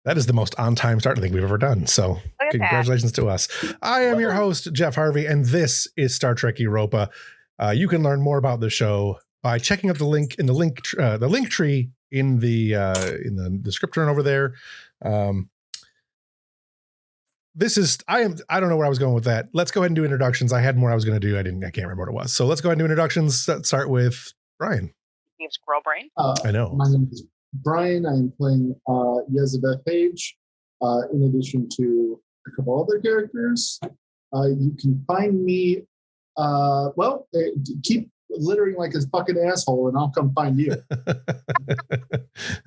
That is the most on-time start I think we've ever done. So congratulations to us. I am your host, Jeff Harvey, and this is Star Trek Europa. You can learn more about the show by checking out the link in the link tree in the description over there. I don't know where I was going with that. Let's go ahead and do introductions. I had more I was going to do. I can't remember what it was. So let's go ahead and do introductions. Let's start with Brian. Squirrel Brain. I know. My name is Brian. I'm playing Yezabeth Page, in addition to a couple other characters. You can find me, keep littering like a fucking asshole and I'll come find you.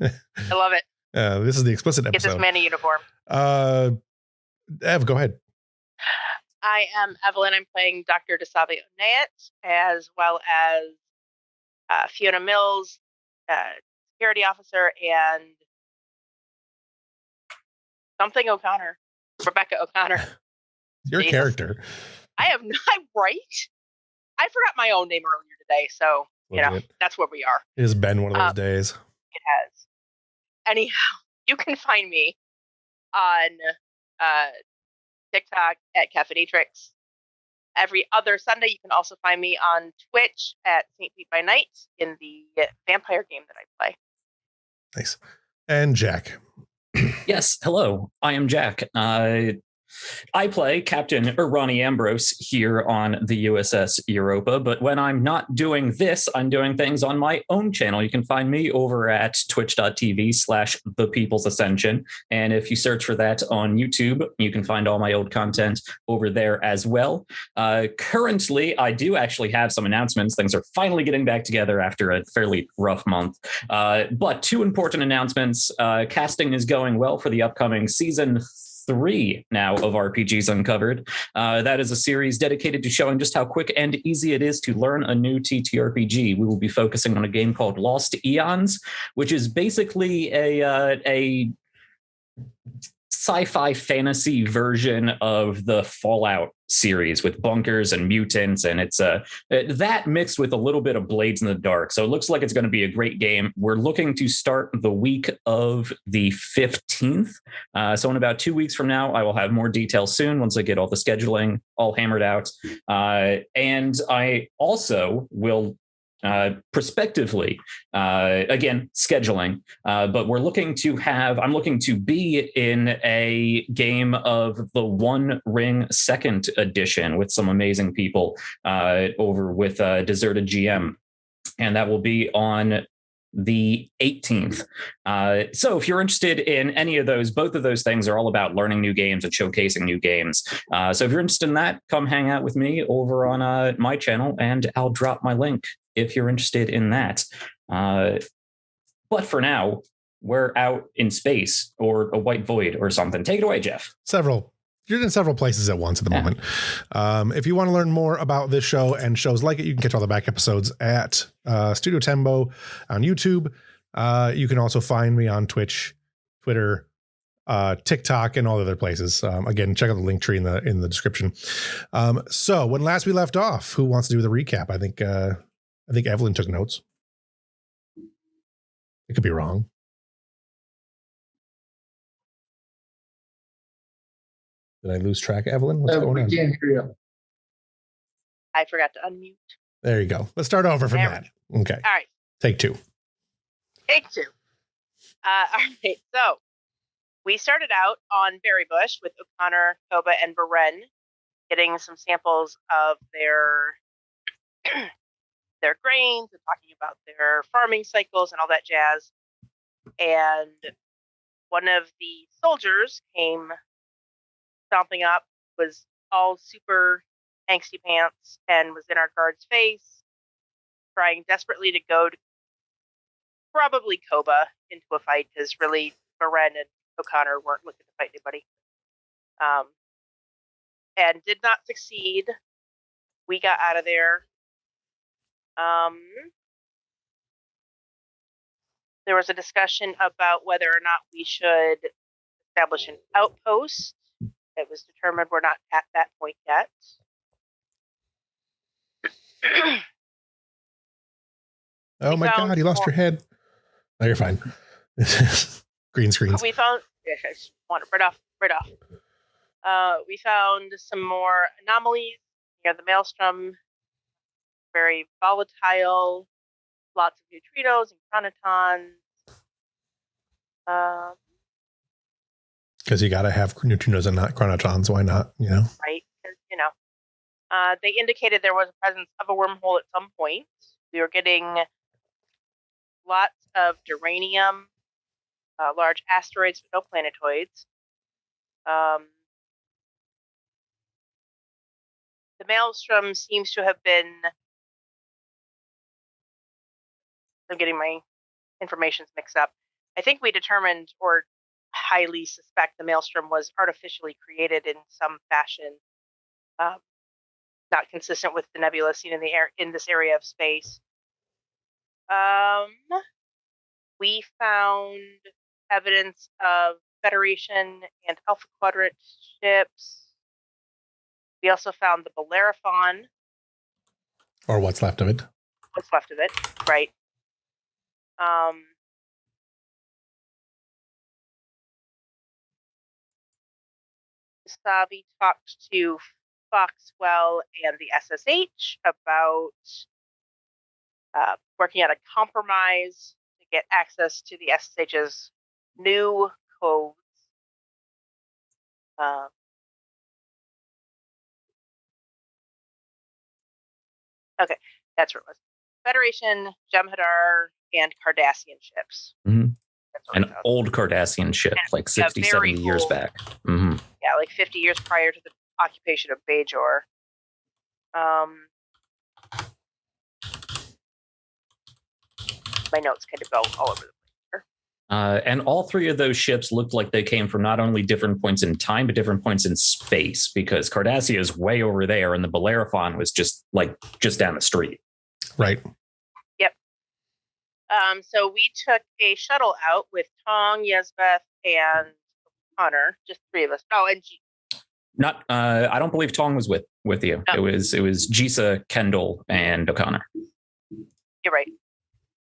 I love it. This is the explicit episode. Get this man a uniform. Ev, go ahead. I am Evelyn. I'm playing Dr. DeSavio Nayet, as well as Fiona Mills, security officer, and something O'Connor. Rebecca O'Connor. Your Jesus. Character. I'm right. I forgot my own name earlier today, so that's where we are. It has been one of those days. It has. Anyhow, you can find me on TikTok at Caffeinatrix. Every other Sunday, you can also find me on Twitch at St. Pete by Night in the vampire game that I play. Nice. And Jack. Yes, hello. I am Jack. I play Captain Ronnie Ambrose here on the USS Europa, but when I'm not doing this, I'm doing things on my own channel. You can find me over at twitch.tv/The People's Ascension. And if you search for that on YouTube, you can find all my old content over there as well. Currently, I do actually have some announcements. Things are finally getting back together after a fairly rough month. But two important announcements. Casting is going well for the upcoming season 3 now of RPGs Uncovered. That is a series dedicated to showing just how quick and easy it is to learn a new TTRPG. We will be focusing on a game called Lost Eons, which is basically a sci-fi fantasy version of the Fallout series with bunkers and mutants, and it's that mixed with a little bit of Blades in the Dark. So it looks like it's going to be a great game. We're looking to start the week of the 15th. So in about 2 weeks from now, I will have more details soon once I get all the scheduling all hammered out. And I also will prospectively, again, scheduling, but I'm looking to be in a game of the One Ring Second Edition with some amazing people over with Deserted GM. And that will be on the 18th. So if you're interested in any of those, both of those things are all about learning new games and showcasing new games. So if you're interested in that, come hang out with me over on my channel, and I'll drop my link if you're interested in that. But for now, we're out in space or a white void or something. Take it away, Jeff. You're in several places at once at the moment. If you want to learn more about this show and shows like it, you can catch all the back episodes at Studio Tembo on YouTube. You can also find me on Twitch, Twitter, TikTok, and all the other places. Again, check out the link tree in the description. So when last we left off, who wants to do the recap? I think Evelyn took notes. It could be wrong. Did I lose track, Evelyn? What's going on? We can't hear you. I forgot to unmute. There you go. Let's start over from that. Okay. All right. Take 2. All right. So we started out on Berry Bush with O'Connor, Koba, and Beren getting some samples of their grains and talking about their farming cycles and all that jazz. And one of the soldiers came stomping up, was all super angsty pants, and was in our guard's face, trying desperately to go to probably Koba into a fight, because really Beren and O'Connor weren't looking to fight anybody. And did not succeed. We got out of there. There was a discussion about whether or not we should establish an outpost. It was determined we're not at that point yet. Oh my God, you lost your head. No, you're fine. Green screens. We found. Yeah, I just want it right off. We found some more anomalies near the Maelstrom. Very volatile. Lots of neutrinos and chronotons. Because you got to have neutrinos and not chronotons. Why not? Right. They indicated there was a presence of a wormhole at some point. We were getting lots of duranium, large asteroids, but no planetoids. The Maelstrom seems to have been. I'm getting my informations mixed up. I think we determined or highly suspect the Maelstrom was artificially created in some fashion, not consistent with the nebula seen in the air in this area of space. We found evidence of Federation and Alpha Quadrant ships. We also found the Bellerophon. Or what's left of it. What's left of it, right. Savi talked to Foxwell and the SSH about working out a compromise to get access to the SSH's new codes. Okay, that's where it was. Federation, Jem'Hadar, and Cardassian ships. Mm-hmm. An old Cardassian ship, like 60, 70 years back. Mm-hmm. Yeah, like 50 years prior to the occupation of Bajor. My notes kind of go all over the place. And all three of those ships looked like they came from not only different points in time, but different points in space, because Cardassia is way over there, and the Bellerophon was just down the street. Right. Yep. So we took a shuttle out with Tong, Yezbeth, and Connor, just three of us. Oh, and Not. I don't believe Tong was with you. No. It was Jisa, Kendall, and O'Connor. You're right.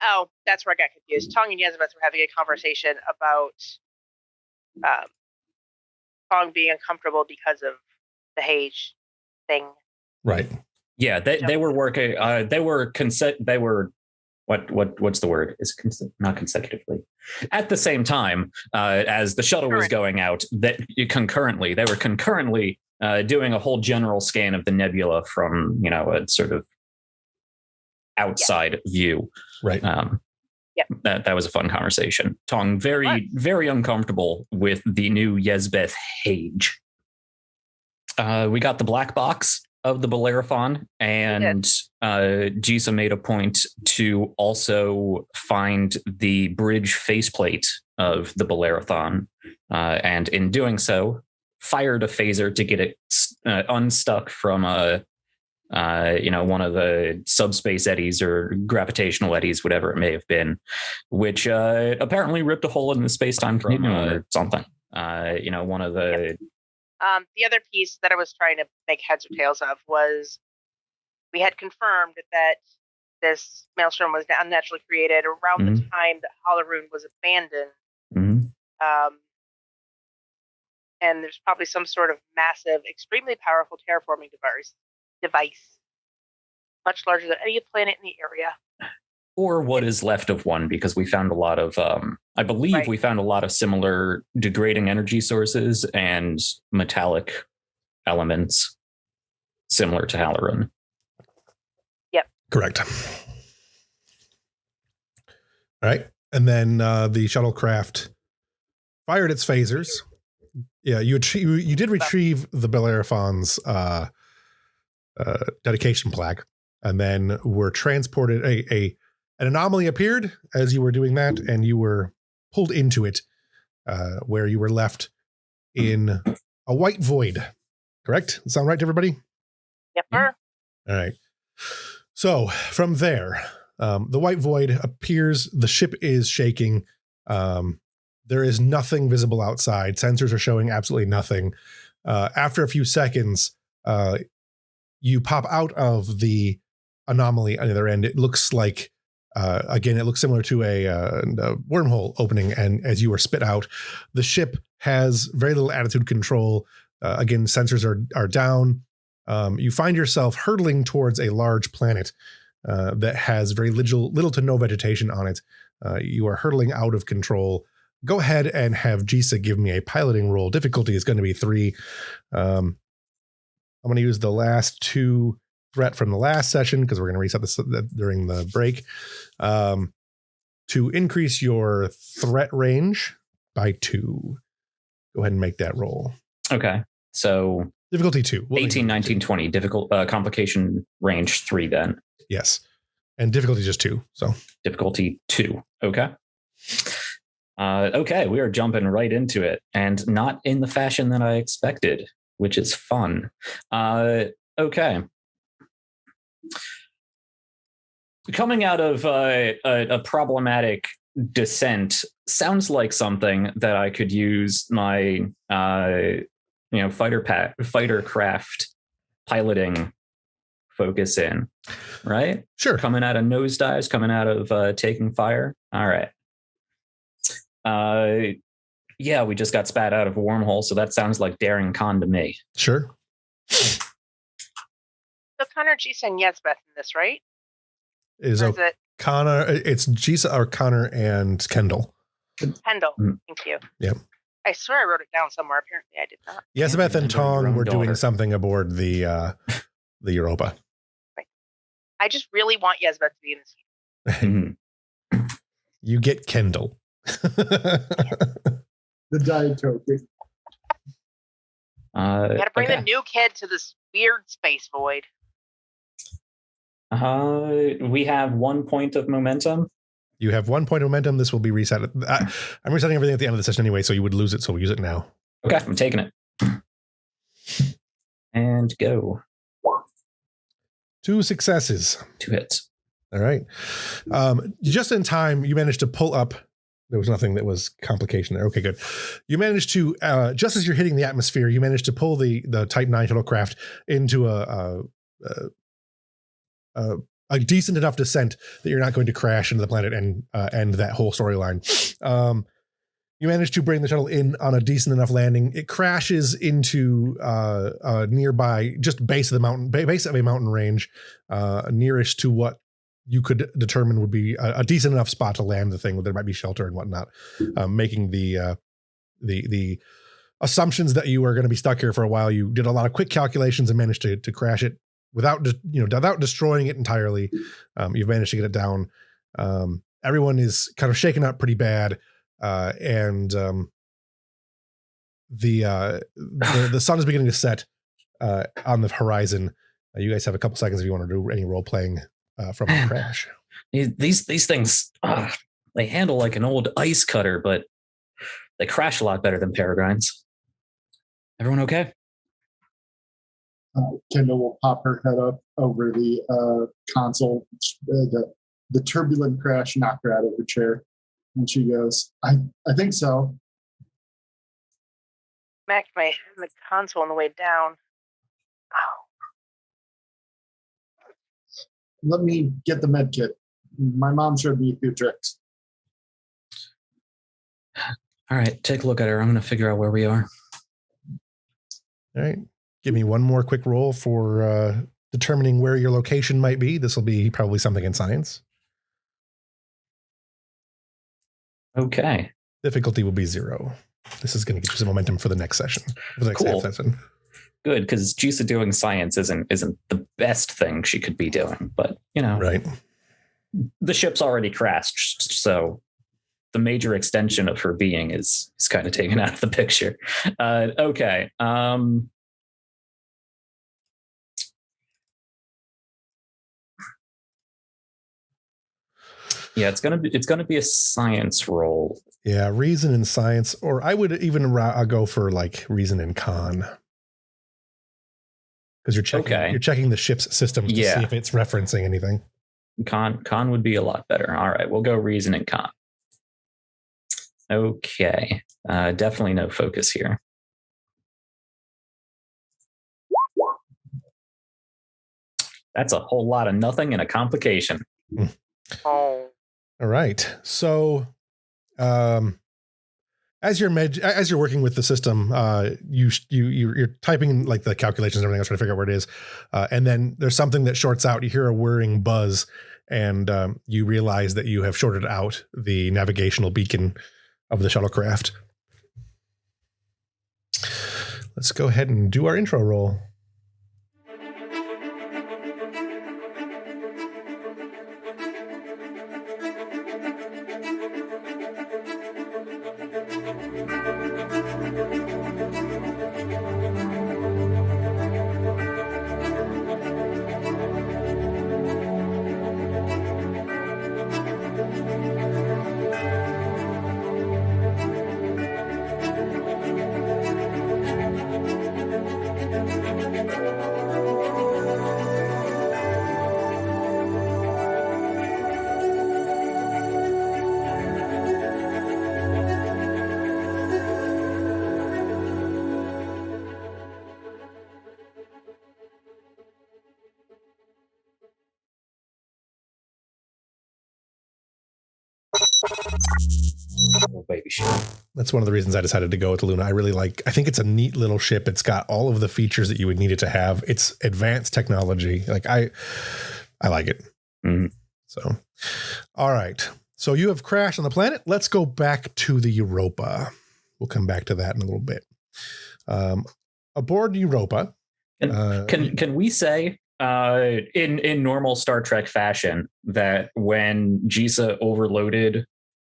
Oh, that's where I got confused. Tong and Yezbeth were having a conversation about Tong being uncomfortable because of the Hage thing. Right. Yeah, they were working. They were what's the word? Is not consecutively. At the same time as the shuttle was going out, they were concurrently doing a whole general scan of the nebula from a sort of outside view. Right. That was a fun conversation. Tong very uncomfortable with the new Yezbeth Hage. We got the black box of the Bellerophon, and Jisa made a point to also find the bridge faceplate of the Bellerophon, and in doing so, fired a phaser to get it unstuck from one of the subspace eddies or gravitational eddies, whatever it may have been, which apparently ripped a hole in the space-time continuum or something. One of the... The other piece that I was trying to make heads or tails of was we had confirmed that this Maelstrom was unnaturally created around the time that Holloroon was abandoned. And there's probably some sort of massive, extremely powerful terraforming device, much larger than any planet in the area. Or what is left of one, because we found a lot of, I believe we found a lot of similar degrading energy sources and metallic elements similar to Holloroon. Yep. Correct. All right. And then the shuttlecraft fired its phasers. Yeah, you did retrieve the Bellerophon's dedication plaque, and then were transported. An anomaly appeared as you were doing that, and you were pulled into it, where you were left in a white void. Correct? Sound right to everybody? Yep, sir. All right. So from there, the white void appears. The ship is shaking. There is nothing visible outside. Sensors are showing absolutely nothing. After a few seconds, you pop out of the anomaly on the other end. It looks like Again, it looks similar to a wormhole opening, and as you are spit out, the ship has very little attitude control. Again, sensors are down. You find yourself hurtling towards a large planet that has very little to no vegetation on it. You are hurtling out of control. Go ahead and have Jisa give me a piloting roll. Difficulty is going to be 3. I'm going to use the last 2 threat from the last session because we're going to reset this during the break to increase your threat range by 2. Go ahead and make that roll. Okay. So difficulty 2. 18, 19, 20. Difficult complication range 3 then. Yes. And difficulty just 2. So difficulty 2. Okay. Okay, we are jumping right into it, and not in the fashion that I expected, which is fun. Okay. Coming out of a problematic descent sounds like something that I could use my fighter craft piloting focus in, right? Sure. Coming out of nosedives, coming out of taking fire. All right. Yeah, we just got spat out of a wormhole, so that sounds like daring con to me. Sure. So Connor, Jisa, and Yezbeth in this, right? Is it Connor? It's Jisa or Connor and Kendall. Kendall. Thank you. Yep. I swear I wrote it down somewhere. Apparently, I did not. Yezbeth and Tong were doing something aboard the Europa. Right. I just really want Yezbeth to be in this. You get Kendall. The Diet Coke. You gotta bring the new kid to this weird space void. We have 1 point of momentum. You have 1 point of momentum. This will be reset. I'm resetting everything at the end of the session anyway, so you would lose it. So we'll use it now. Okay, I'm taking it. And go. 2 successes. 2 hits. All right. Just in time, you managed to pull up. There was nothing that was complication there. Okay, good. You managed to, just as you're hitting the atmosphere, you managed to pull the Type 9 shuttlecraft into a decent enough descent that you're not going to crash into the planet and end that whole storyline. You managed to bring the shuttle in on a decent enough landing. It crashes into nearby, just base of the mountain, base of a mountain range, nearest to what you could determine would be a decent enough spot to land the thing where there might be shelter and whatnot, making the assumptions that you are going to be stuck here for a while. You did a lot of quick calculations and managed to crash it without destroying it entirely. You've managed to get it down. Everyone is kind of shaken up pretty bad. And the sun is beginning to set on the horizon. You guys have a couple seconds if you want to do any role playing from the crash. These things, they handle like an old ice cutter, but they crash a lot better than peregrines. Everyone okay? Kendall will pop her head up over the console. The turbulent crash knocked her out of her chair. And she goes, I think so. Smacked my head in the console on the way down. Ow. Let me get the med kit. My mom showed me a few tricks. All right, take a look at her. I'm going to figure out where we are. All right. Give me one more quick roll for determining where your location might be. This will be probably something in science. Okay. Difficulty will be 0. This is going to get you some momentum for the next session. For the next half session. Good, because Jisa doing science isn't the best thing she could be doing, but right. The ship's already crashed, so the major extension of her being is kind of taken out of the picture. Okay. Yeah, it's gonna be a science roll. Yeah, reason and science, or I would even go for like reason and con. Because you're checking the ship's systems to see if it's referencing anything. Con would be a lot better. All right, we'll go reason and con. Okay, definitely no focus here. That's a whole lot of nothing and a complication. Oh. All right. So, as you're working with the system, you're typing in like the calculations and everything else, trying to figure out where it is, and then there's something that shorts out. You hear a whirring buzz, and you realize that you have shorted out the navigational beacon of the shuttlecraft. Let's go ahead and do our intro roll. Oh, baby shit. That's one of the reasons I decided to go with Luna. I think it's a neat little ship. It's got all of the features that you would need it to have. It's advanced technology. Like I like it. Mm-hmm. So, all right. So you have crashed on the planet. Let's go back to the Europa. We'll come back to that in a little bit. Aboard Europa. Can we say in normal Star Trek fashion that when Jisa overloaded,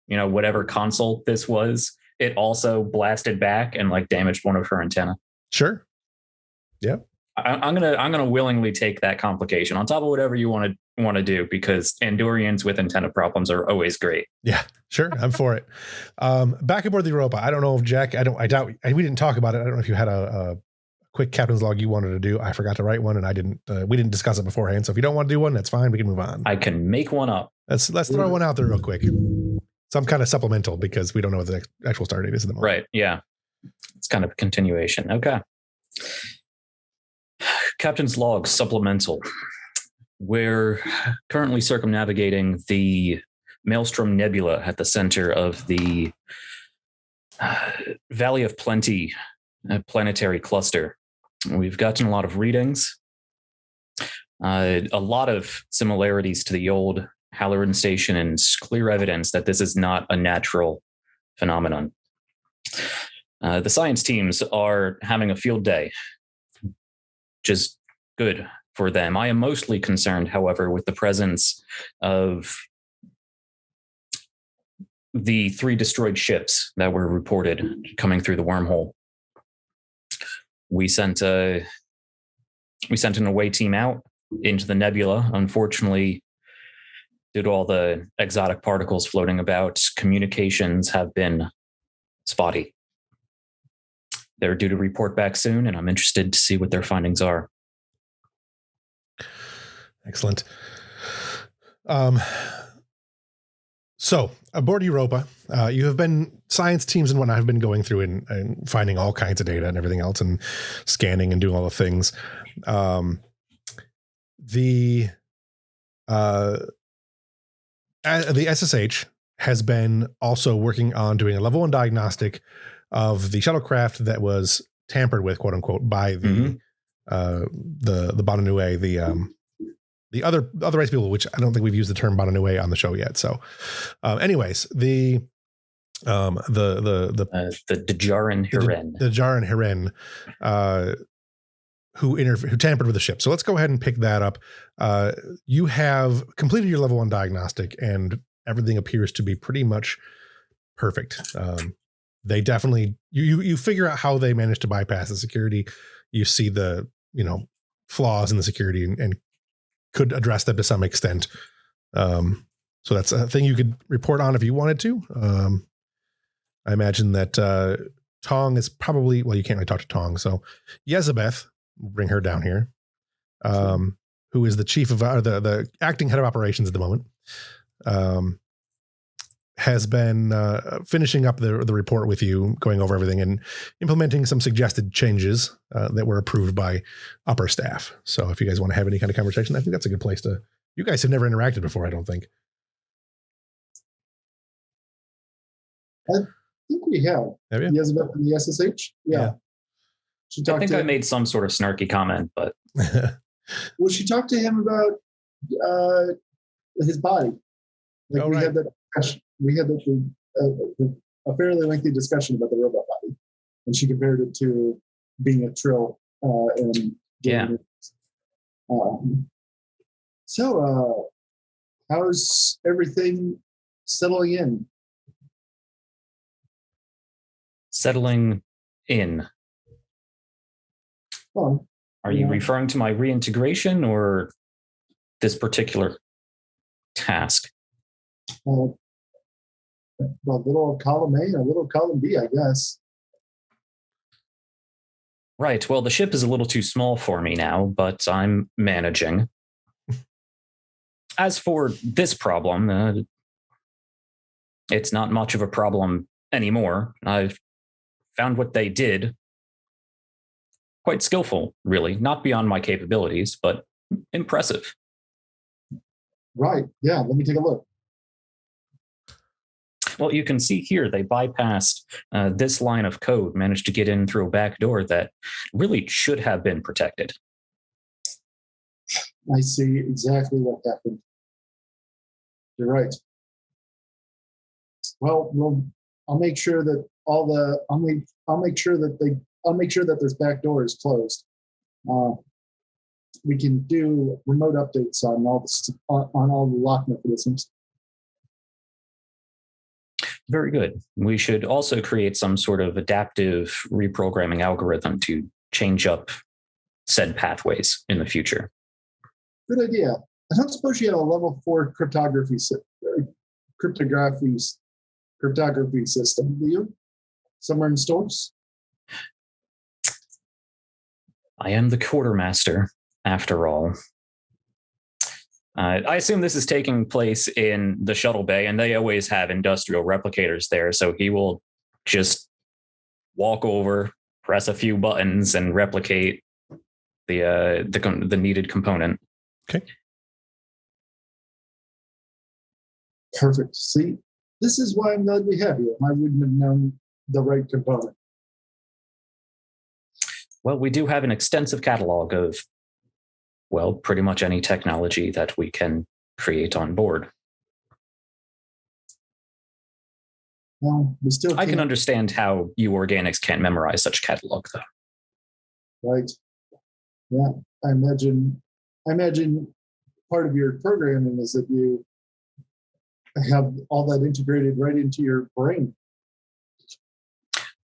whatever console this was, it also blasted back and like damaged one of her antenna? Sure. Yep. I'm gonna willingly take that complication on top of whatever you want to do, because Andorians with antenna problems are always great. Yeah, sure. I'm for it. Back aboard the Europa. I don't know if Jack, I doubt we didn't talk about it. I don't know if you had a quick captain's log you wanted to do. I forgot to write one, and I didn't. We didn't discuss it beforehand. So if you don't want to do one, that's fine. We can move on. I can make one up. Let's throw one out there real quick. Some kind of supplemental, because we don't know what the actual start date is at the moment. Right. Yeah. It's kind of a continuation. Okay. Captain's log supplemental. We're currently circumnavigating the Maelstrom Nebula at the center of the Valley of Plenty planetary cluster. We've gotten a lot of readings, a lot of similarities to the old Halloran Station, and clear evidence that this is not a natural phenomenon. The science teams are having a field day, which is good for them. I am mostly concerned, however, with the presence of the 3 destroyed ships that were reported coming through the wormhole. We sent an away team out into the nebula. Unfortunately, due to all the exotic particles floating about, communications have been spotty. They're due to report back soon, and I'm interested to see what their findings are. Excellent. So aboard Europa, you have been, science teams and whatnot have been going through and finding all kinds of data and everything else, and scanning and doing all the things. The SSH has been also working on doing a level 1 diagnostic of the shuttlecraft that was tampered with, quote unquote, by the Bonanue, the other race people, which I don't think we've used the term Bonanue on the show yet. So, anyways, the Dajaran Hiren, the Dajaran Hiren, who tampered with the ship. So let's go ahead and pick that up. You have completed your level 1 diagnostic, and everything appears to be pretty much perfect. They definitely, you figure out how they managed to bypass the security. You see the, flaws in the security and could address them to some extent. So that's a thing you could report on if you wanted to. I imagine that Tong is probably, well, you can't really talk to Tong. So Yezebeth, we'll bring her down here, who is the chief of the acting head of operations at the moment, has been finishing up the report with you, going over everything and implementing some suggested changes that were approved by upper staff. So if you guys want to have any kind of conversation, I think that's a good place to, you guys have never interacted before, I don't think. I think we have. Have you? Elizabeth and the SSH? Yeah. She I talked think to I him. made some sort of snarky comment, but Well, she talked to him about his body. Like Oh, we right. had that discussion. We had a fairly lengthy discussion about the robot body, and she compared it to being a trill. And Yeah. So, how's everything settling in? settling in. Well, Are you referring to my reintegration or this particular task? a little column A and a little column B, I guess. Right. Well, the ship is a little too small for me now, but I'm managing. As for this problem, it's not much of a problem anymore. I've found what they did quite skillful, really. Not beyond my capabilities, but impressive. Right. Yeah. Let me take a look. Well, you can see here they bypassed this line of code, managed to get in through a back door that really should have been protected. I see exactly what happened. You're right. Well, I'll make sure that I'll make sure that this back door is closed. We can do remote updates on all the lock mechanisms. Very good. We should also create some sort of adaptive reprogramming algorithm to change up said pathways in the future. Good idea. I don't suppose you have a level 4 cryptography system, do you? Somewhere in stores? I am the quartermaster, after all. I assume this is taking place in the shuttle bay, and they always have industrial replicators there, so he will just walk over, press a few buttons, and replicate the needed component. Okay. Perfect. See, this is why I'm glad we have you. I wouldn't have known the right component. Well, we do have an extensive catalog of, well, pretty much any technology that we can create on board. Well, we still I can understand how you organics can't memorize such a catalog, though. Right. Yeah. I imagine part of your programming is that you have all that integrated right into your brain.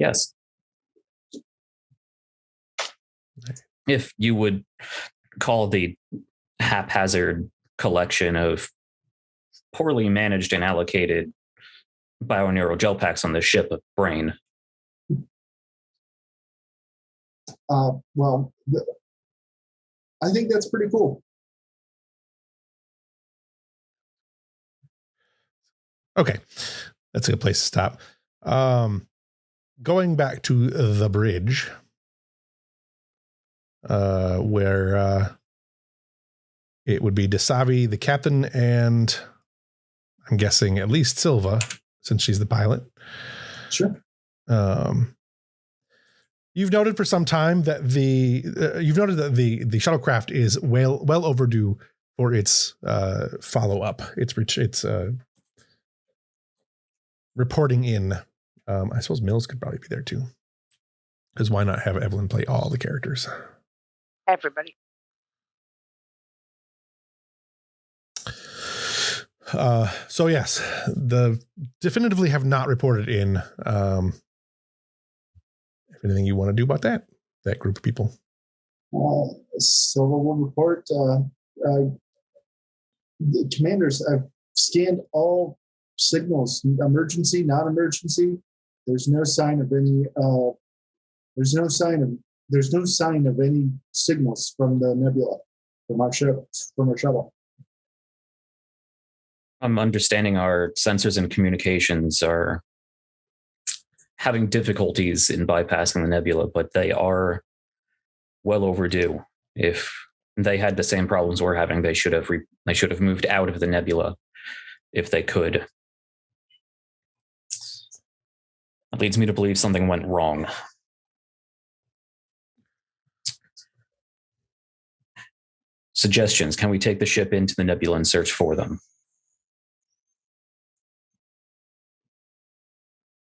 Yes. If you would call the haphazard collection of poorly managed and allocated bioneural gel packs on the ship a brain. Well, I think that's pretty cool. Okay, that's a good place to stop. Going back to the bridge, where it would be Desavi, the captain, and I'm guessing at least Silva, since she's the pilot. Sure. You've noted for some time that the shuttlecraft is well overdue for its follow up. It's reporting in. I suppose Mills could probably be there too, because why not have Evelyn play all the characters? Everybody. So yes, the definitively have not reported in. Anything you want to do about that group of people? So we'll report. The commanders, I've scanned all signals, emergency, non-emergency. There's no sign of any. There's no sign of any signals from the nebula, from our shuttle. I'm understanding our sensors and communications are having difficulties in bypassing the nebula, but they are well overdue. If they had the same problems we're having, they should have moved out of the nebula if they could. That leads me to believe something went wrong. Suggestions. Can we take the ship into the nebula and search for them?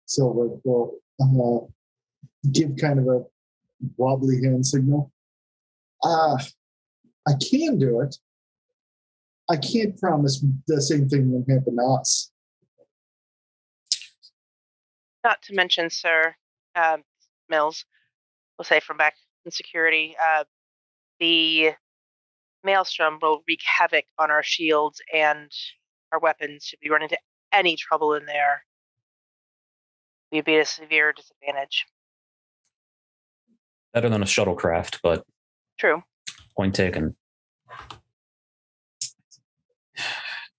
Silver will give kind of a wobbly hand signal. I can do it. I can't promise the same thing won't happen to us. Not to mention, sir, Mills, we'll say from back in security, the Maelstrom will wreak havoc on our shields and our weapons. Should we run into any trouble in there, we'd be at a severe disadvantage. Better than a shuttlecraft, but True. point taken.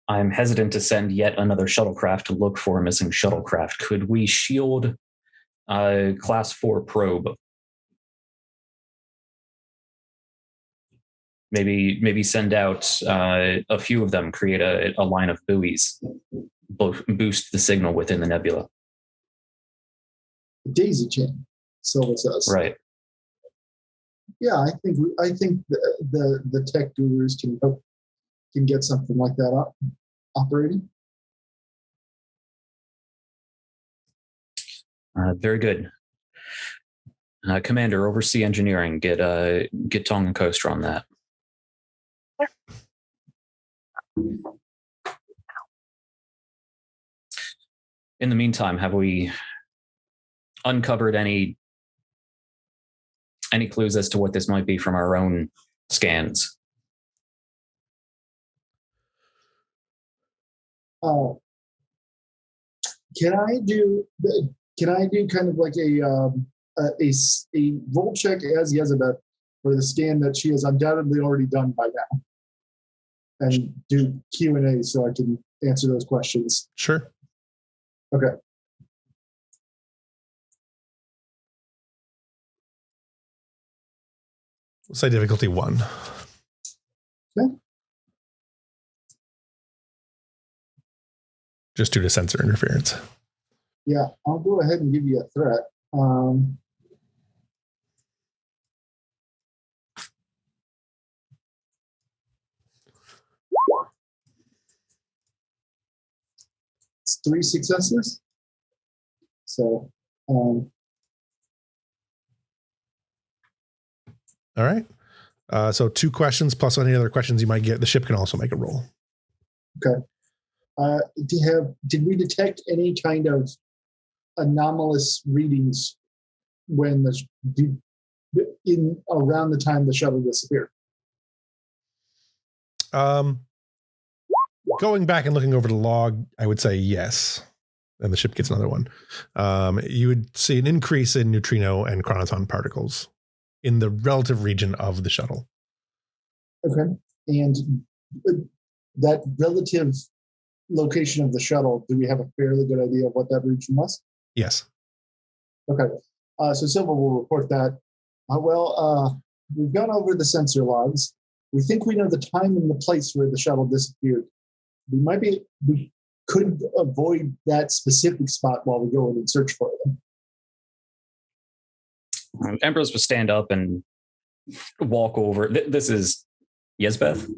I'm hesitant to send yet another shuttlecraft to look for a missing shuttlecraft. Could we shield a Class 4 probe? Maybe send out a few of them, create a line of buoys, boost the signal within the nebula. Daisy chain, Silva says. Right. Yeah, I think the tech gurus can get something like that up operating. Very good. Commander, oversee engineering. Get Tong and Coaster on that. In the meantime, have we uncovered any clues as to what this might be from our own scans? Can I do kind of like a roll check as Yezebeth for the scan that she has undoubtedly already done by now, and do Q&A so I can answer those questions? Sure. Okay. We'll say difficulty 1. Okay. Just due to sensor interference. Yeah, I'll go ahead and give you a threat. It's 3 successes. So, all right. So 2 questions plus any other questions you might get. The ship can also make a roll. Okay. Did we detect any kind of anomalous readings when around the time the shuttle disappeared? Going back and looking over the log, I would say yes. And the ship gets another one. You would see an increase in neutrino and chronoton particles in the relative region of the shuttle. Okay. And that relative location of the shuttle, do we have a fairly good idea of what that region was? Yes. Okay. So Silva will report that. We've gone over the sensor logs. We think we know the time and the place where the shuttle disappeared. We could avoid that specific spot while we go in and search for them. Empress would stand up and walk over. This is Yezbeth?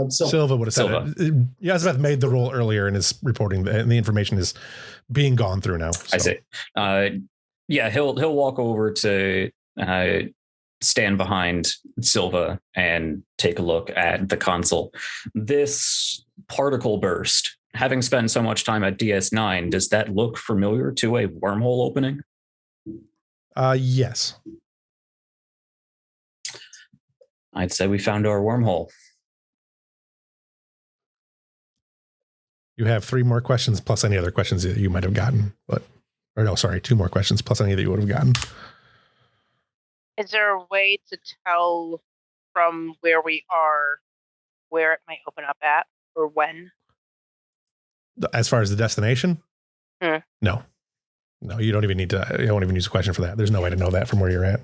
Silva would have said it. Yezbeth made the roll earlier and is reporting, and the information is being gone through now. So. I see. He'll walk over to stand behind Silva and take a look at the console. This particle burst, having spent so much time at DS9, does that look familiar to a wormhole opening? Yes. I'd say we found our wormhole. You have 3 more questions plus any other questions that you might have gotten. 2 more questions plus any that you would have gotten. Is there a way to tell from where we are where it might open up at or when? As far as the destination? No, you don't even need to. You don't even use a question for that. There's no way to know that from where you're at.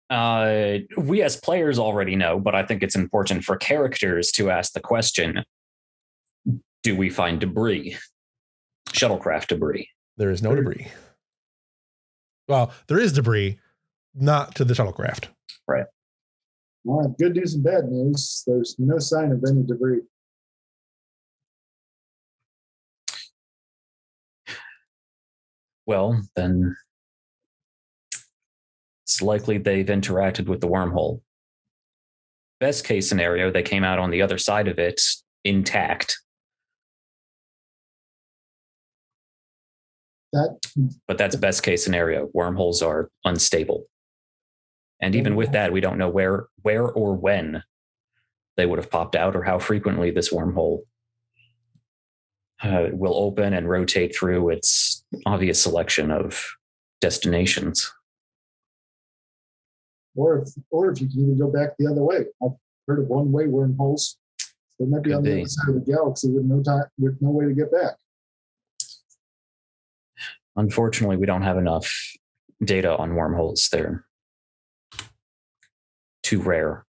We as players already know, but I think it's important for characters to ask the question, do we find debris? Shuttlecraft debris. There is no debris. Well, there is debris, not to the shuttlecraft. Right. Well, good news and bad news. There's no sign of any debris. Well, then it's likely they've interacted with the wormhole. Best case scenario, they came out on the other side of it intact. But that's best case scenario. Wormholes are unstable. And even with that, we don't know where or when they would have popped out or how frequently this wormhole will open and rotate through its obvious selection of destinations. Or if you can even go back the other way. I've heard of one-way wormholes. They might be on the other side of the galaxy with no way to get back. Unfortunately, we don't have enough data on wormholes. They're too rare.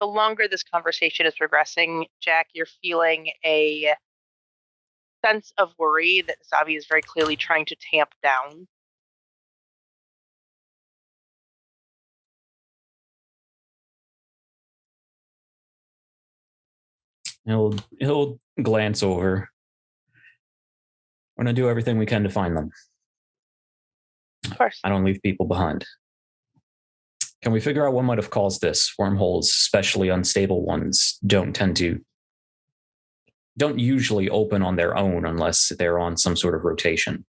The longer this conversation is progressing, Jack, you're feeling a sense of worry that Zavi is very clearly trying to tamp down. He'll glance over. We're going to do everything we can to find them. Of course. I don't leave people behind. Can we figure out what might have caused this? Wormholes, especially unstable ones, don't usually open on their own unless they're on some sort of rotation.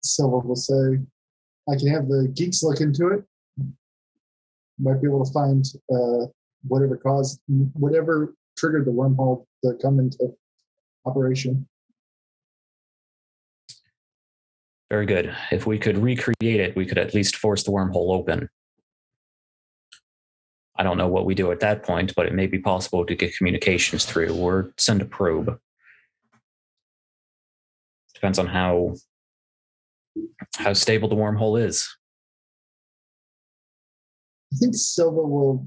So we'll say, I can have the geeks look into it. Might be able to find whatever triggered the wormhole to come into operation. Very good. If we could recreate it, we could at least force the wormhole open. I don't know what we do at that point, but it may be possible to get communications through or send a probe. Depends on how stable the wormhole is. I think Silva will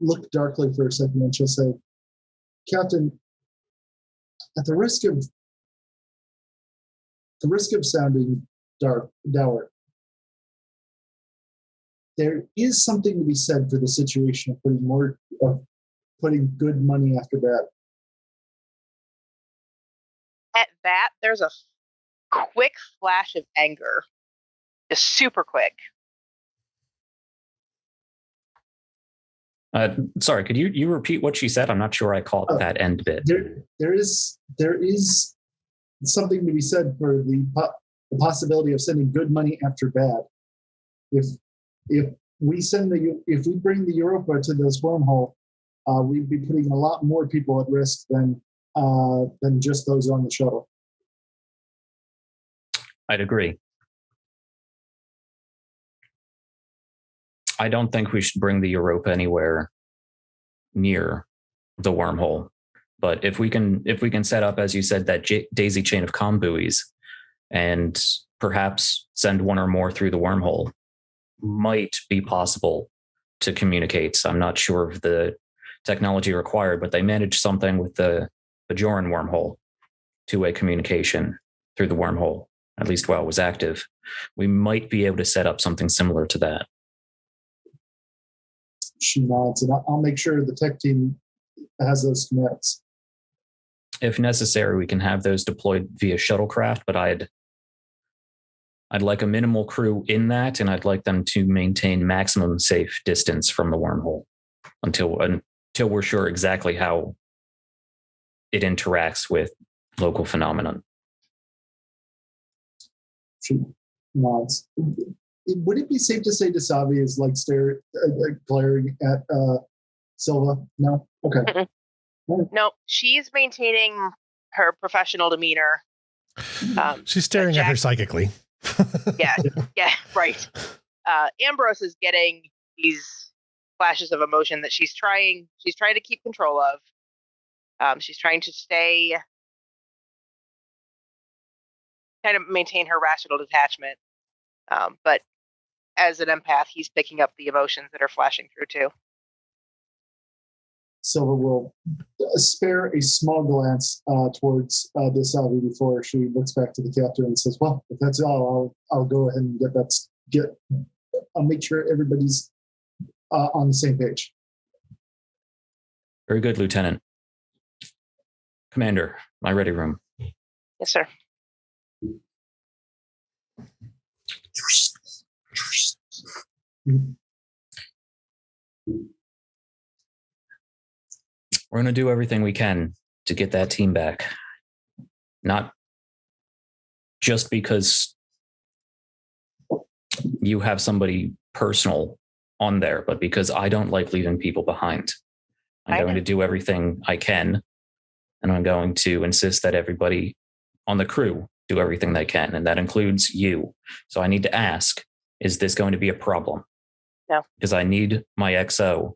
look darkly for a second and she'll say, Captain, at the risk of sounding dour, there is something to be said for the situation of putting good money after bad. At that, there's a quick flash of anger, just super quick. Sorry, could you repeat what she said? I'm not sure I caught that end bit. There is something to be said for the possibility of sending good money after bad. If we bring the Europa to this wormhole, we'd be putting a lot more people at risk than just those on the shuttle. I'd agree. I don't think we should bring the Europa anywhere near the wormhole. But if we can set up, as you said, that daisy chain of comm buoys and perhaps send one or more through the wormhole, might be possible to communicate. I'm not sure of the technology required, but they managed something with the Bajoran wormhole, two-way communication through the wormhole, at least while it was active. We might be able to set up something similar to that. She nods, and I'll make sure the tech team has those schematics. If necessary, we can have those deployed via shuttlecraft, but I'd like a minimal crew in that, and I'd like them to maintain maximum safe distance from the wormhole until we're sure exactly how it interacts with local phenomenon. She nods. Would it be safe to say Dasavi is like glaring at Silva? No? Okay. Mm-mm. No, she's maintaining her professional demeanor. She's staring at her psychically. Yeah, right. Ambrose is getting these flashes of emotion that she's trying to keep control of. She's trying to stay kind of maintain her rational detachment. But as an empath, he's picking up the emotions that are flashing through too. Silver will spare a small glance towards this Avi before she looks back to the captain and says, "Well, if that's all, I'll go ahead and I'll make sure everybody's on the same page." Very good, Lieutenant. Commander, my ready room. Yes, sir. We're going to do everything we can to get that team back. Not just because you have somebody personal on there, but because I don't like leaving people behind. I'm going to do everything I can, and I'm going to insist that everybody on the crew do everything they can, and that includes you. So I need to ask, is this going to be a problem? No. Because I need my XO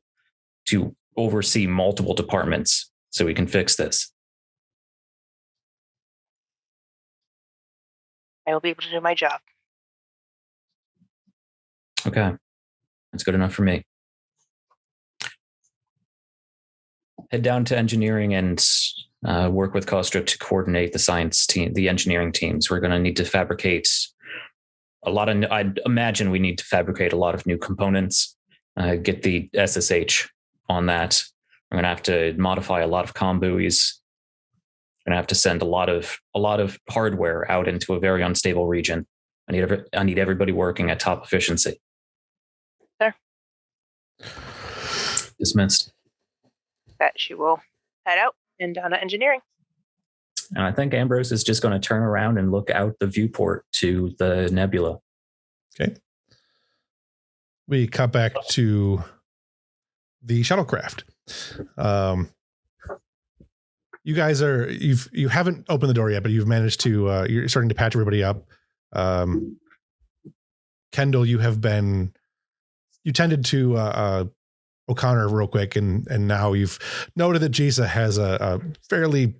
to oversee multiple departments so we can fix this. I will be able to do my job. Okay. That's good enough for me. Head down to engineering and work with Kostra to coordinate the science team, the engineering teams. We're going to need to fabricate I'd imagine we need to fabricate a lot of new components, get the SSH on that. We're going to have to modify a lot of comm buoys. We're going to have to send a lot of hardware out into a very unstable region. I need everybody working at top efficiency. Sir. Dismissed. That she will head out and down to engineering. And I think Ambrose is just going to turn around and look out the viewport to the nebula. Okay. We cut back to the shuttlecraft. You guys you haven't opened the door yet, but you've managed to, you're starting to patch everybody up. Kendall, you tended to O'Connor real quick, and now you've noted that Jisa has a fairly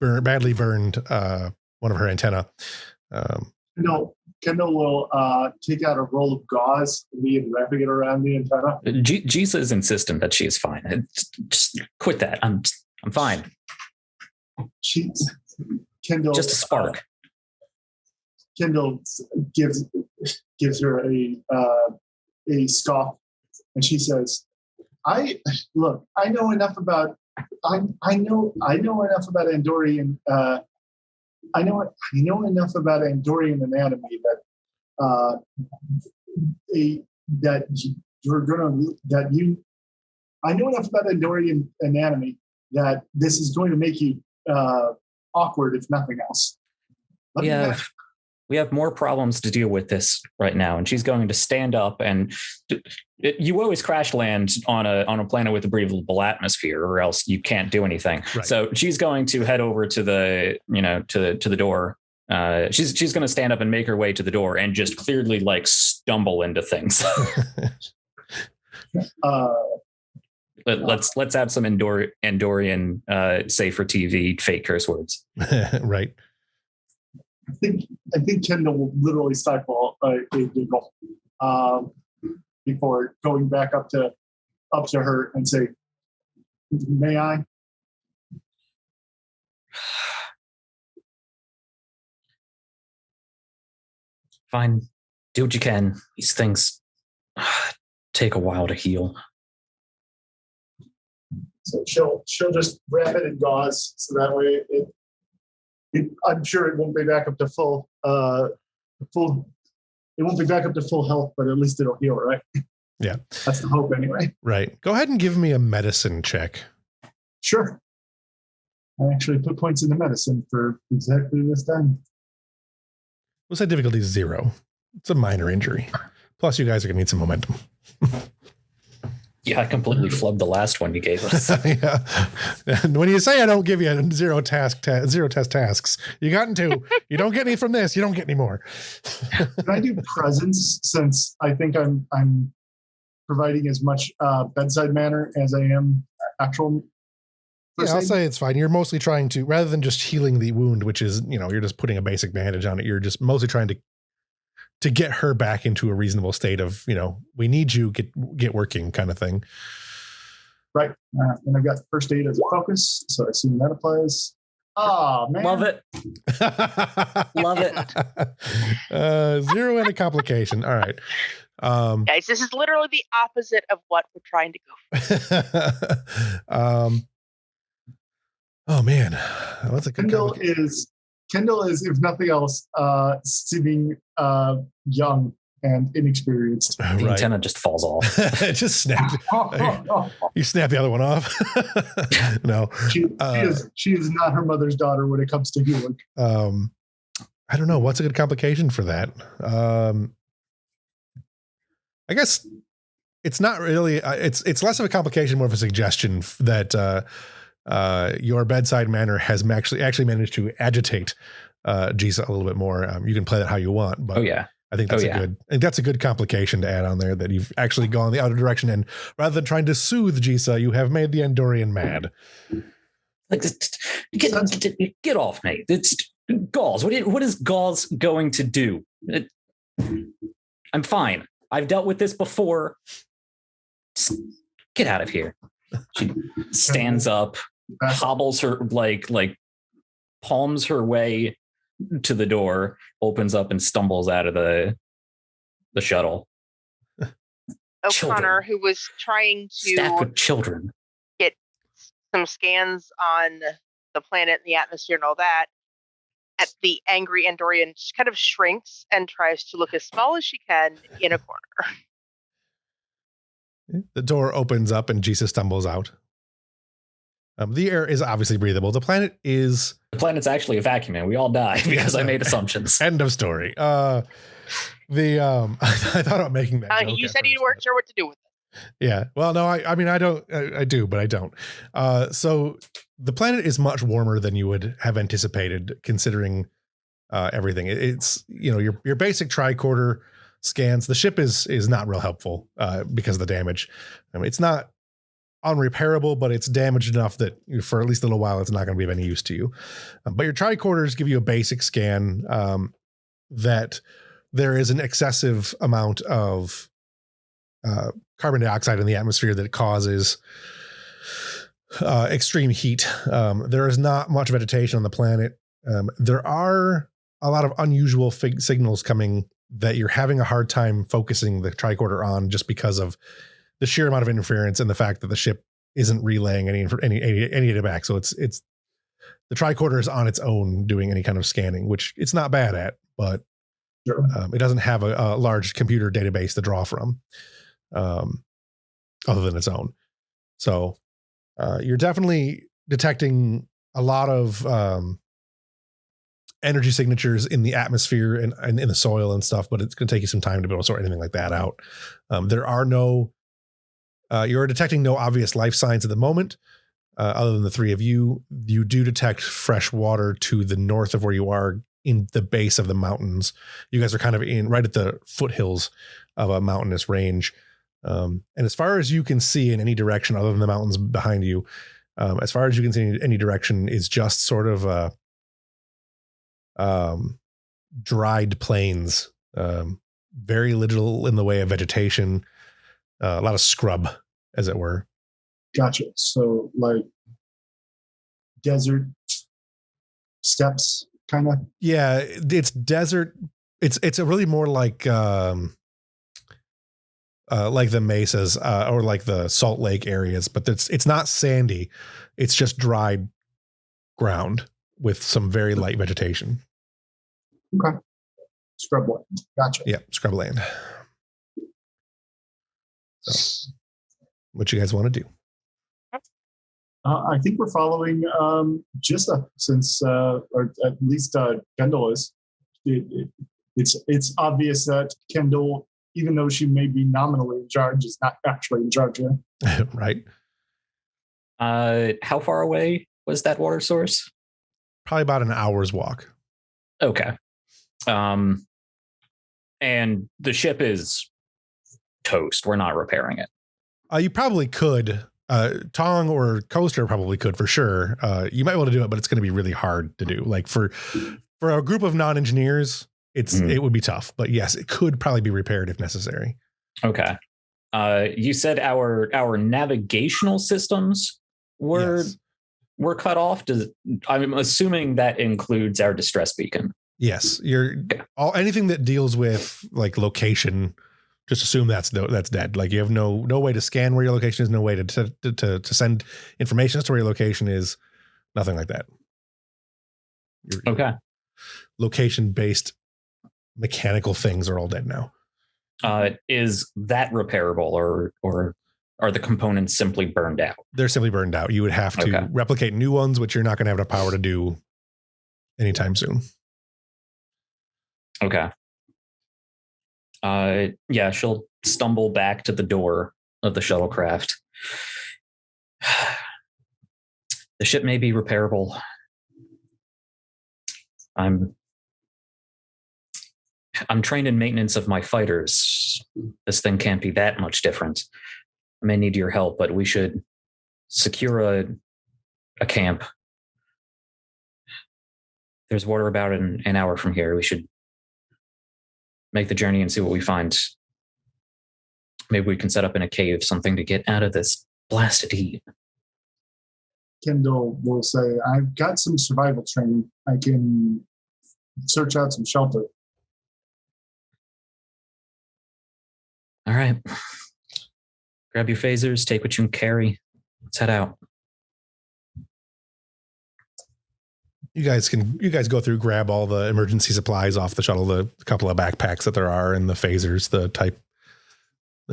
badly burned one of her antenna. Kendall will take out a roll of gauze and begin wrapping it around the antenna. Jisa is insistent that she is fine. Just quit that. I'm fine. Kendall just a spark. Kendall gives her a scoff, and she says, I know enough about Andorian. I know enough about Andorian anatomy I know enough about Andorian anatomy that this is going to make you awkward, if nothing else. We have more problems to deal with this right now, and she's going to stand up. And you always crash land on a planet with a breathable atmosphere, or else you can't do anything. Right. So she's going to head over to the to the door. She's going to stand up and make her way to the door, and just clearly stumble into things. Let's have some Andorian say for TV fake curse words. Right. I think Kendall will literally stifle a giggle before going back up to her and say, "May I?" Fine, do what you can. These things take a while to heal. So she'll just wrap it in gauze, so that way I'm sure it won't be back up to full. It won't be back up to full health, but at least it'll heal, right? Yeah, that's the hope, anyway. Right. Go ahead and give me a medicine check. Sure. I actually put points into medicine for exactly this time. We'll say difficulty 0. It's a minor injury. Plus, you guys are gonna need some momentum. Yeah, I completely flubbed the last one you gave us. Yeah. And when you say I don't give you zero test tasks, you got 2. You don't get any from this. You don't get any more. Can I do presence, since I think I'm providing as much bedside manner as I am actual first I'll aid? say it's fine. You're mostly trying to, rather than just healing the wound, which is, you're just putting a basic bandage on it. You're just mostly trying to get her back into a reasonable state of, we need you, get working kind of thing. Right. And I've got first aid as a focus, so I assume that applies. Oh, man. Love it. Love it. 0 and a complication. All right. Guys, this is literally the opposite of what we're trying to go for. Oh man, what's a good Kendall is, if nothing else, seeming young and inexperienced. The right. antenna just falls off. It just snapped. You snap the other one off. No, she is not her mother's daughter when it comes to healing. I don't know what's a good complication for that. I guess it's not really. It's less of a complication, more of a suggestion that your bedside manner has actually managed to agitate Jisa a little bit more. You can play that how you want, but I think that's a good complication to add on there, that you've actually gone the other direction, and rather than trying to soothe Jisa, you have made the Andorian mad. Like, get off me! It's Gauls. What is Gauls going to do? I'm fine. I've dealt with this before. Just get out of here. She stands up, hobbles her, like palms her way to the door, opens up and stumbles out of the shuttle. O'Connor, Children. who was trying Staffed to with children. get some scans on the planet and the atmosphere and all that, at the angry Andorian, she kind of shrinks and tries to look as small as she can in a corner. The door opens up and Jisa stumbles out. The air is obviously breathable. The planet's actually a vacuum, and we all die because I made assumptions. End of story. I thought about making that. You said you weren't sure what to do with it. Yeah. Well, no, I mean, I do, but I don't. So the planet is much warmer than you would have anticipated, considering everything. It's, your basic tricorder scans. The ship is not real helpful because of the damage. I mean, it's not unrepairable, but it's damaged enough that for at least a little while, it's not going to be of any use to you. But your tricorders give you a basic scan that there is an excessive amount of carbon dioxide in the atmosphere that causes extreme heat. There is not much vegetation on the planet. There are a lot of unusual signals coming that you're having a hard time focusing the tricorder on, just because of the sheer amount of interference and the fact that the ship isn't relaying any data back. So it's the tricorder is on its own doing any kind of scanning, which it's not bad at, but Sure. It doesn't have a large computer database to draw from, other than its own. So you're definitely detecting a lot of energy signatures in the atmosphere and in the soil and stuff, but it's going to take you some time to be able to sort anything like that out. There are you're detecting no obvious life signs at the moment, other than the three of you. You do detect fresh water to the north of where you are, in the base of the mountains. You guys are kind of right at the foothills of a mountainous range. And as far as you can see in any direction other than the mountains behind you, as far as you can see in any direction, is just sort of dried plains. Very little in the way of vegetation. A lot of scrub, as it were. Gotcha. So like desert steppes, kind of. Yeah, it's desert. It's a really more like the mesas or like the Salt Lake areas, but it's not sandy. It's just dried ground with some very light vegetation. Okay. Scrubland. Gotcha. Yeah, scrubland. So, what you guys want to do? I think we're following Jissa, since, or at least Kendall is. It's obvious that Kendall, even though she may be nominally in charge, is not actually in charge yet. Right. How far away was that water source? Probably about an hour's walk. Okay. And the ship is toast. We're not repairing it. You probably could. Tong or Coaster probably could for sure. You might be able to do it, but it's going to be really hard to do. Like for a group of non-engineers, it would be tough. But yes, it could probably be repaired if necessary. Okay. You said our navigational systems were cut off. I'm assuming that includes our distress beacon. Yes, anything that deals with like location. Just assume that's dead. Like you have no way to scan where your location is, no way to send information as to where your location is, nothing like that. Okay. Location-based mechanical things are all dead now. Is that repairable, or are the components simply burned out? They're simply burned out. You would have to replicate new ones, which you're not going to have the power to do anytime soon. Okay. She'll stumble back to the door of the shuttlecraft. The ship may be repairable. I'm trained in maintenance of my fighters. This thing can't be that much different. I may need your help, but we should secure a camp. There's water about an hour from here. We should make the journey and see what we find. Maybe we can set up in a cave something to get out of this blasted heat. Kendall will say, I've got some survival training. I can search out some shelter. All right. Grab your phasers, take what you can carry. Let's head out. You guys go through, grab all the emergency supplies off the shuttle, the couple of backpacks that there are, and the phasers, there'd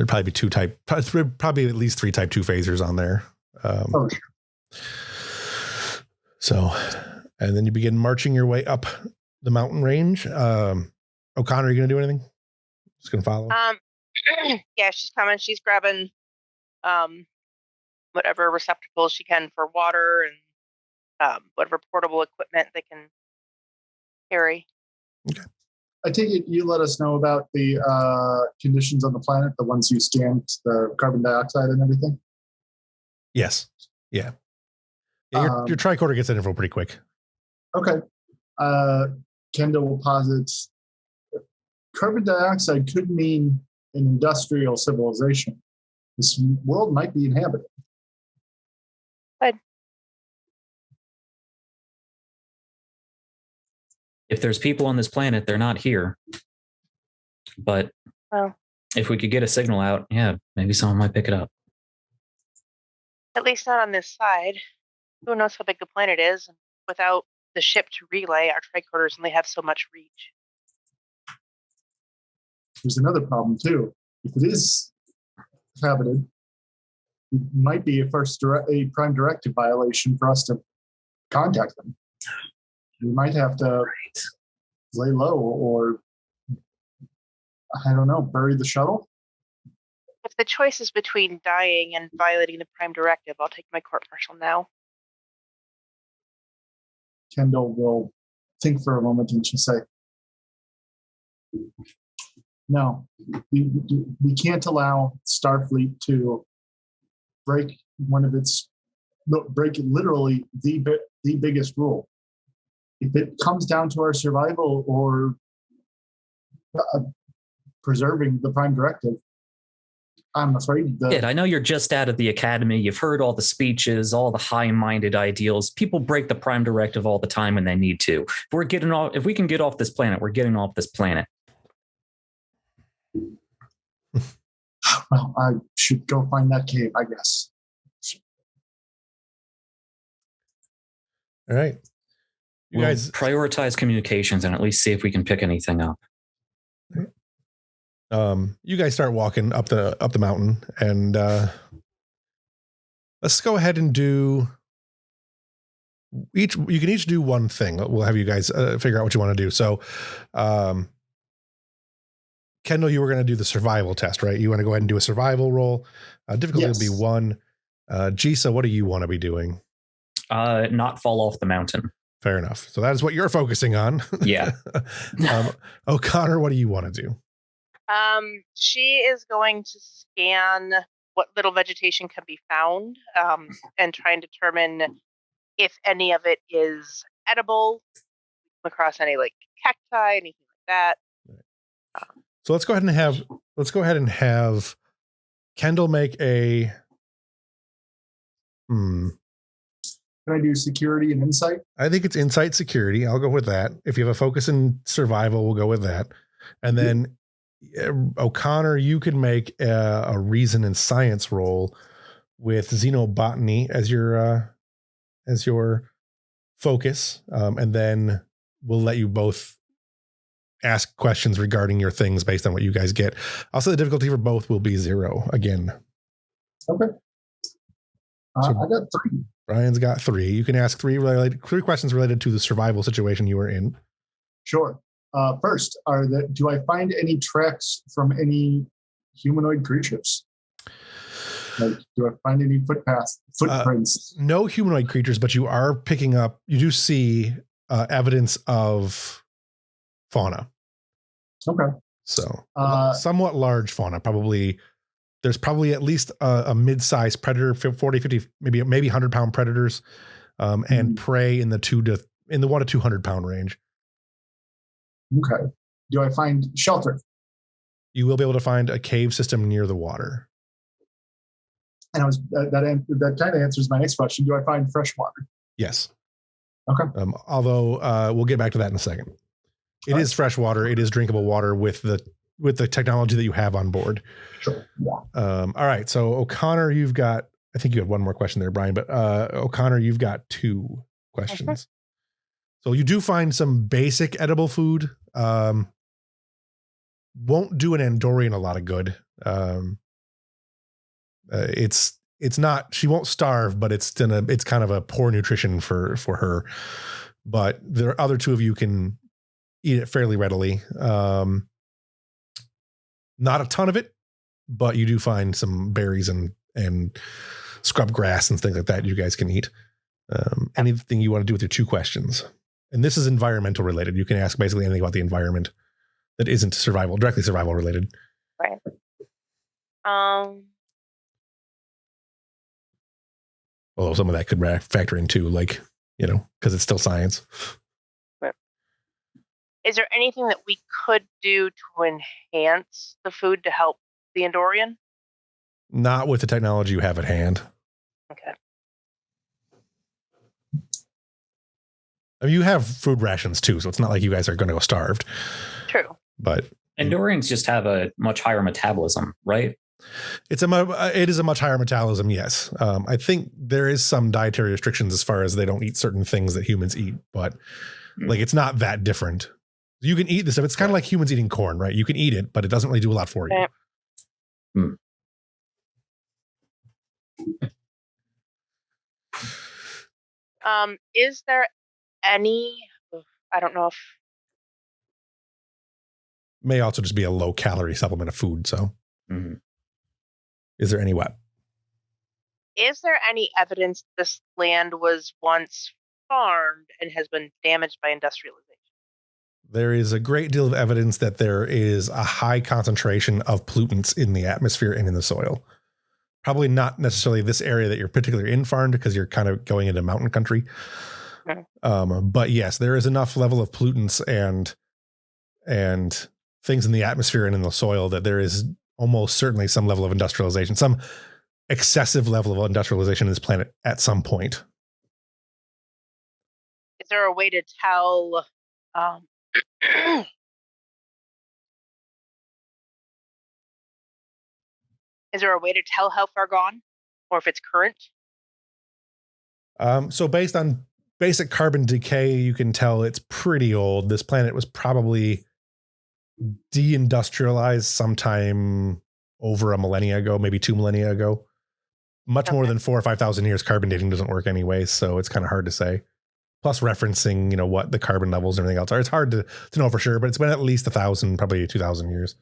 probably at least 3 type 2 phasers on there. So, and then you begin marching your way up the mountain range. O'Connor, are you going to do anything? Just going to follow? Yeah, she's coming. She's grabbing whatever receptacles she can for water and whatever portable equipment they can carry. Okay. I take it you let us know about the conditions on the planet, the ones you scanned, the carbon dioxide and everything? Yes. Yeah. Your tricorder gets that info pretty quick. Okay. Kendall will posit carbon dioxide could mean an industrial civilization. This world might be inhabited. Good. If there's people on this planet, they're not here. But if we could get a signal out, maybe someone might pick it up. At least not on this side. Who knows how big the planet is? And without the ship to relay, our tricorders only have so much reach. There's another problem too. If it is inhabited, it might be a prime directive violation for us to contact them. We might have to lay low, or I don't know, bury the shuttle. If the choice is between dying and violating the prime directive, I'll take my court martial now. Kendall will think for a moment and she'll say, no, we can't allow Starfleet to break literally the biggest rule. If it comes down to our survival or preserving the prime directive, I'm afraid that... I know you're just out of the academy. You've heard all the speeches, all the high-minded ideals. People break the prime directive all the time when they need to. If we can get off this planet, we're getting off this planet. Well, I should go find that cave, I guess. All right. You guys prioritize communications and at least see if we can pick anything up. You guys start walking up the mountain, and let's go ahead and do you can each do one thing. We'll have you guys figure out what you want to do. So, Kendall, you were going to do the survival test, right? You want to go ahead and do a survival roll. Difficulty will be 1. Jisa, what do you want to be doing? Not fall off the mountain. Fair enough. So that is what you're focusing on. Yeah. O'Connor, what do you want to do? She is going to scan what little vegetation can be found, and try and determine if any of it is edible. Come across any like cacti, anything like that. So let's go ahead and have Kendall make a. Can I do security and insight? I think it's insight security. I'll go with that. If you have a focus in survival, we'll go with that. And then O'Connor, you can make a reason and science roll with xenobotany as your focus. And then we'll let you both ask questions regarding your things based on what you guys get. I'll say the difficulty for both will be 0 again. Okay. So I got 3. Brian's got 3. You can ask 3 questions related to the survival situation you were in. Sure. First, do I find any tracks from any humanoid creatures? Like, do I find any footprints? No humanoid creatures, but you do see evidence of fauna. Okay. So somewhat large fauna, there's probably at least a mid-sized predator, 40, 50, maybe 100-pound predators, and prey in the 1 to 200 pound range. Okay. Do I find shelter? You will be able to find a cave system near the water. And that kind of answers my next question. Do I find fresh water? Yes. Okay. Although we'll get back to that in a second. It is fresh water. It is drinkable water with the technology that you have on board. Sure. Yeah. All right. So O'Connor, I think you had one more question there, Brian, but O'Connor, you've got 2 questions. So you do find some basic edible food. Won't do an Andorian a lot of good. It's not, she won't starve, but it's kind of a poor nutrition for her. But there are other 2 of you can eat it fairly readily. Not a ton of it, but you do find some berries and scrub grass and things like that you guys can eat. Anything you want to do with your 2 questions. And this is environmental related. You can ask basically anything about the environment that isn't directly survival related. Right. Although some of that could factor in too, like, because it's still science. Right. Is there anything that we could do to enhance the food to help the Andorian? Not with the technology you have at hand. Okay. I mean, you have food rations too, so it's not like you guys are going to go starved. True. But Andorians just have a much higher metabolism, right? It is a much higher metabolism, yes. I think there is some dietary restrictions as far as they don't eat certain things that humans eat, but like it's not that different. You can eat this stuff. It's kind of like humans eating corn, right? You can eat it, but it doesn't really do a lot for you. Is there any, I don't know if. May also just be a low calorie supplement of food. So is there any what? Is there any evidence this land was once farmed and has been damaged by industrialization? There is a great deal of evidence that there is a high concentration of pollutants in the atmosphere and in the soil. Probably not necessarily this area that you're particularly in farmed because you're kind of going into mountain country. But yes, there is enough level of pollutants and things in the atmosphere and in the soil that there is almost certainly some level of industrialization, some excessive level of industrialization in this planet at some point. Is there a way to tell is there a way to tell how far gone or if it's current? So based on basic carbon decay, you can tell it's pretty old. This planet was probably deindustrialized sometime over a millennia ago, maybe 2 millennia ago. Much more than 4,000 or 5,000 years. Carbon dating doesn't work anyway, so it's kind of hard to say. Plus referencing, what the carbon levels and everything else are. It's hard to know for sure, but it's been at least 1,000, probably 2,000 years.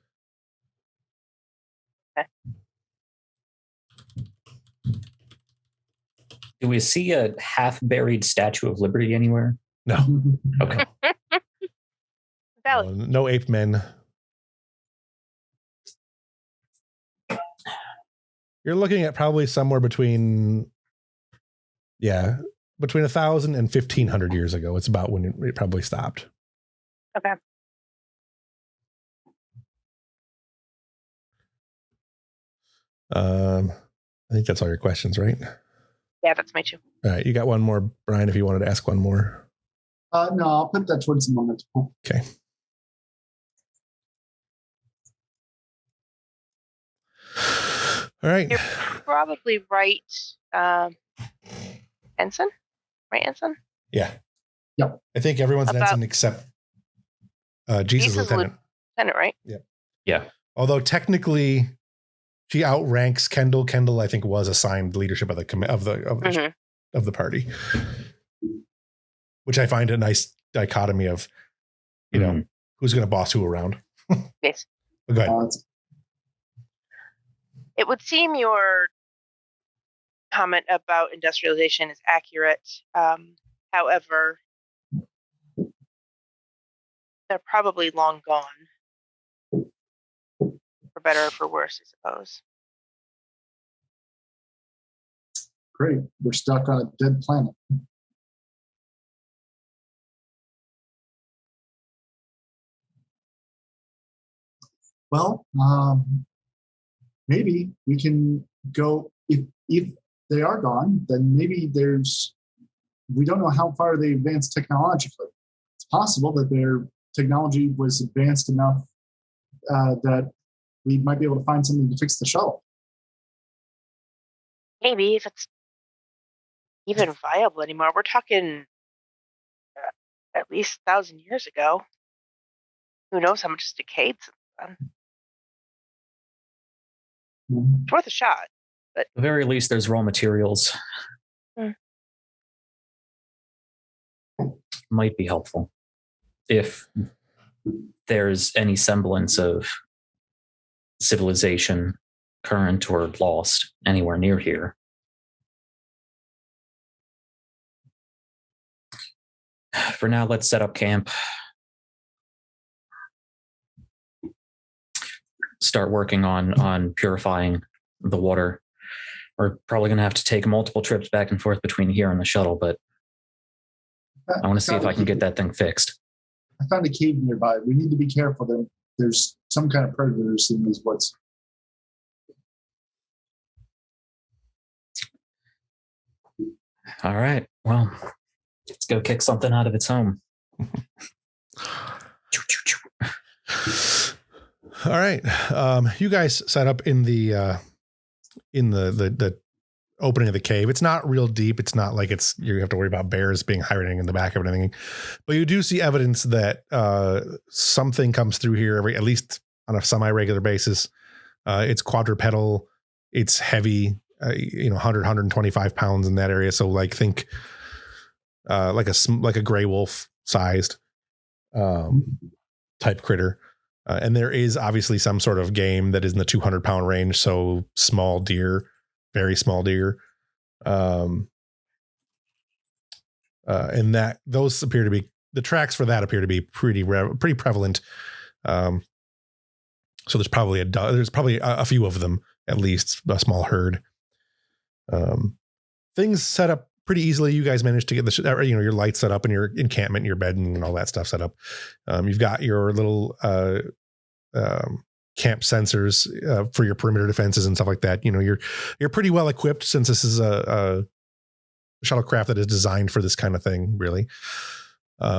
Okay. Do we see a half-buried Statue of Liberty anywhere? No. Okay. No ape men. You're looking at probably somewhere between 1,000 and 1,500 years ago. It's about when it probably stopped. Okay. I think that's all your questions, right? Yeah, that's my two. All right, you got one more, Brian, if you wanted to ask one more. No, I'll put that towards the moment. Okay. All right. You're probably right, Ensign? Right, Ensign? Yeah. Yep. I think everyone's an ensign except Jesus lieutenant. Lieutenant, right? Yeah. Although technically she outranks Kendall. Kendall, I think, was assigned leadership of the party, which I find a nice dichotomy of, who's going to boss who around. Yes. Go ahead. It would seem your comment about industrialization is accurate. However, they're probably long gone, for better or for worse, I suppose. Great. We're stuck on a dead planet. Well, maybe we can go, if they are gone, then maybe we don't know how far they advanced technologically. It's possible that their technology was advanced enough that we might be able to find something to fix the shuttle. Maybe, if it's even viable anymore. We're talking at least 1,000 years ago. Who knows how much has decayed since then? It's worth a shot. But At the very least, there's raw materials. Might be helpful if there's any semblance of civilization, current or lost, anywhere near here. For now, let's set up camp. Start working on purifying the water. We're probably going to have to take multiple trips back and forth between here and the shuttle, but I want to see if I can get that thing fixed. I found a cave nearby. We need to be careful that there's some kind of predators in these woods. All right. Well, let's go kick something out of its home. All right. You guys set up in the opening of the cave. It's not real deep. It's not like you have to worry about bears being hiding in the back of anything, but you do see evidence that something comes through here at least on a semi-regular basis. It's quadrupedal. It's heavy, 100, 125 pounds in that area. So think like a gray wolf sized type critter. And there is obviously some sort of game that is in the 200-pound range. So small deer, very small deer. And that those appear to be the tracks for that appear to be pretty prevalent. So there's probably a few of them, at least a small herd. Things set up pretty easily. You guys managed to get your lights set up and your encampment and your bed and all that stuff set up. You've got your little camp sensors for your perimeter defenses and stuff like that. You're pretty well equipped since this is a shuttlecraft that is designed for this kind of thing, really,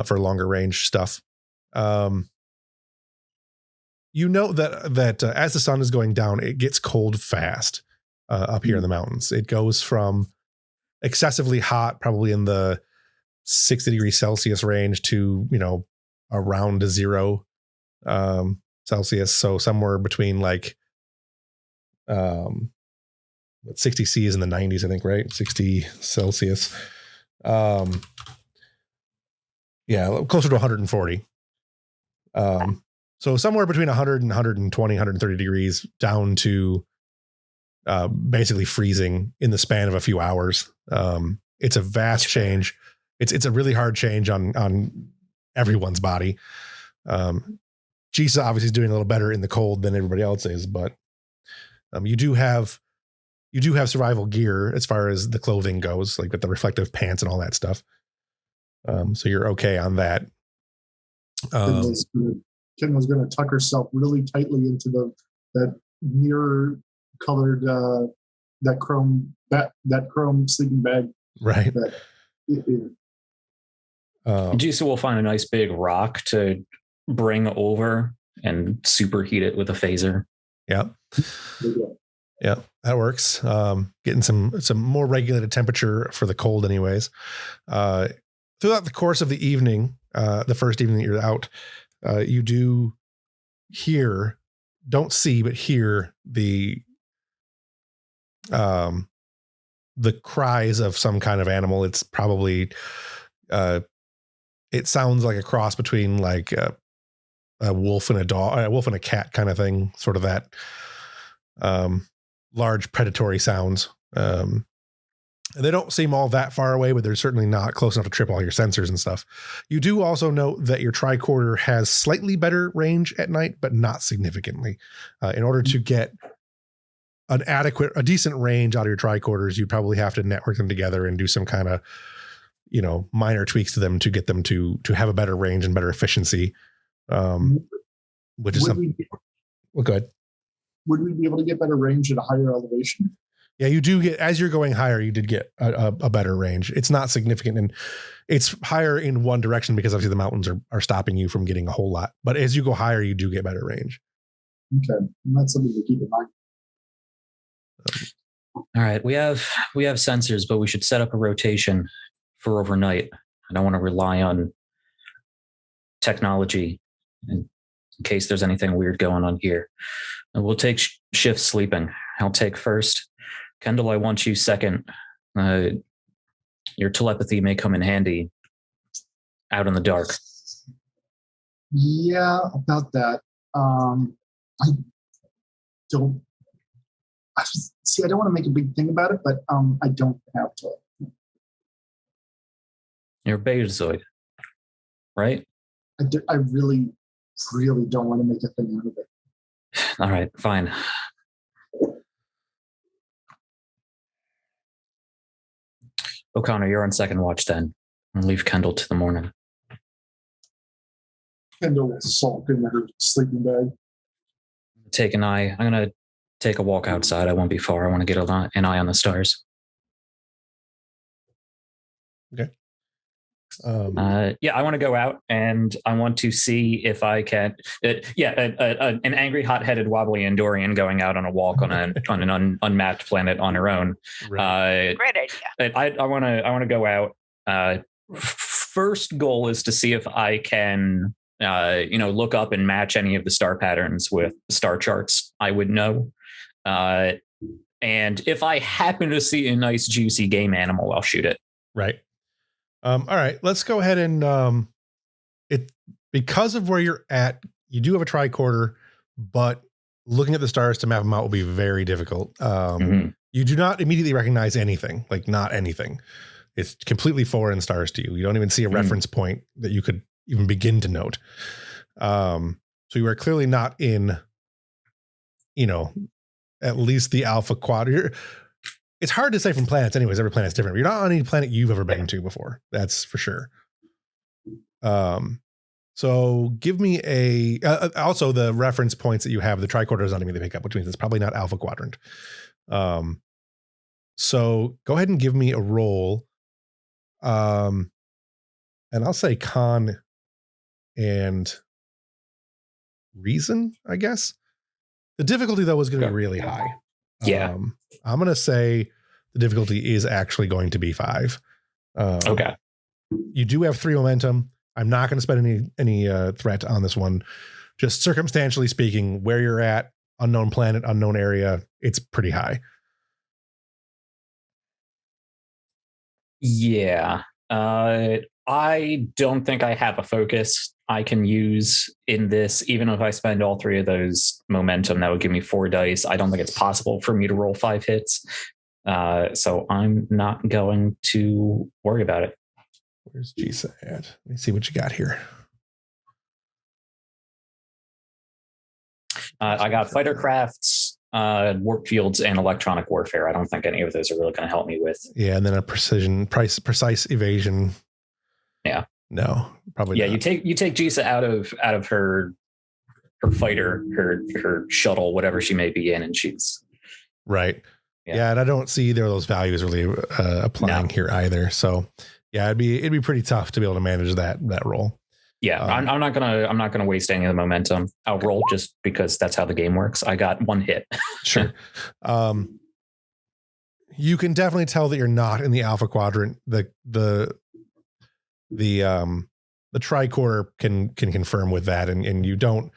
for longer range stuff. That as the sun is going down, it gets cold fast up here in the mountains. It goes from excessively hot, probably in the 60 degrees Celsius range, to around 0 Celsius. So somewhere between 60 C is in the 90s, I think, right? 60 Celsius. Closer to 140. So somewhere between 100 and 120, 130 degrees down to basically freezing in the span of a few hours. It's a vast change. It's a really hard change on everyone's body. Jesus obviously is doing a little better in the cold than everybody else is, but you do have you do have survival gear as far as the clothing goes, like with the reflective pants and all that stuff. So you're okay on that. Kim was going to tuck herself really tightly into that mirror colored that chrome sleeping bag. Right. Juicy will find a nice big rock to bring over and superheat it with a phaser. Yeah. Yeah, that works. Getting some more regulated temperature for the cold anyways. Throughout the course of the evening, the first evening that you're out, you do don't see, but hear the cries of some kind of animal. It's probably, it sounds like a cross between like a wolf and a wolf and a cat kind of thing, sort of that large predatory sounds. And they don't seem all that far away, but they're certainly not close enough to trip all your sensors and stuff. You do also note that your tricorder has slightly better range at night, but not significantly. In order to get a decent range out of your tricorders, you probably have to network them together and do some kind of, minor tweaks to them to get them to have a better range and better efficiency. Which is something. Well, go ahead. Would we be able to get better range at a higher elevation? Yeah, you do get, as you're going higher, you did get a better range. It's not significant, and it's higher in one direction because obviously the mountains are stopping you from getting a whole lot. But as you go higher, you do get better range. Okay, and that's something to keep in mind. All right, we have sensors, but we should set up a rotation for overnight. I don't want to rely on technology in case there's anything weird going on here. And we'll take shifts sleeping. I'll take first. Kendall, I want you second. Your telepathy may come in handy out in the dark. Yeah, about that. I don't want to make a big thing about it, but I don't have to. You're a Betazoid, right? I really, really don't want to make a thing out of it. All right, fine. O'Connor, you're on second watch then. I'll leave Kendall to the morning. Kendall will sulk in her sleeping bag. I'm going to take a walk outside. I won't be far. I want to get an eye on the stars. Okay. I want to go out and I want to see if I can. An angry, hot-headed, wobbly Andorian going out on a walk on an unmapped planet on her own. Right. Great idea. I want to go out. First goal is to see if I can, look up and match any of the star patterns with star charts I would know. And if I happen to see a nice, juicy game animal, I'll shoot it. Right. All right, let's go ahead and because of where you're at, you do have a tricorder, but looking at the stars to map them out will be very difficult. You do not immediately recognize anything, like not anything. It's completely foreign stars to you. You don't even see a reference point that you could even begin to note. So you are clearly not in, at least the Alpha Quadrant. It's hard to say from planets anyways. Every planet's different. You're not on any planet you've ever been to before. That's for sure. So give me also the reference points that you have. The tricorder is not immediately pick up, which means it's probably not Alpha Quadrant. So go ahead and give me a roll. And I'll say con and reason, I guess. The difficulty though is going to be really high. Yeah. I'm going to say the difficulty is actually going to be 5. Okay. You do have 3 momentum. I'm not going to spend any threat on this one. Just circumstantially speaking, where you're at, unknown planet, unknown area, it's pretty high. Yeah. I don't think I have a focus I can use in this. Even if I spend all 3 of those momentum, that would give me 4 dice. I don't think it's possible for me to roll 5 hits. So I'm not going to worry about it. Where's Gisa at? Let me see what you got here. I got fighter crafts, warp fields and electronic warfare. I don't think any of those are really going to help me with. Yeah, and then a precise evasion. Yeah. No, probably Yeah, not. you take Jisa out of her fighter, her shuttle, whatever she may be in, and she's right. Yeah. Yeah, and I don't see either of those values really applying here either. So yeah, it'd be pretty tough to be able to manage that role. Yeah, I'm not gonna waste any of the momentum. I'll roll just because that's how the game works. I got one hit. Sure. You can definitely tell that you're not in the Alpha Quadrant. The tricorder can confirm with that, and you don't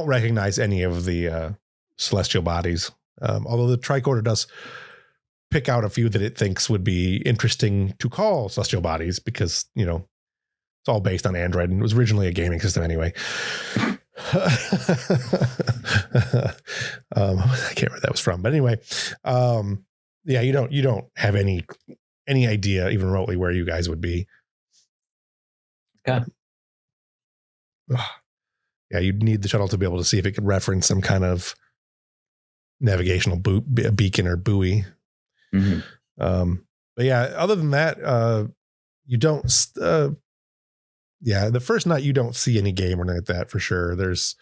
recognize any of the celestial bodies. Although the tricorder does pick out a few that it thinks would be interesting to call celestial bodies, because it's all based on Android and it was originally a gaming system anyway. I can't remember where that was from, but anyway, yeah, you don't have any idea even remotely where you guys would be. Okay. Yeah, you'd need the shuttle to be able to see if it could reference some kind of navigational beacon or buoy. Mm-hmm. But yeah, other than that, you don't. Yeah, the first night you don't see any game or anything like that for sure. There's,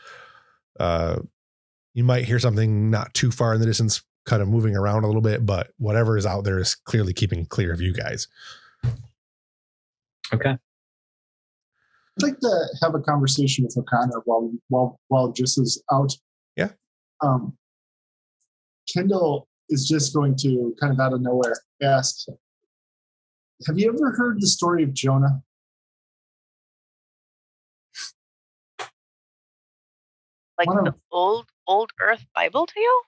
you might hear something not too far in the distance, kind of moving around a little bit, but whatever is out there is clearly keeping clear of you guys. Okay. I'd like to have a conversation with O'Connor while Jis is out. Yeah. Kendall is just going to kind of out of nowhere ask, have you ever heard the story of Jonah? Like the old Earth Bible tale?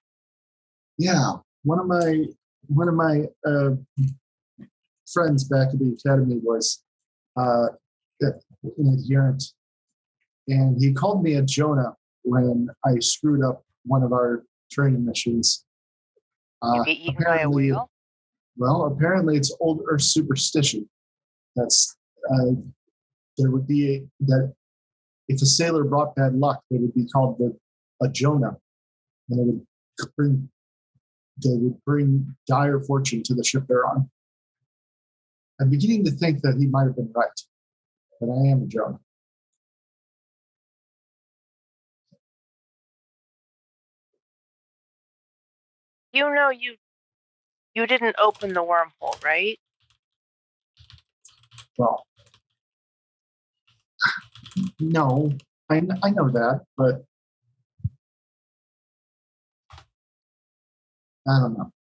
Yeah. One of my friends back at the academy was an adherent, and he called me a Jonah when I screwed up one of our training missions. You get eaten by a whale? Well, apparently it's old Earth superstition. That's there would be that if a sailor brought bad luck, they would be called a Jonah, and they would bring dire fortune to the ship they're on. I'm beginning to think that he might have been right, but I am a Jonah. You didn't open the wormhole, right? Well, no, I know that, but I don't know.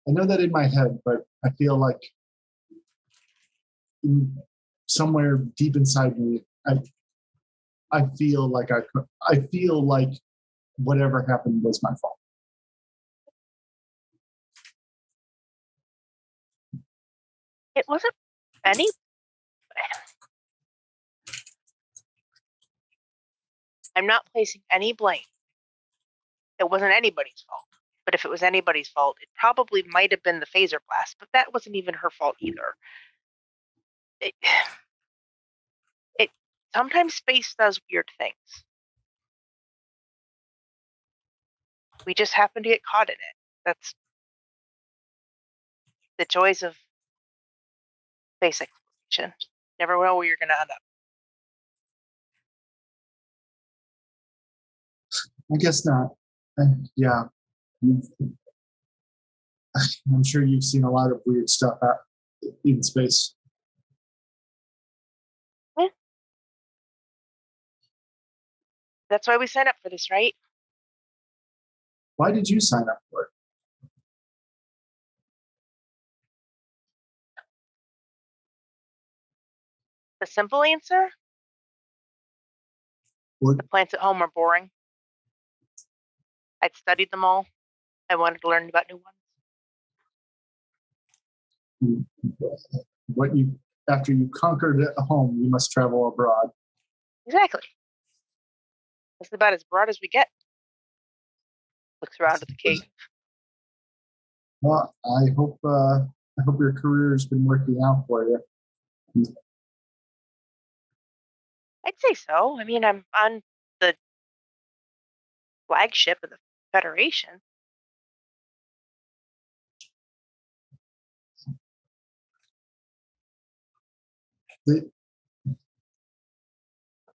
I know that in my head, but I feel like somewhere deep inside me, I feel like whatever happened was my fault. It wasn't any. I'm not placing any blame. It wasn't anybody's fault. But if it was anybody's fault, it probably might have been the phaser blast, but that wasn't even her fault either. It sometimes space does weird things. We just happen to get caught in it. That's the joys of space exploration. Never know where you're going to end up. I guess not. Yeah. I'm sure you've seen a lot of weird stuff out in space. Yeah. That's why we signed up for this, right? Why did you sign up for it? The simple answer? What? The plants at home are boring. I'd studied them all. I wanted to learn about new ones. After you conquered at home, you must travel abroad. Exactly. That's about as broad as we get. Looks around at the cave. Well, I hope your career has been working out for you. I'd say so. I mean, I'm on the flagship of the Federation.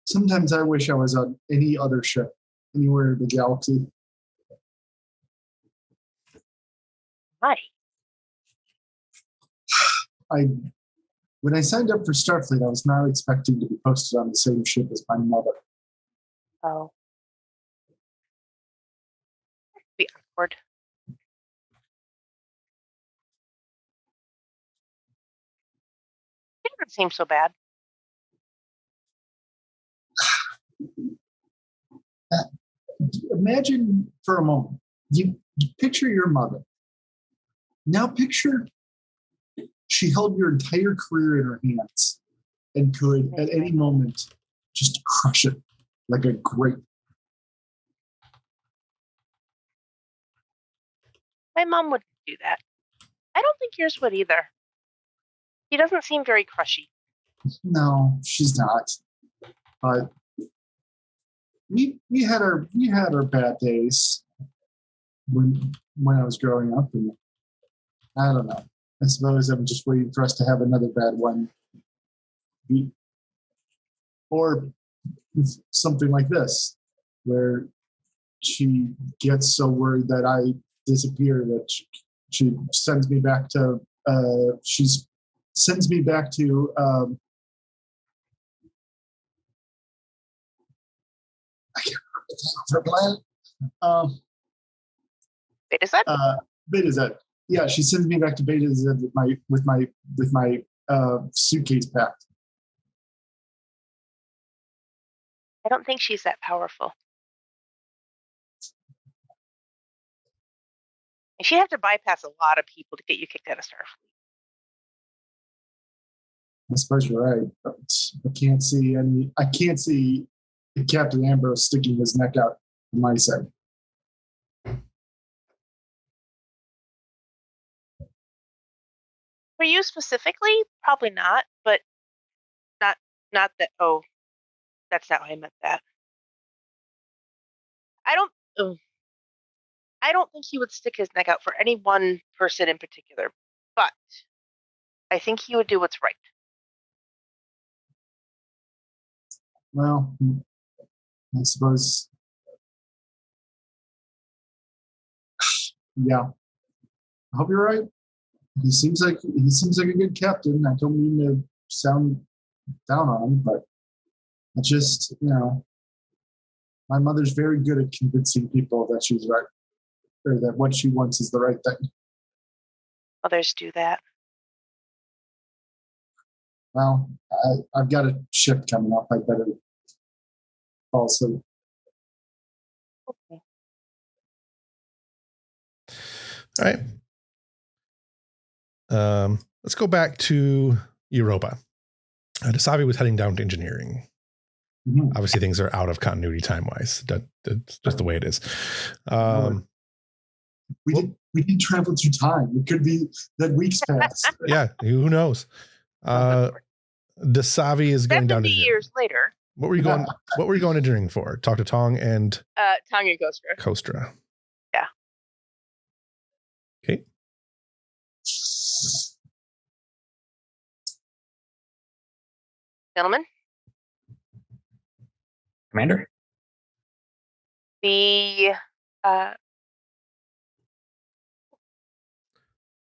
Sometimes I wish I was on any other ship, anywhere in the galaxy. Why? When I signed up for Starfleet, I was not expecting to be posted on the same ship as my mother. Oh. That'd be awkward. It doesn't seem so bad. Imagine for a moment, you picture your mother. Now picture she held your entire career in her hands and could at any moment just crush it like a grape. My mom wouldn't do that. I don't think yours would either. She doesn't seem very crushy. No, she's not. But we had our bad days when I was growing up, and I don't know. I suppose I'm just waiting for us to have another bad one, or something like this, where she gets so worried that I disappear that she sends me back to. Sends me back to. I can't remember the planet. Beta Z? Beta Z. Yeah, she sends me back to Beta Z with my suitcase packed. I don't think she's that powerful. And she'd have to bypass a lot of people to get you kicked out of Starfleet. I suppose you're right, but I can't see Captain Ambrose sticking his neck out on my side. For you specifically, probably not, but not that. Oh, that's not how I meant that. I don't think he would stick his neck out for any one person in particular, but I think he would do what's right. Well, I suppose. Yeah, I hope you're right. He seems like a good captain. I don't mean to sound down on him, but I just, my mother's very good at convincing people that she's right, or that what she wants is the right thing. Others do that. Well, I've got a shift coming up. I better fall asleep. Okay. All right. Let's go back to Europa. Dasavi was heading down to engineering. Mm-hmm. Obviously, things are out of continuity time-wise. That's just the way it is. We didn't travel through time. It could be that weeks pass. Yeah, who knows? Dasavi is going down to 70 years later. What were you going? What were you going engineering for? Talk to Tong and Tong and Kostra. Kostra. Yeah. Okay. Gentlemen, Commander? the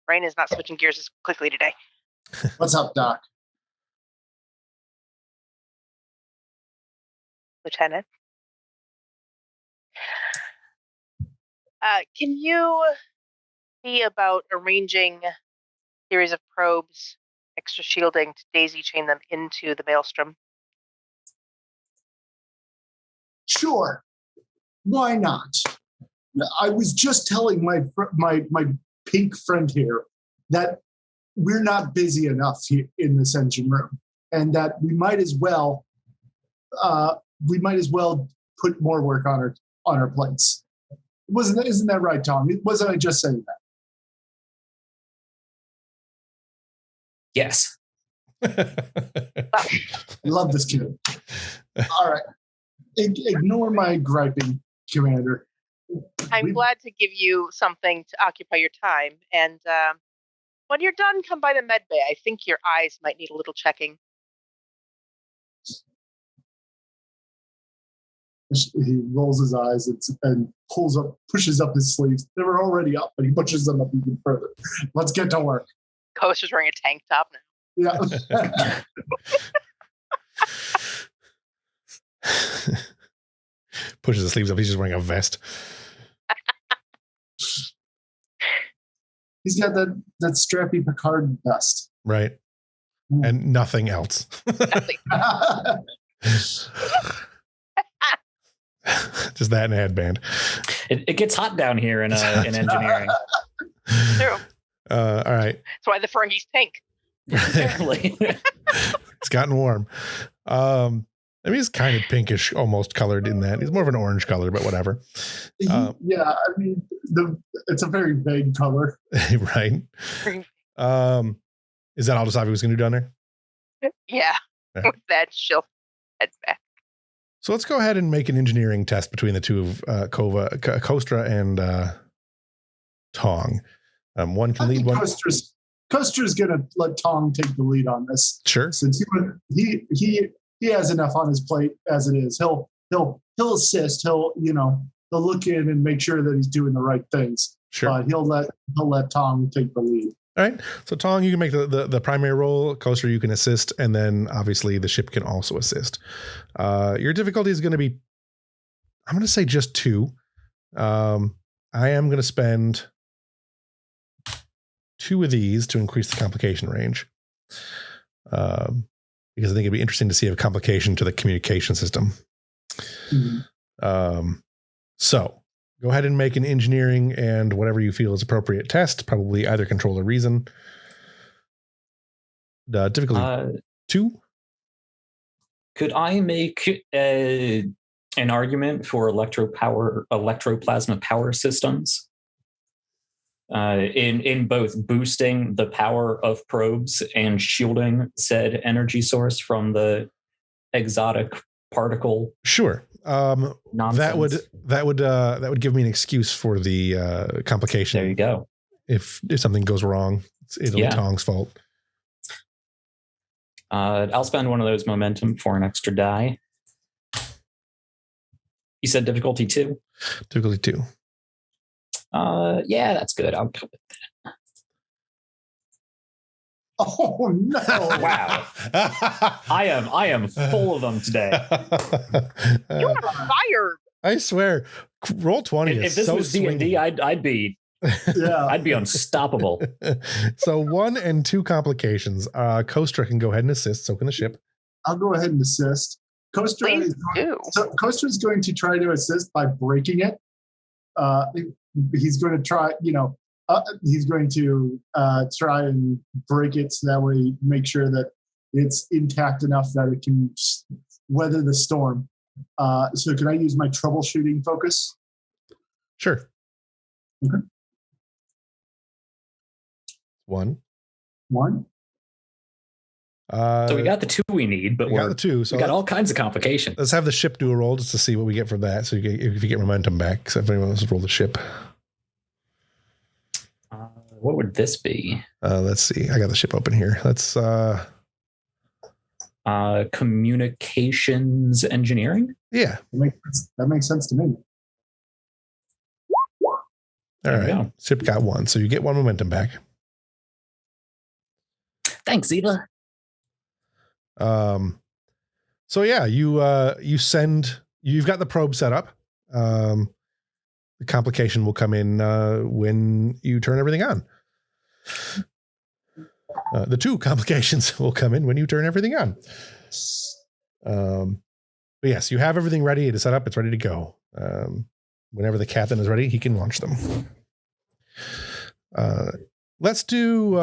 brain is not switching gears as quickly today. What's up, Doc? Lieutenant. Can you see about arranging a series of probes, extra shielding to daisy chain them into the Maelstrom? Sure. Why not? I was just telling my pink friend here that we're not busy enough here in this engine room, and that we might as well put more work on our plates. Isn't that right, Tom? Wasn't I just saying that? Yes. I love this kid. All right. Ignore my griping, Commander. I'm glad to give you something to occupy your time. And when you're done, come by the med bay. I think your eyes might need a little checking. He rolls his eyes and pushes up his sleeves. They were already up, but he pushes them up even further. Let's get to work. Coaster's wearing a tank top now. Yeah. Pushes the sleeves up. He's just wearing a vest. He's got that strappy Picard vest. Right. And nothing else. Nothing. Just that and a headband. It gets hot down here in engineering. True. All right. That's why the Ferengis tank. Apparently. It's gotten warm. I mean, he's kind of pinkish, almost colored in that. He's more of an orange color, but whatever. Yeah, I mean, it's a very vague color. Right. Is that all Dasavi was going to do down there? Yeah. Right. With that, she'll head back. So let's go ahead and make an engineering test between the two of Kostra and Tong. One can lead one. Kostra's gonna let Tong take the lead on this. Sure. Since he has enough on his plate as it is. He'll assist. He'll look in and make sure that he's doing the right things. Sure. But he'll let Tong take the lead. All right. So Tong, you can make the primary role. Kostra, you can assist, and then obviously the ship can also assist. Your difficulty is going to be, I'm going to say just 2. I am going to spend 2 of these to increase the complication range. Because I think it'd be interesting to see a complication to the communication system. Mm-hmm. So go ahead and make an engineering and whatever you feel is appropriate test, probably either control or reason. Difficulty 2. Could I make an argument for electroplasma power systems? In both boosting the power of probes and shielding said energy source from the exotic particle. Sure. Nonsense. That would give me an excuse for the complication. There you go. If something goes wrong, it'll be Tong's fault. I'll spend one of those momentum for an extra die. You said difficulty 2? Difficulty 2. Yeah, that's good. I'll go with that. Oh no! Wow. I am full of them today. You are fired. I swear, roll 20. If this was D&D, I'd be unstoppable. So 1 and 2 complications. Kostra can go ahead and assist. So can the ship. I'll go ahead and assist. Kostra is going to try to assist by breaking it. He's going to try. He's going to try and break it so that way make sure that it's intact enough that it can weather the storm. So can I use my troubleshooting focus? Sure. Okay. 1. So we got the 2 we need, but we got the 2. So we got all kinds of complications. Let's have the ship do a roll just to see what we get from that. So if you get momentum back, so if anyone wants to roll the ship. What would this be? Let's see. I got the ship open here. Let's communications engineering. Yeah, that makes sense to me. All right. Ship got 1, so you get 1 momentum back. Thanks, Eva. So yeah, you've got the probe set up. The complication will come in when you turn everything on. The 2 complications will come in when you turn everything on. But yes, you have everything ready. It is set up. It's ready to go. Whenever the captain is ready, he can launch them. Let's do...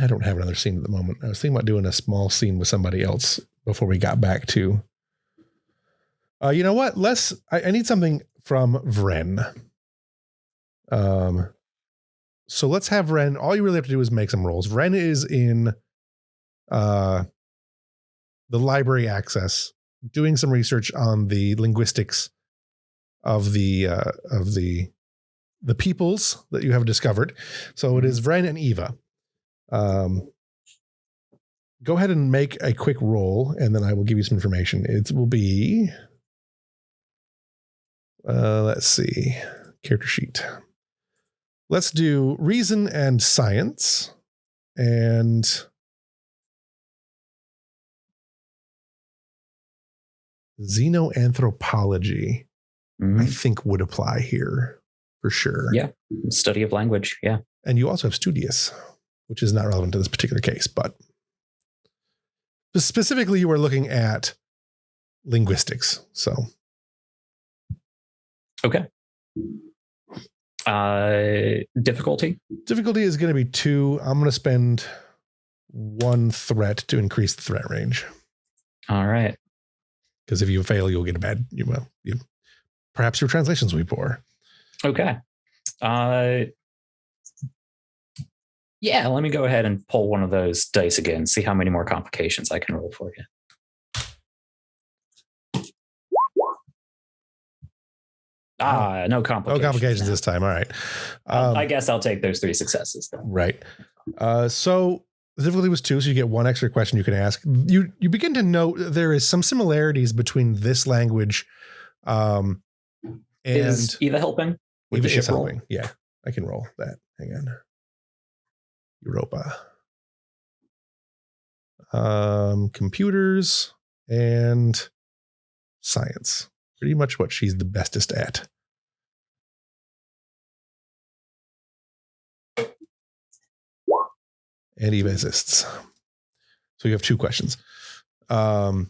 I don't have another scene at the moment. I was thinking about doing a small scene with somebody else before we got back to... you know what? I need something from Vren. So let's have Vren. All you really have to do is make some rolls. Vren is in the library access doing some research on the linguistics of the peoples that you have discovered. So it is Vren and Eva. Go ahead and make a quick roll, and then I will give you some information. It will be, let's see, character sheet. Let's do reason and science, and xenoanthropology, I think would apply here for sure. Yeah, study of language, yeah. And you also have studious, which is not relevant to this particular case, but specifically you are looking at linguistics. So, okay. Difficulty is going to be 2. I'm going to spend 1 threat to increase the threat range. All right. Because if you fail, you'll get a bad. Perhaps your translations will be poor. Okay. Yeah, let me go ahead and pull one of those dice again, see how many more complications I can roll for you. No complications. No complications this time. All right. I guess I'll take those 3 successes then. Right. So the difficulty was 2, so you get 1 extra question you can ask. You begin to note there is some similarities between this language and is Eva helping with Eva the ship is roll? helping. Yeah, I can roll that. Hang on. Europa. Computers and science. Pretty much what she's the bestest at. And Eva assists. So you have 2 questions. Ooh.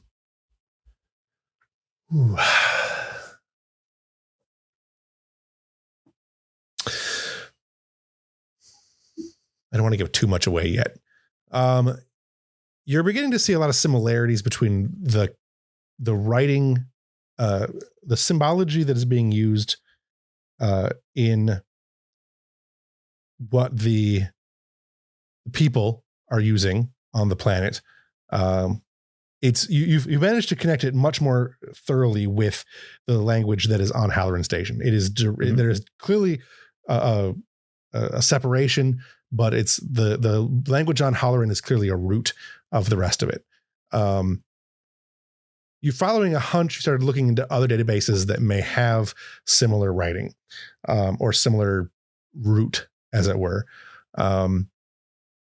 I don't want to give too much away yet. You're beginning to see a lot of similarities between the writing, the symbology that is being used in what the people are using on the planet. It's you've managed to connect it much more thoroughly with the language that is on Halloran Station. It is there is clearly a separation, but it's the language on Halloran is clearly a root of the rest of it. You following a hunch, you started looking into other databases that may have similar writing or similar root, as it were.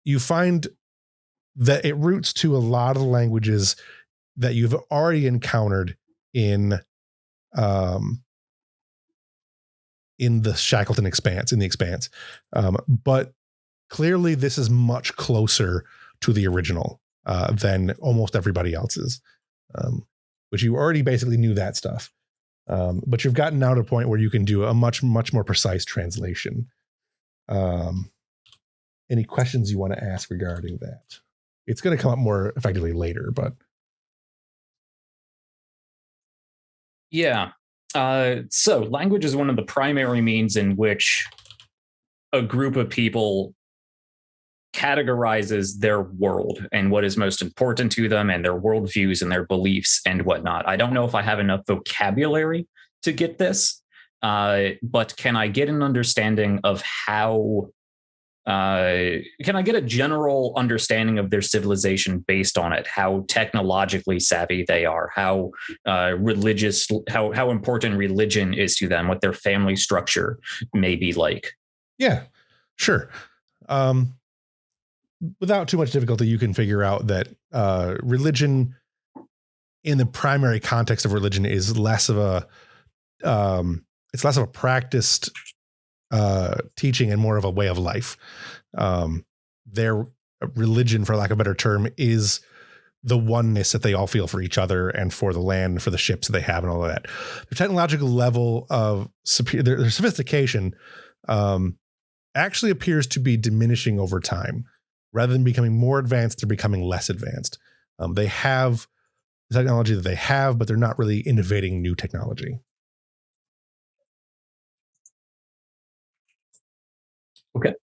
You find that it roots to a lot of the languages that you've already encountered in the Shackleton Expanse, in the Expanse. But clearly this is much closer to the original than almost everybody else's, which you already basically knew that stuff. But you've gotten now to a point where you can do a much, much more precise translation. Any questions you want to ask regarding that? It's going to come up more effectively later, but. Yeah. So language is one of the primary means in which a group of people categorizes their world and what is most important to them and their worldviews and their beliefs and whatnot. I don't know if I have enough vocabulary to get this, but can I get an understanding of how, can I get a general understanding of their civilization based on it, how technologically savvy they are, how religious, how important religion is to them, what their family structure may be like? Yeah, sure. Without too much difficulty, you can figure out that religion in the primary context of religion is less of a, it's less of a practiced teaching and more of a way of life. Their religion, for lack of a better term, is the oneness that they all feel for each other and for the land and for the ships that they have and all of that. Their technological level of their sophistication actually appears to be diminishing over time. Rather than becoming more advanced, they're becoming less advanced. They have the technology that they have, but they're not really innovating new technology. Okay.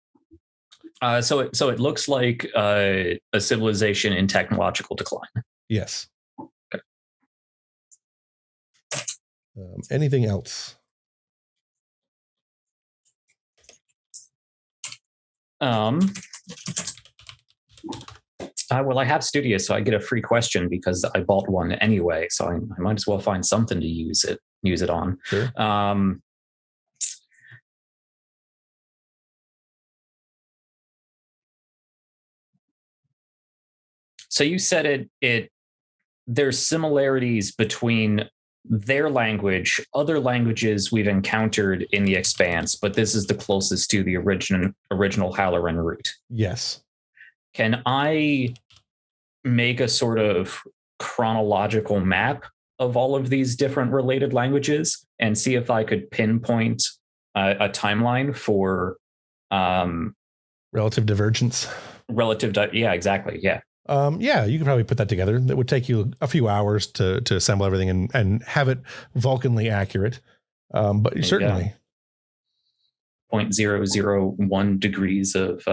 So it looks like a civilization in technological decline. Yes. Okay. Anything else? Well, I have Studio, so I get a free question because I bought one anyway. So I might as well find something to use it on. Sure. So you said there's similarities between their language, other languages we've encountered in the Expanse, but this is the closest to the original Halloran root. Yes. Can I make a sort of chronological map of all of these different related languages and see if I could pinpoint a timeline for relative divergence? Yeah, exactly. Yeah. Yeah, you could probably put that together. It would take you a few hours to assemble everything and have it Vulcanly accurate. But certainly 0.001 degrees of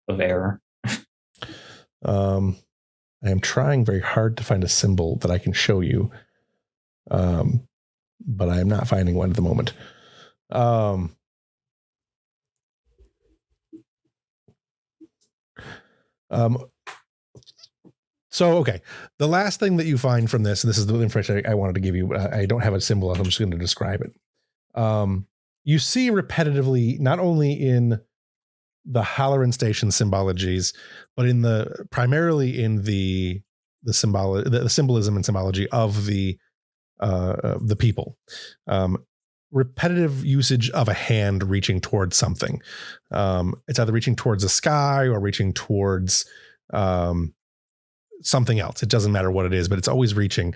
error. I am trying very hard to find a symbol that I can show you. But I am not finding one at the moment. So, okay. The last thing that you find from this, and this is the information I wanted to give you, I don't have a symbol. I'm just going to describe it. You see repetitively, not only in the Halloran Station symbologies, but primarily in the symbolism and symbology of the people. Repetitive usage of a hand reaching towards something. It's either reaching towards the sky or reaching towards something else. It doesn't matter what it is, but it's always reaching.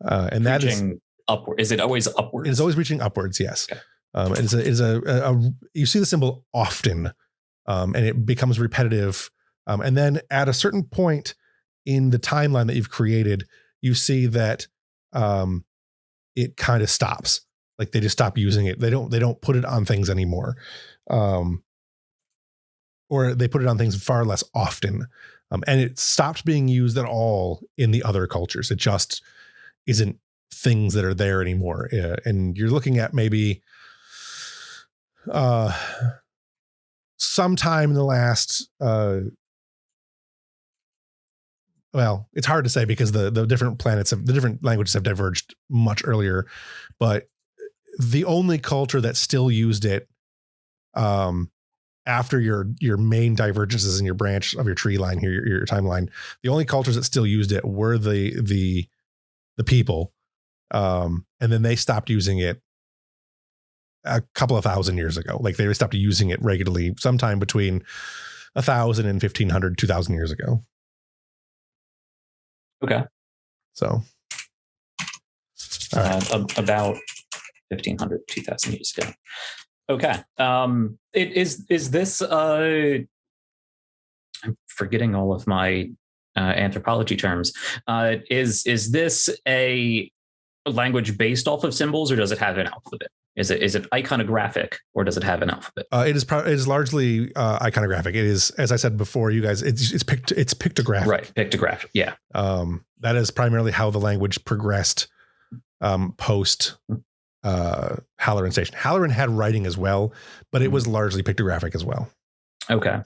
And that is upward. Is it always upwards? It is always reaching upwards. Yes. Okay. It is you see the symbol often, and it becomes repetitive. And then at a certain point in the timeline that you've created, you see that it kind of stops. Like they just stop using it. They don't put it on things anymore. Or they put it on things far less often. And it stopped being used at all in the other cultures. It just isn't things that are there anymore. And you're looking at maybe sometime in the last, well, it's hard to say because the different the different languages have diverged much earlier, but the only culture that still used it, after your main divergences in your branch of your tree line here, your timeline, the only cultures that still used it were the people. And then they stopped using it a couple of thousand years ago. Like they stopped using it regularly sometime between 1,000 and 1,500, 2,000 years ago. Okay. So about 1,500, 2,000 years ago. Okay. Is this I'm forgetting all of my anthropology terms. Is this a language based off of symbols, or does it have an alphabet? Is it iconographic, or does it have an alphabet? It is largely iconographic. It is, as I said before, you guys, it's pictographic. Right, pictographic. Yeah. That is primarily how the language progressed post Halloran Station. Halloran had writing as well, but it was largely pictographic as well. Okay.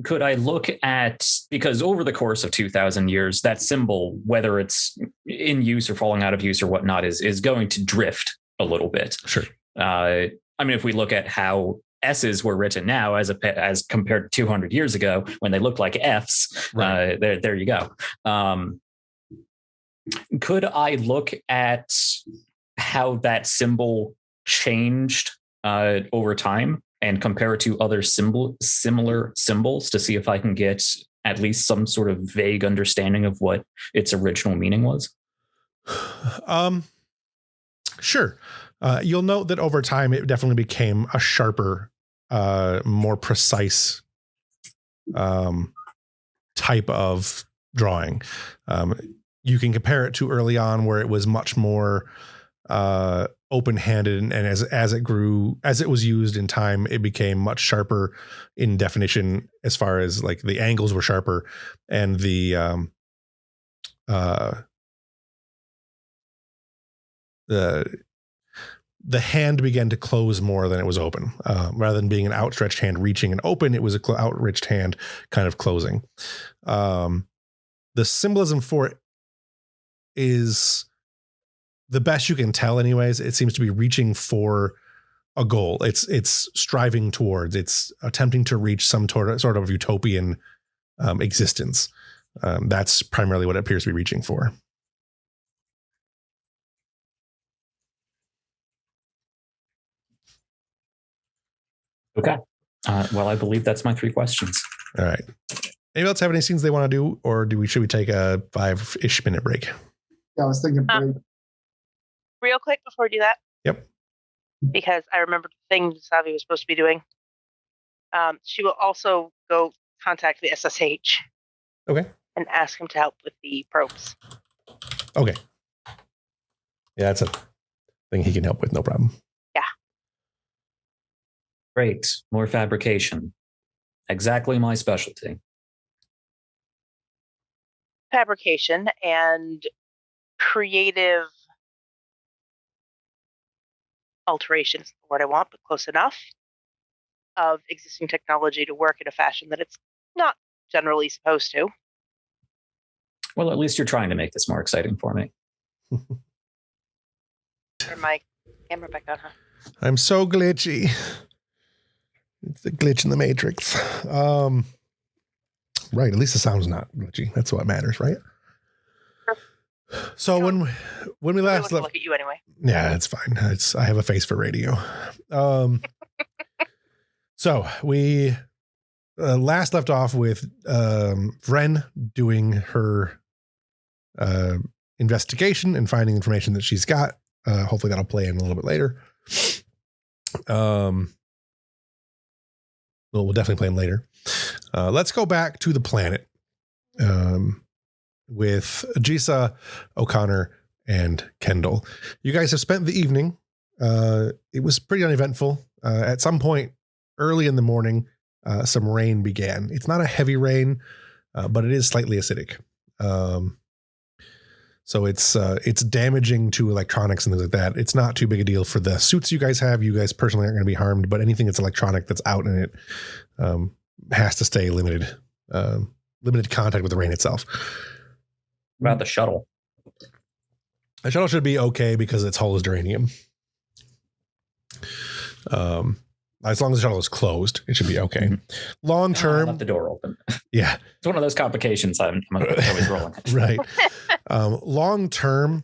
Could I look at, because over the course of 2,000 years, that symbol, whether it's in use or falling out of use or whatnot, is going to drift a little bit. Sure. I mean, if we look at how S's were written now as compared to 200 years ago when they looked like F's, right. There you go. Could I look at how that symbol changed over time and compare it to other similar symbols to see if I can get at least some sort of vague understanding of what its original meaning was? Sure. You'll note that over time, it definitely became a sharper, more precise type of drawing. You can compare it to early on where it was much more open-handed, and as it grew, as it was used in time, it became much sharper in definition, as far as like the angles were sharper and the the hand began to close more than it was open. Rather than being an outstretched hand reaching and open, it was an outreached hand kind of closing. The symbolism for it is the best you can tell anyways. It seems to be reaching for a goal. It's striving towards, it's attempting to reach some sort of utopian existence. That's primarily what it appears to be reaching for. Okay. Well, I believe that's my 3 questions. All right. Anybody else have any scenes they want to do, or should we take a 5-ish minute break? Yeah, I was thinking break. Real quick before we do that. Yep. Because I remembered the thing Savi was supposed to be doing. She will also go contact the SSH. Okay. And ask him to help with the probes. Okay. Yeah, that's a thing he can help with, no problem. Yeah. Great. More fabrication. Exactly my specialty. Fabrication and creative alteration is the word I want, but close enough, of existing technology to work in a fashion that it's not generally supposed to. Well, at least you're trying to make this more exciting for me. Turn my camera back on, huh? I'm so glitchy. It's the glitch in the matrix. Right. At least the sound's not glitchy. That's what matters, right? Sure. So when we last left, look at you anyway. Yeah, it's fine. I have a face for radio. So we last left off with Vren doing her investigation and finding information that she's got. Hopefully that'll play in a little bit later. Well, we'll definitely play in later. Let's go back to the planet with Jisa, O'Connor, and Kendall. You guys have spent the evening. It was pretty uneventful. At some point early in the morning, some rain began. It's not a heavy rain, but it is slightly acidic. So it's damaging to electronics and things like that. It's not too big a deal for the suits you guys have. You guys personally aren't going to be harmed, but anything that's electronic that's out in it has to stay limited contact with the rain itself. What about the shuttle? The shuttle should be okay because its hull is duranium. As long as the shuttle is closed, it should be okay. Mm-hmm. Long term, left the door open. Yeah, it's one of those complications. I'm always rolling. Right. Long term,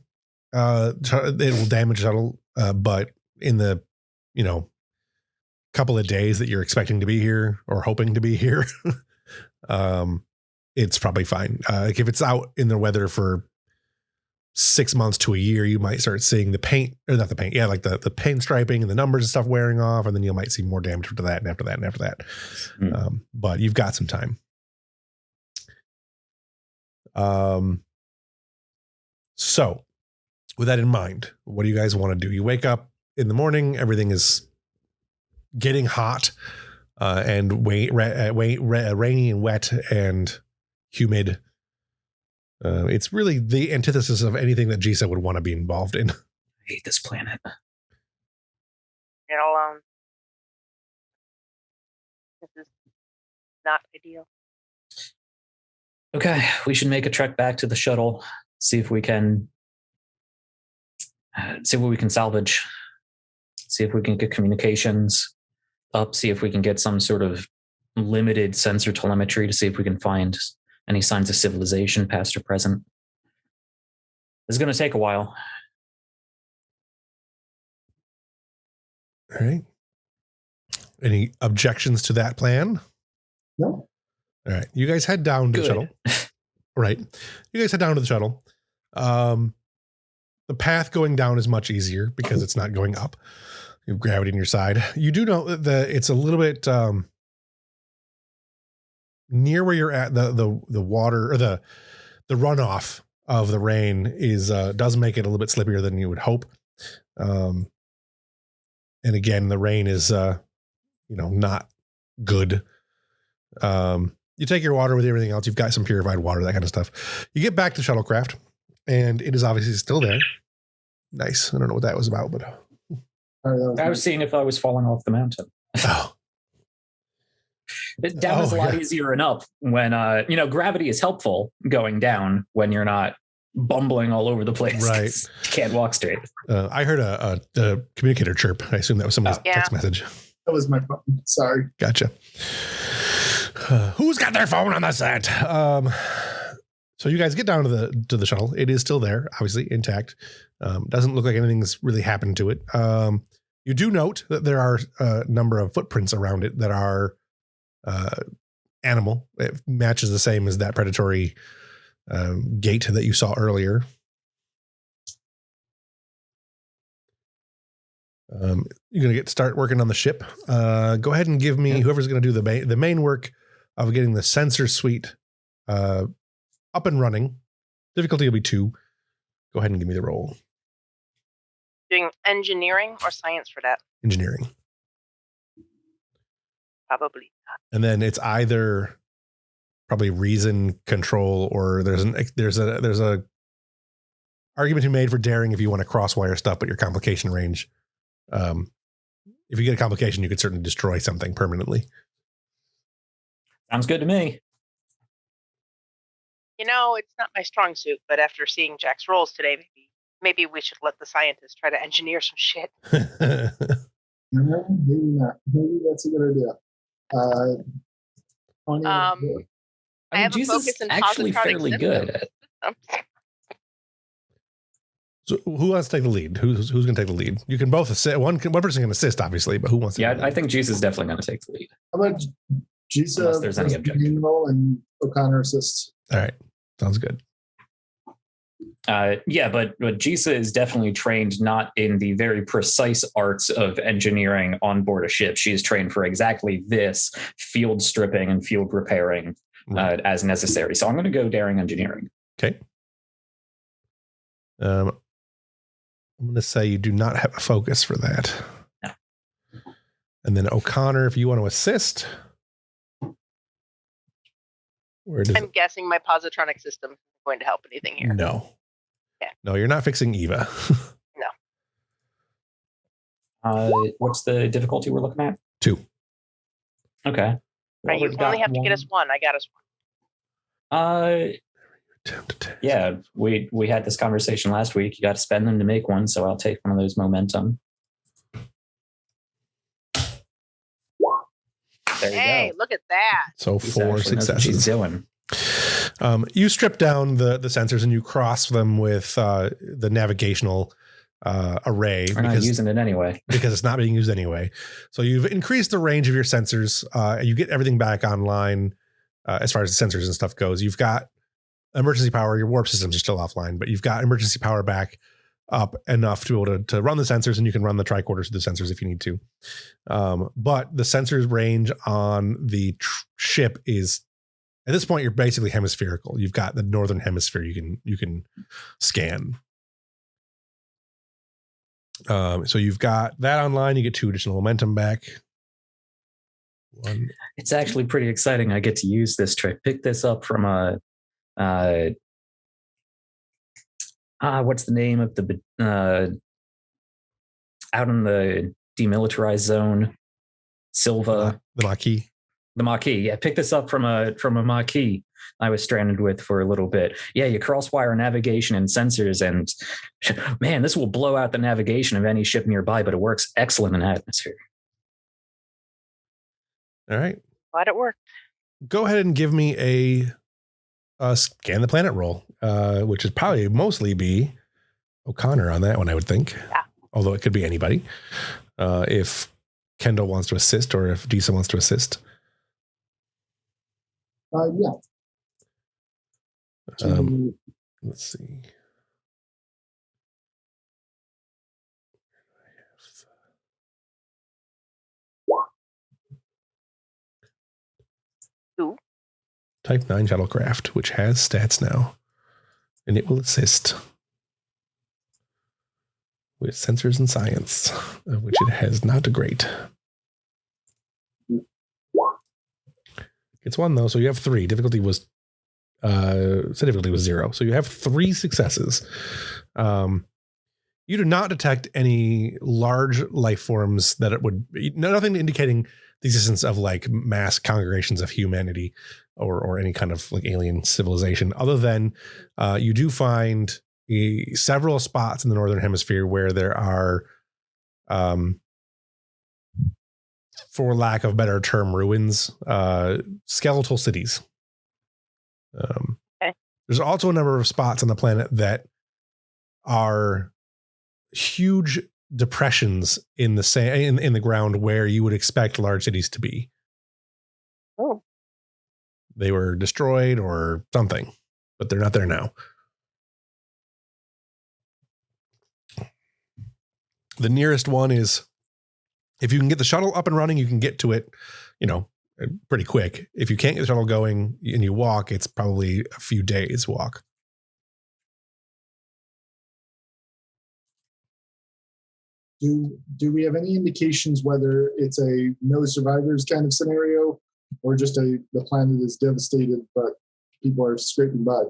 it will damage the shuttle, but in the couple of days that you're expecting to be here or hoping to be here, it's probably fine. Like if it's out in the weather for 6 months to a year, you might start seeing the paint, or not the paint, yeah, like the paint striping and the numbers and stuff wearing off, and then you might see more damage to that and after that and after that. But you've got some time. So with that in mind, what do you guys want to do? You wake up in the morning, everything is getting hot and rainy and wet and humid. It's really the antithesis of anything that Jisa would want to be involved in. I hate this planet. Get alone. This is not ideal. Okay, we should make a trek back to the shuttle, see if we can see what we can salvage, see if we can get communications up, see if we can get some sort of limited sensor telemetry to see if we can find any signs of civilization, past or present. This is going to take a while. All right. Any objections to that plan? No. All right. You guys head down to the shuttle. Right. You guys head down to the shuttle. The path going down is much easier because it's not going up. You have gravity on your side. You do know that it's a little bit near where you're at. The water or the runoff of the rain is does make it a little bit slippier than you would hope. And again, the rain is not good. You take your water with everything else. You've got some purified water, that kind of stuff. You get back to shuttlecraft, and it is obviously still there. Nice. I don't know what that was about, but I was seeing if I was falling off the mountain. oh, Down is a lot yeah. easier and up when gravity is helpful going down when you're not bumbling all over the place. Right. You can't walk straight. I heard a communicator chirp. I assume that was somebody's text message. That was my phone. Sorry. Gotcha. Who's got their phone on the set? So you guys get down to the shuttle. It is still there, obviously intact. Doesn't look like anything's really happened to it. You do note that there are a number of footprints around it that are animal. It matches the same as that predatory gate that you saw earlier. You're going to start working on the ship. Go ahead and give me whoever's going to do the main work of getting the sensor suite up and running. Difficulty will be 2. Go ahead and give me the roll. Doing engineering or science for that? Engineering. Probably not. And then it's either probably reason, control, or there's a argument to be made for daring if you want to crosswire stuff, but your complication range. If you get a complication, you could certainly destroy something permanently. Sounds good to me. It's not my strong suit, but after seeing Jack's rolls today, maybe we should let the scientists try to engineer some shit. No, maybe not. Maybe that's a good idea. I have a Jesus focus in actually positronic fairly good at systems. So who wants to take the lead? Who's going to take the lead? You can both assist. One person can assist, obviously, but who wants to? Yeah, I think Jesus is definitely going to take the lead. How about Gisa Unless there's any objection. and O'Connor assists? All right. Sounds good. But Gisa is definitely trained not in the very precise arts of engineering on board a ship. She is trained for exactly this, field stripping and field repairing as necessary. So I'm going to go daring engineering. Okay. I'm going to say you do not have a focus for that. No. And then O'Connor, if you want to assist. I'm guessing my positronic system isn't going to help anything here. No. Yeah. No, you're not fixing Eva. No. What's the difficulty we're looking at? 2. Okay. Right, you only have to get us 1. I got us 1. Yeah, we had this conversation last week. You got to spend them to make one, so I'll take one of those momentum. There you go. Look at that. So She's 4 actually knows what successes. she's doing. You strip down the sensors and you cross them with the navigational array. We're not using it anyway. Because it's not being used anyway. So you've increased the range of your sensors. You get everything back online as far as the sensors and stuff goes. You've got emergency power. Your warp systems are still offline, but you've got emergency power back up enough to be able to run the sensors, and you can run the tricorders to the sensors if you need to. But the sensors range on the ship is, at this point, you're basically hemispherical. You've got the northern hemisphere you can scan. So you've got that online. You get 2 additional momentum back. 1. It's actually pretty exciting. I get to use this trick. Pick this up from what's the name of the out in the demilitarized zone? Silva. The Maquis. The Maquis. Yeah, pick this up from a Maquis I was stranded with for a little bit. Yeah, you crosswire navigation and sensors, and man, this will blow out the navigation of any ship nearby, but it works excellent in atmosphere. All right. Glad it worked. Go ahead and give me a scan the planet roll, which is probably mostly be O'Connor on that one, I would think. Yeah. Although it could be anybody. If Kendall wants to assist or if Disa wants to assist. Yeah. Let's see. Who? Type 9 shuttlecraft, which has stats now, and it will assist with sensors and science, which it has not great. It's 1 though, so you have 3. Difficulty was difficulty was 0, so you have 3 successes. You do not detect any large life forms that it would nothing indicating the existence of like mass congregations of humanity or any kind of like alien civilization, other than you do find several spots in the northern hemisphere where there are, for lack of better term, ruins, skeletal cities. Okay. There's also a number of spots on the planet that are huge depressions in the in the ground where you would expect large cities to be. Oh. They were destroyed or something, but they're not there now. The nearest one is, if you can get the shuttle up and running, you can get to it, pretty quick. If you can't get the shuttle going and you walk, it's probably a few days walk. Do we have any indications whether it's a no survivors kind of scenario, or just the planet is devastated but people are scraping by?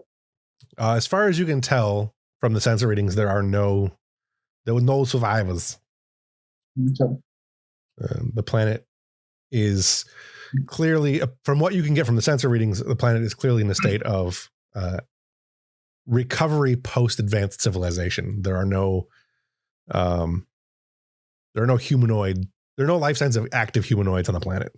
As far as you can tell from the sensor readings, there were no survivors. Okay. The planet is clearly, from what you can get from the sensor readings, the planet is clearly in a state of recovery post advanced civilization. There are no life signs of active humanoids on the planet.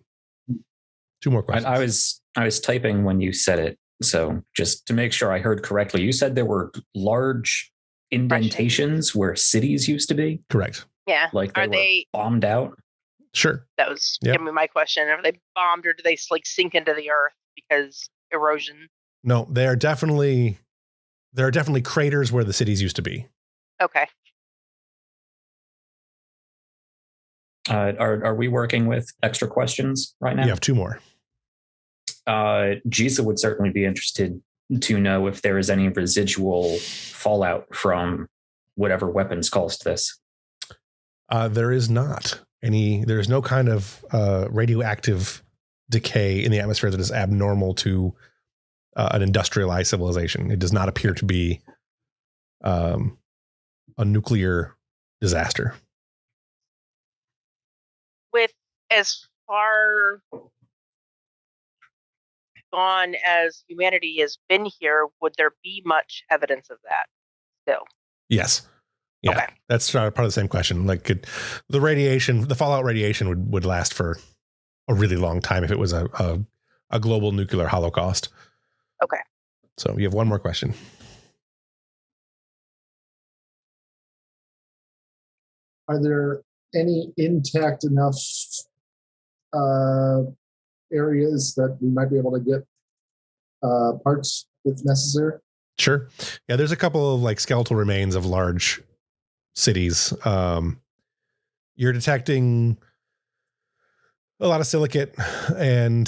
2 more questions. I was typing when you said it, so just to make sure I heard correctly, you said there were large indentations where cities used to be? Correct. Yeah. Like Are they bombed out? Sure. That was gonna be my question. Are they bombed or do they like sink into the earth because erosion? No, there are definitely craters where the cities used to be. Okay. Are we working with extra questions right now? You have 2 more. Jisa would certainly be interested to know if there is any residual fallout from whatever weapons caused this. There is not any. There is no kind of radioactive decay in the atmosphere that is abnormal to an industrialized civilization. It does not appear to be a nuclear disaster. With as far gone as humanity has been here, would there be much evidence of that still? Yes. Yeah. Okay. That's part of the same question. Like the fallout radiation would last for a really long time if it was a global nuclear holocaust. Okay. So you have 1 more question. Are there any intact enough areas that we might be able to get parts if necessary? Sure. Yeah, there's a couple of like skeletal remains of large cities. You're detecting a lot of silicate and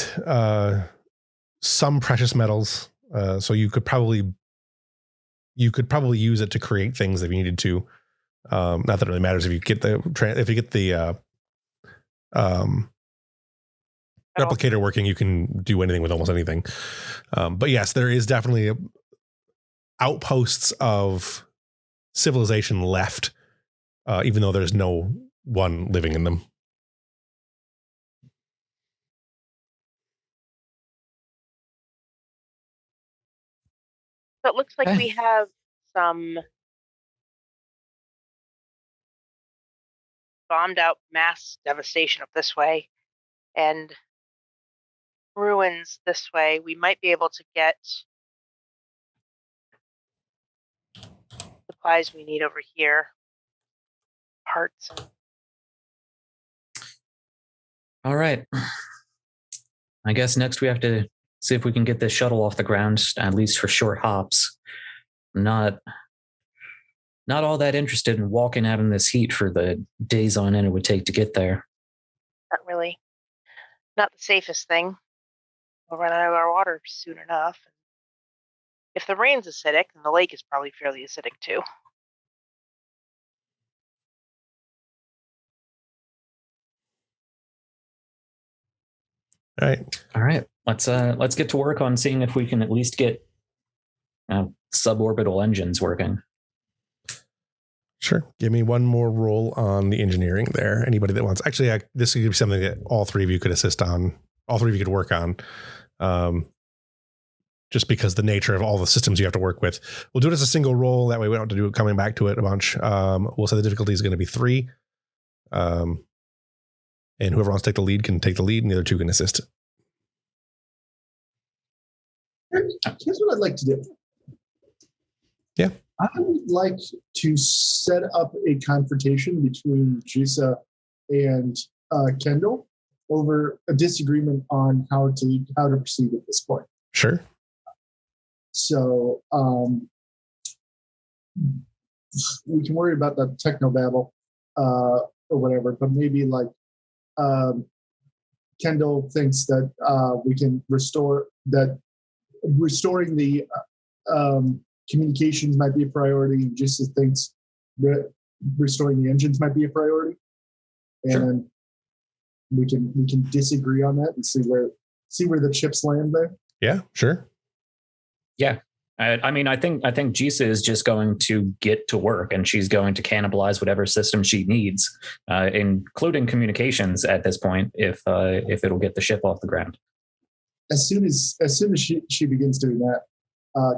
some precious metals. So you could probably use it to create things if you needed to. Not that it really matters if you get the replicator working, you can do anything with almost anything. But yes, there is definitely outposts of civilization left, even though there's no one living in them. So it looks like we have some bombed out mass devastation up this way and ruins this way. We might be able to get supplies we need over here. Parts. All right. I guess next we have to see if we can get this shuttle off the ground, at least for short hops. Not all that interested in walking out in this heat for the days on end it would take to get there. Not really. Not the safest thing. We'll run out of our water soon enough. If the rain's acidic, then the lake is probably fairly acidic too. All right. Let's get to work on seeing if we can at least get suborbital engines working. Sure. Give me one more roll on the engineering there. Anybody that wants. Actually, this could be something that all three of you could assist on. All three of you could work on. Just because the nature of all the systems you have to work with. We'll do it as a single roll. That way we don't have to do it coming back to it a bunch. We'll say the difficulty is going to be 3. And whoever wants to take the lead can take the lead, and the other 2 can assist. Here's what I'd like to do. Yeah. I would like to set up a confrontation between Jisa and Kendall over a disagreement on how to proceed at this point. Sure. So we can worry about the techno battle or whatever, but maybe like Kendall thinks that we can restoring the communications might be a priority, and just thinks restoring the engines might be a priority, and we can disagree on that and see where the chips land there. Yeah, sure. Yeah. I mean, I think Jisa is just going to get to work, and she's going to cannibalize whatever system she needs, including communications at this point, if it'll get the ship off the ground. As soon as she begins doing that,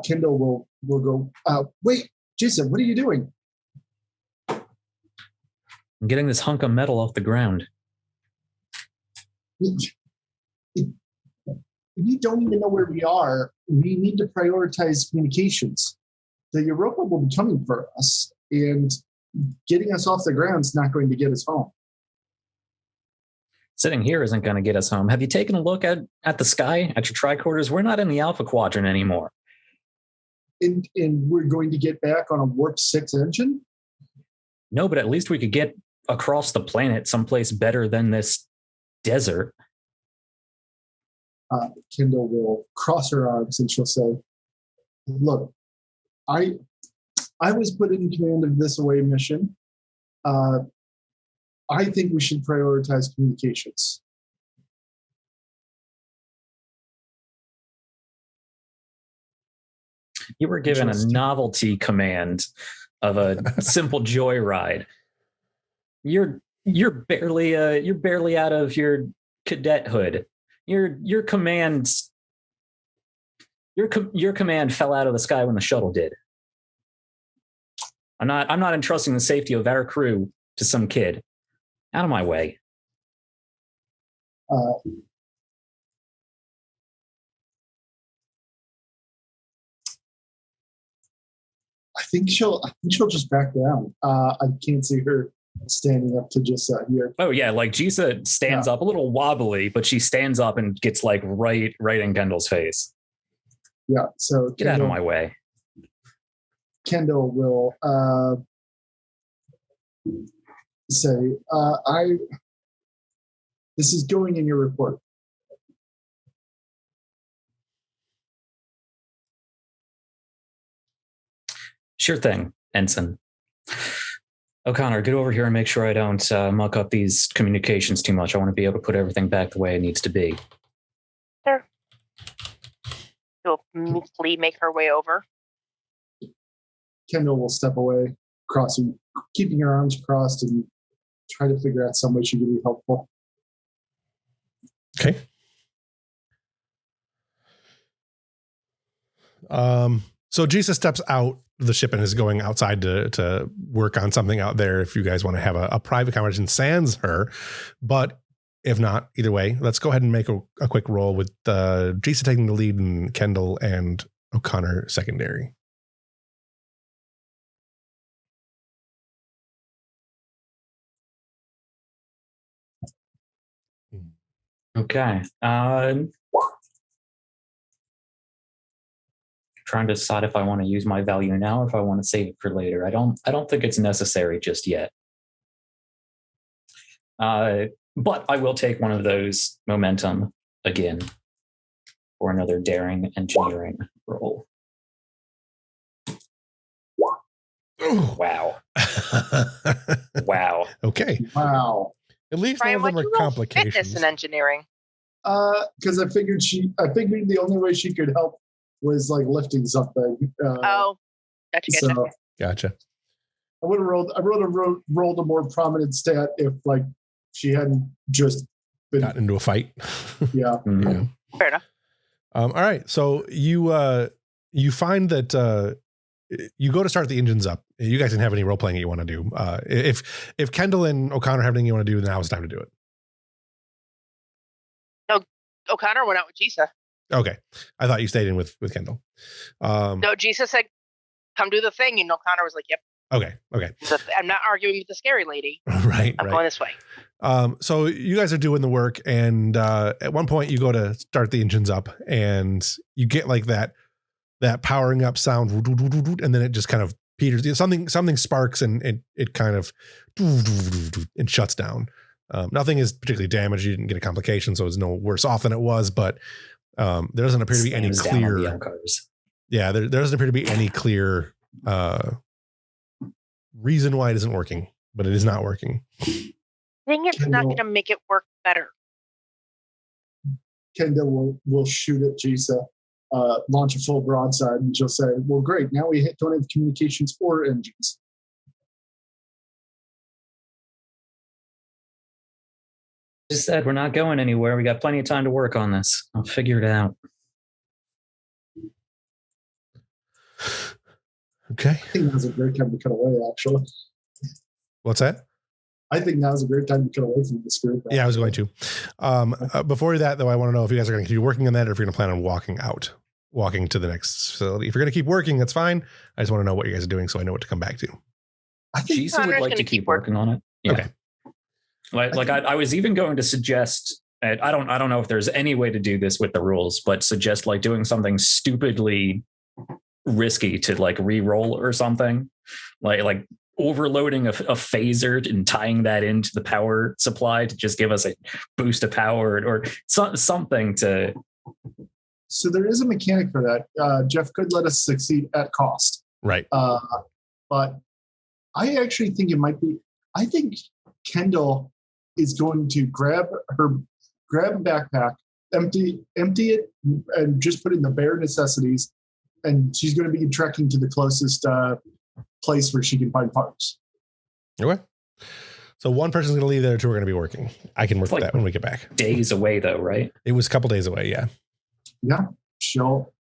Kendall will go, wait, Jisa, what are you doing? I'm getting this hunk of metal off the ground. We don't even know where we are. We need to prioritize communications. The Europa will be coming for us, and getting us off the ground is not going to get us home. Sitting here isn't going to get us home. Have you taken a look at the sky, at your tricorders? We're not in the Alpha Quadrant anymore. And we're going to get back on a Warp 6 engine? No, but at least we could get across the planet someplace better than this desert. Kendall will cross her arms and she'll say, look, I was put in command of this away mission. I think we should prioritize communications. You were given a novelty command of a simple joyride. You're barely out of your cadethood. Your command fell out of the sky when the shuttle did. I'm not entrusting the safety of our crew to some kid. Out of my way. I think she'll just back down. I can't see her standing up to Jisa here. Oh yeah, like Jisa stands up a little wobbly, but she stands up and gets like right in Kendall's face. Yeah, so get out of my way. Kendall will say, this is going in your report. Sure thing, Ensign. O'Connor, get over here and make sure I don't muck up these communications too much. I want to be able to put everything back the way it needs to be. Sure. She'll meekly make her way over. Kendall will step away, keeping her arms crossed, and try to figure out some way she can be helpful. Okay. So Jisa steps out the ship and is going outside to work on something out there. If you guys want to have a private conversation, sans her, but if not, either way, let's go ahead and make a quick roll with Jisa taking the lead and Kendall and O'Connor secondary. Okay. Trying to decide if I want to use my value now or if I want to save it for later. I don't think it's necessary just yet. But I will take one of those momentum again for another daring engineering roll. Wow. Wow. Okay. Wow. At least Brian, none of them are complications. Fitness and engineering. Because I figured the only way she could help was like lifting something. Gotcha. So, Gotcha. would have rolled a more prominent stat if like she hadn't just been Got into a fight. Yeah. Yeah. Fair enough. All right. So you find that you go to start the engines up. You guys can have any role playing that you want to do. If Kendall and O'Connor have anything you want to do, now it's time to do it. No, O'Connor went out with Jisa. Okay. I thought you stayed in with Kendall. No, Jisa said, "Come do the thing," and O'Connor was like, "Yep." Okay. I'm not arguing with the scary lady. Right. I'm going this way. So you guys are doing the work, and at one point you go to start the engines up, and you get like that powering up sound, and then it just kind of peters. Something sparks, and it kind of and shuts down. Nothing is particularly damaged. You didn't get a complication, so it's no worse off than it was. But there doesn't appear to be any clear. Yeah, there doesn't appear to be any clear reason why it isn't working, but it is not working. I think it's not going to make it work better. Kendall will shoot at Jisa, launch a full broadside, and she'll say, "Well, great. Now we don't have communications or engines." Just said we're not going anywhere. We got plenty of time to work on this. I'll figure it out. Okay. I think now's a great time to cut away, actually. What's that? I think now's a great time to cut away from this group. Yeah, I was going to. Before that, though, I want to know if you guys are going to keep working on that or if you're going to plan on walking to the next facility. If you're going to keep working, that's fine. I just want to know what you guys are doing so I know what to come back to. I think Jisa would like to keep working on it. Yeah. Okay. I was even going to suggest, I don't know if there's any way to do this with the rules, but suggest like doing something stupidly risky to like re-roll or something, like overloading a phaser and tying that into the power supply to just give us a boost of power or something to. So there is a mechanic for that. Jeff could let us succeed at cost. Right. But I actually think it might be, I think Kendall is going to grab a backpack, empty it, and just put in the bare necessities. And she's going to be trekking to the closest place where she can find parts. Okay. So one person's going to leave there, two are going to be working. I can work with that when we get back. Days away, though, right? It was a couple days away. Yeah. Yeah. She'll.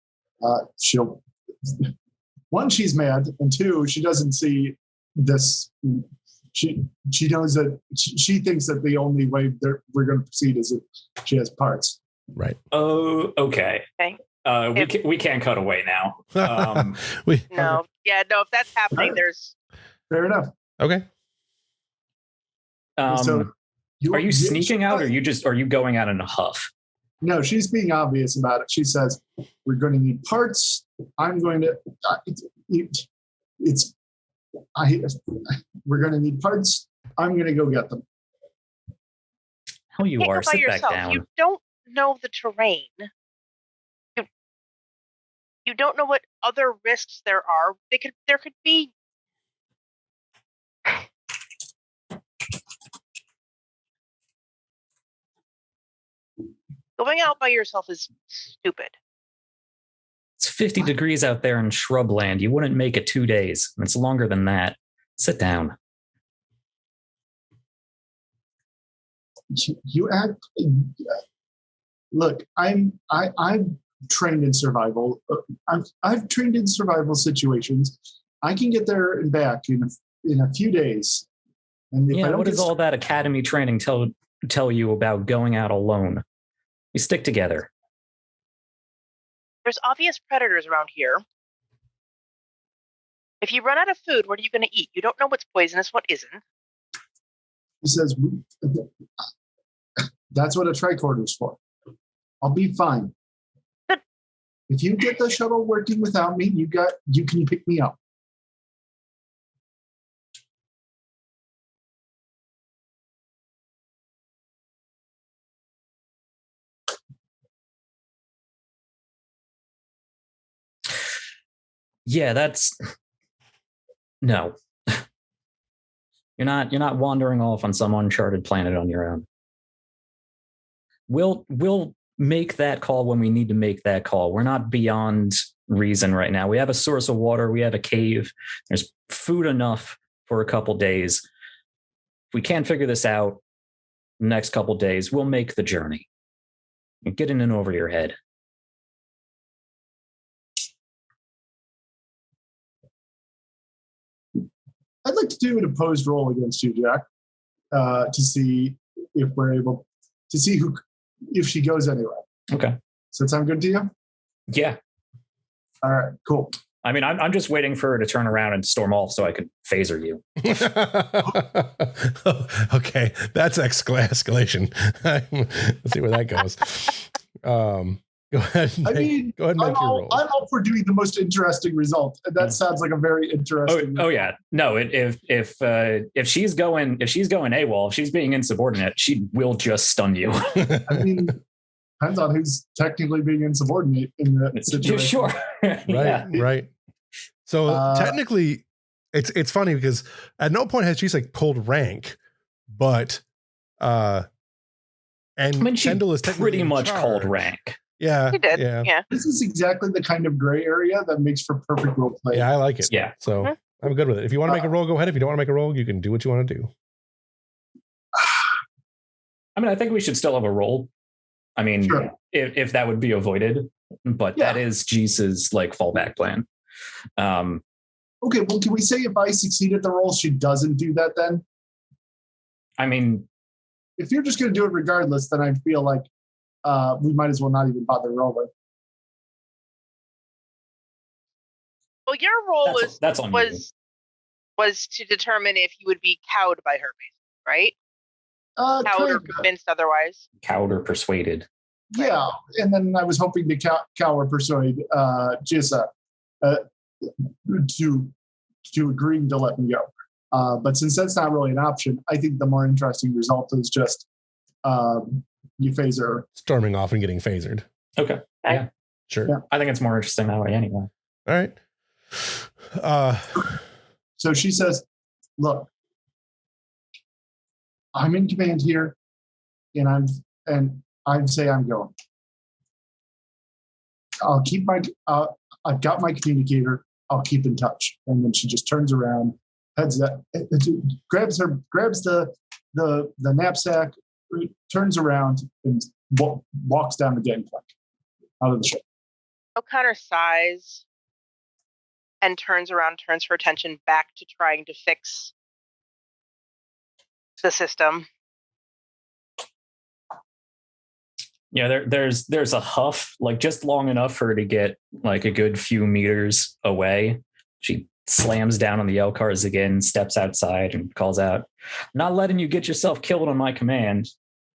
One, she's mad, and two, she doesn't see this. She knows that she thinks that the only way that we're going to proceed is if she has parts. Right. Oh, okay. We can't cut away now. No. Yeah, no, if that's happening, there's... Fair enough. Okay. So are you sneaking out or are you going out in a huff? No, she's being obvious about it. She says, "We're going to need parts. I'm going to... we're going to need parts. I'm going to go get them." Hell, you are. Sit back down. You don't know the terrain. You don't know what other risks there are. There could be. Going out by yourself is stupid. It's 50 degrees out there in shrubland. You wouldn't make it 2 days. It's longer than that. Sit down. You act. Look, I'm trained in survival. I've trained in survival situations. I can get there and back in a few days. And what does all that academy training tell you about going out alone? You stick together. There's obvious predators around here. If you run out of food, what are you going to eat? You don't know what's poisonous, what isn't. He says, "That's what a tricorder's for. I'll be fine. If you get the shuttle working without me, you can pick me up." Yeah, that's no. You're not wandering off on some uncharted planet on your own. We'll make that call when we need to make that call. We're not beyond reason right now. We have a source of water. We have a cave. There's food enough for a couple days. If we can't figure this out next couple days, we'll make the journey. Get in and over your head. I'd like to do an opposed roll against you, Jack, to see if we're able to see if she goes anywhere. Okay. Does that sound good to you? Yeah. All right, cool. I mean, I'm just waiting for her to turn around and storm off so I could phaser you. Okay, that's escalation. Let's see where that goes. Go ahead. Go ahead and make your roll. I'm all for doing the most interesting result, and that sounds like a very interesting. Oh yeah, no. If she's going AWOL, if she's being insubordinate, she will just stun you. I mean, depends on who's technically being insubordinate in the situation. Sure. Right. So technically, it's funny because at no point has she pulled rank, but and I mean, she Kendall is pretty much called rank. Yeah, He did. Yeah. This is exactly the kind of gray area that makes for perfect role play. Yeah, I like it. Yeah. So I'm good with it. If you want to make a roll, go ahead. If you don't want to make a roll, you can do what you want to do. I mean, I think we should still have a roll. I mean, Sure. if that would be avoided, but that is Jesus' fallback plan. Okay, well, can we say if I succeed at the roll, she doesn't do that then? I mean, if you're just going to do it regardless, then I feel like we might as well not even bother rolling. Well, your role that's on you. was to determine if you would be cowed by her, basically, right? Cowed or convinced otherwise. Cowed or persuaded. Yeah, and then I was hoping to cow or persuade Jissa to agreeing to let me go. But since that's not really an option, I think the more interesting result is just you phaser. Storming off and getting phasered. Okay. Yeah. Sure. Yeah. I think it's more interesting that way anyway. All right. So she says, look, I'm in command here, and I'd say I'm going. I'll keep I've got my communicator. I'll keep in touch. And then she just turns around, heads up, grabs the knapsack, turns around, and walks down the gangplank out of the ship. O'Connor sighs and turns around, turns her attention back to trying to fix the system. Yeah, there's a huff, just long enough for her to get a good few meters away. She slams down on the L cars again, steps outside, and calls out, "Not letting you get yourself killed on my command."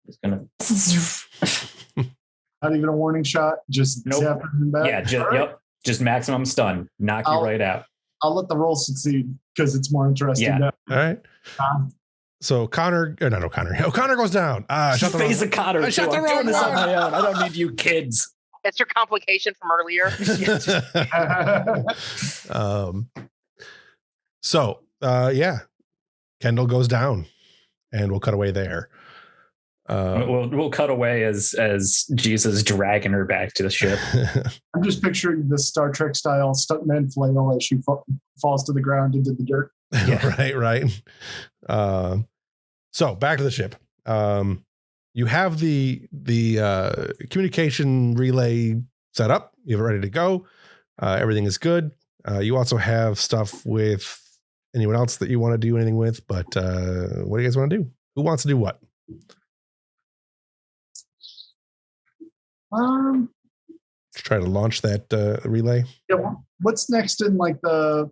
It's gonna. Not even a warning shot. Just zap him back. Yeah, just maximum stun, knock you right out. I'll let the roll succeed because it's more interesting. Yeah. Now. All right. So O'Connor goes down. Shut the Face of Connor. I shot the wrong this on one. my own. I don't need you kids. That's your complication from earlier. Kendall goes down, and we'll cut away there. We'll cut away as Jesus dragging her back to the ship. I'm just picturing the Star Trek style stuntman flail as she falls to the ground into the dirt. Yeah. Right. So back to the ship. You have the communication relay set up. You have it ready to go. Everything is good. You also have stuff with anyone else that you want to do anything with. But what do you guys want to do? Who wants to do what? Try to launch that relay. Yeah. What's next in the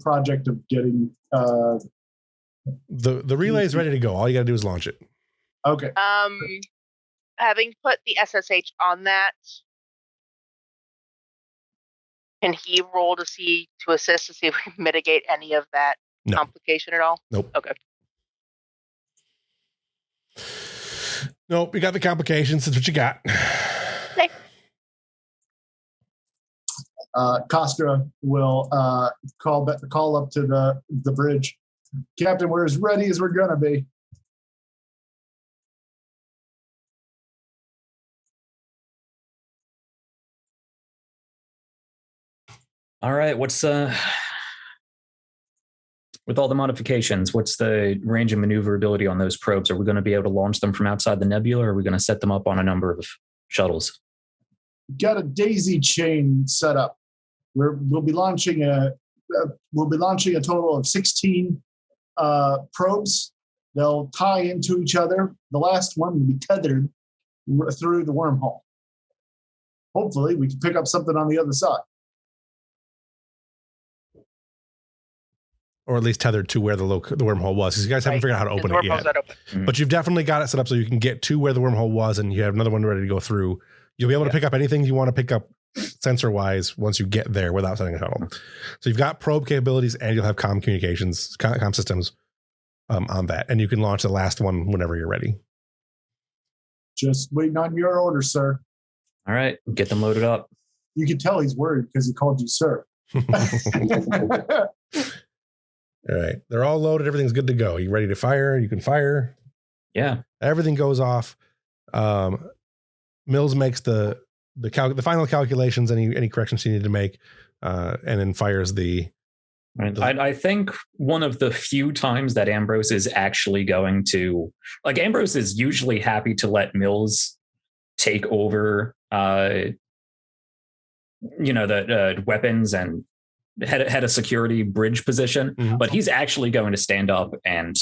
project of getting the relay is ready to go. All you got to do is launch it. Okay. Having put the SSH on that, can he roll to assist to see if we can mitigate any of that complication at all? Nope. Okay. Nope. You got the complications. That's what you got. Okay. Costra will call up to the bridge. Captain, we're as ready as we're gonna be. All right, what's With all the modifications, what's the range of maneuverability on those probes? Are we going to be able to launch them from outside the nebula, or are we going to set them up on a number of shuttles? Got a daisy chain set up. We'll be launching a total of 16 probes. They'll tie into each other. The last one will be tethered through the wormhole. Hopefully, we can pick up something on the other side. Or at least tethered to where the wormhole was. Because you guys haven't figured out how to open it yet. Open. But you've definitely got it set up so you can get to where the wormhole was, and you have another one ready to go through. You'll be able to pick up anything you want to pick up sensor-wise once you get there without sending a shuttle. So you've got probe capabilities, and you'll have comm systems on that. And you can launch the last one whenever you're ready. Just waiting on your order, sir. All right, get them loaded up. You can tell he's worried because he called you sir. All right. They're all loaded. Everything's good to go. You ready to fire? You can fire. Yeah. Everything goes off. Mills makes the final calculations, any corrections you need to make, and then fires the. I think one of the few times that Ambrose is actually going to, like, Ambrose is usually happy to let Mills take over, the weapons and head a security bridge position, but he's actually going to stand up and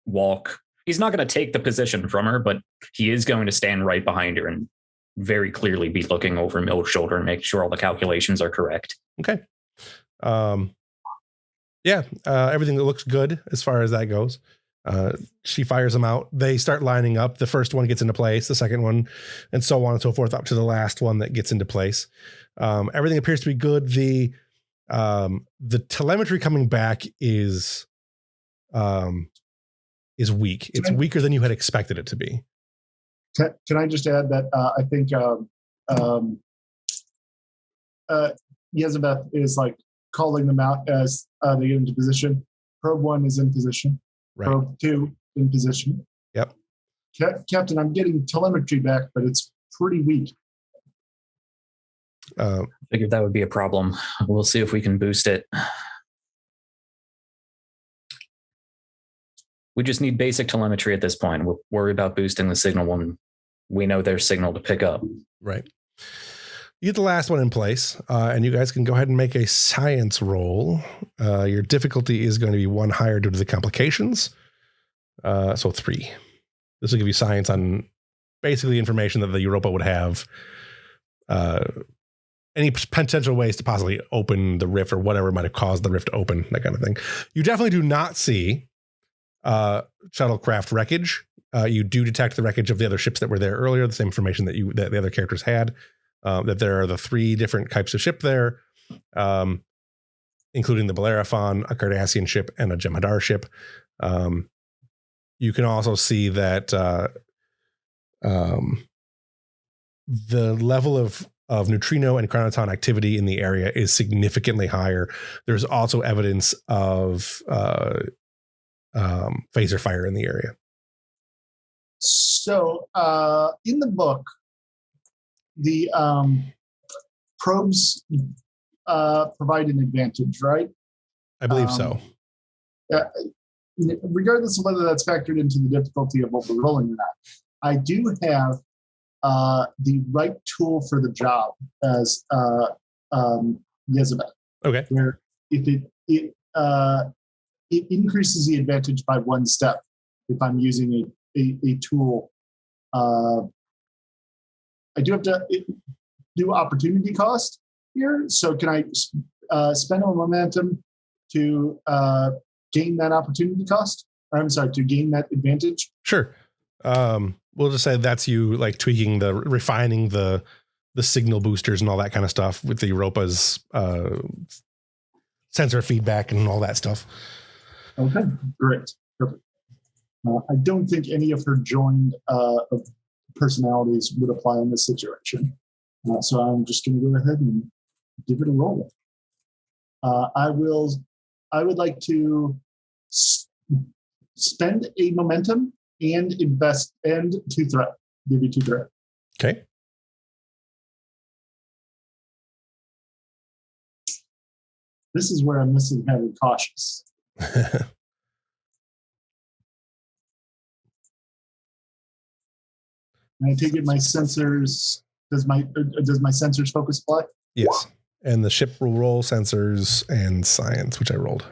walk. He's not going to take the position from her, but he is going to stand right behind her and very clearly be looking over Mills' shoulder and make sure all the calculations are correct. Okay. Everything looks good as far as that goes. She fires them out. They start lining up. The first one gets into place, the second one, and so on and so forth, up to the last one that gets into place. Everything appears to be good. The telemetry coming back is weak. It's weaker than you had expected it to be. Can I just add that I think Yezebeth is like calling them out as they get into position. Probe 1 is in position. Right. Probe 2 in position. Yep. Captain, I'm getting telemetry back, but it's pretty weak. Figured that would be a problem. We'll see if we can boost it. We just need basic telemetry at this point. We'll worry about boosting the signal when we know there's signal to pick up. Right. You get the last one in place, and you guys can go ahead and make a science roll. Your difficulty is going to be 1 higher due to the complications. So 3. This will give you science on basically information that the Europa would have. Any potential ways to possibly open the rift or whatever might have caused the rift to open, that kind of thing. You definitely do not see shuttlecraft wreckage. You do detect the wreckage of the other ships that were there earlier, the same information that the other characters had. That there are the 3 different types of ship there, including the Bellerophon, a Cardassian ship, and a Jem'Hadar ship. You can also see that the level of neutrino and chronoton activity in the area is significantly higher. There's also evidence of phaser fire in the area. So in the book, the probes provide an advantage, right? I believe so. Regardless of whether that's factored into the difficulty of what we're rolling or not, I do have the right tool for the job as Yezebeth. Okay. Where if it increases the advantage by 1 step if I'm using a tool. I do have to do opportunity cost here. So can I spend a momentum to gain that opportunity cost? Or, I'm sorry, to gain that advantage? Sure. We'll just say that's you like refining the signal boosters and all that kind of stuff with the Europa's sensor feedback and all that stuff. Okay, great. Perfect. I don't think any of her joined personalities would apply in this situation. So I'm just going to go ahead and give it a roll. I would like to spend a momentum and invest and 2 threat. Give you 2 threat. Okay. This is where I'm missing having cautious. And I take it my sensors. Does my sensors focus apply? Yes. And the ship will roll sensors and science, which I rolled.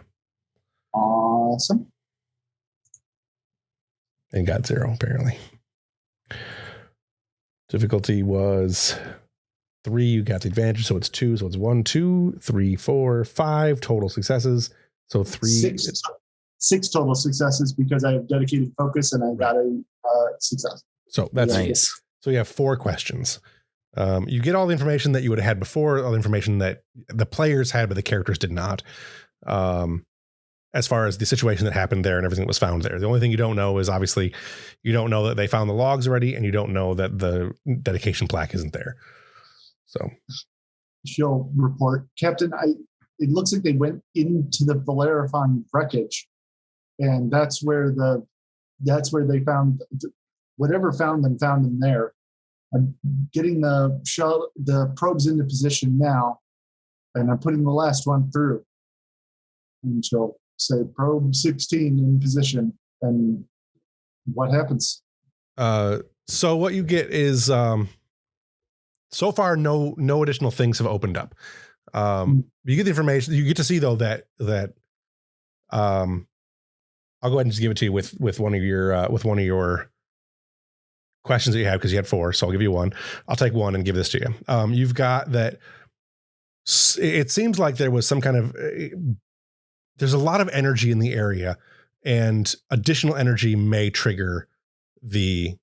Awesome. And got 0, apparently. Difficulty was 3. You got the advantage, so it's 2. So it's 1, 2, 3, 4, 5 total successes. So 3. 6 total successes because I have dedicated focus and I got a success. So that's Nice. So you have 4 questions. You get all the information that you would have had before, all the information that the players had, but the characters did not. As far as the situation that happened there and everything that was found there. The only thing you don't know is obviously you don't know that they found the logs already, and you don't know that the dedication plaque isn't there. So She'll report, Captain, it looks like they went into the Bellerophon wreckage, and that's where they found whatever found them there. I'm getting the probes into position now, and I'm putting the last one through. And she'll say, probe 16 in position, and what happens? So what you get is so far no additional things have opened up. You get the information. You get to see though that I'll go ahead and just give it to you with one of your questions that you have, because you had 4, so I'll give you 1. I'll take 1 and give this to you. You've got that. It seems like there was some kind of there's a lot of energy in the area, and additional energy may trigger the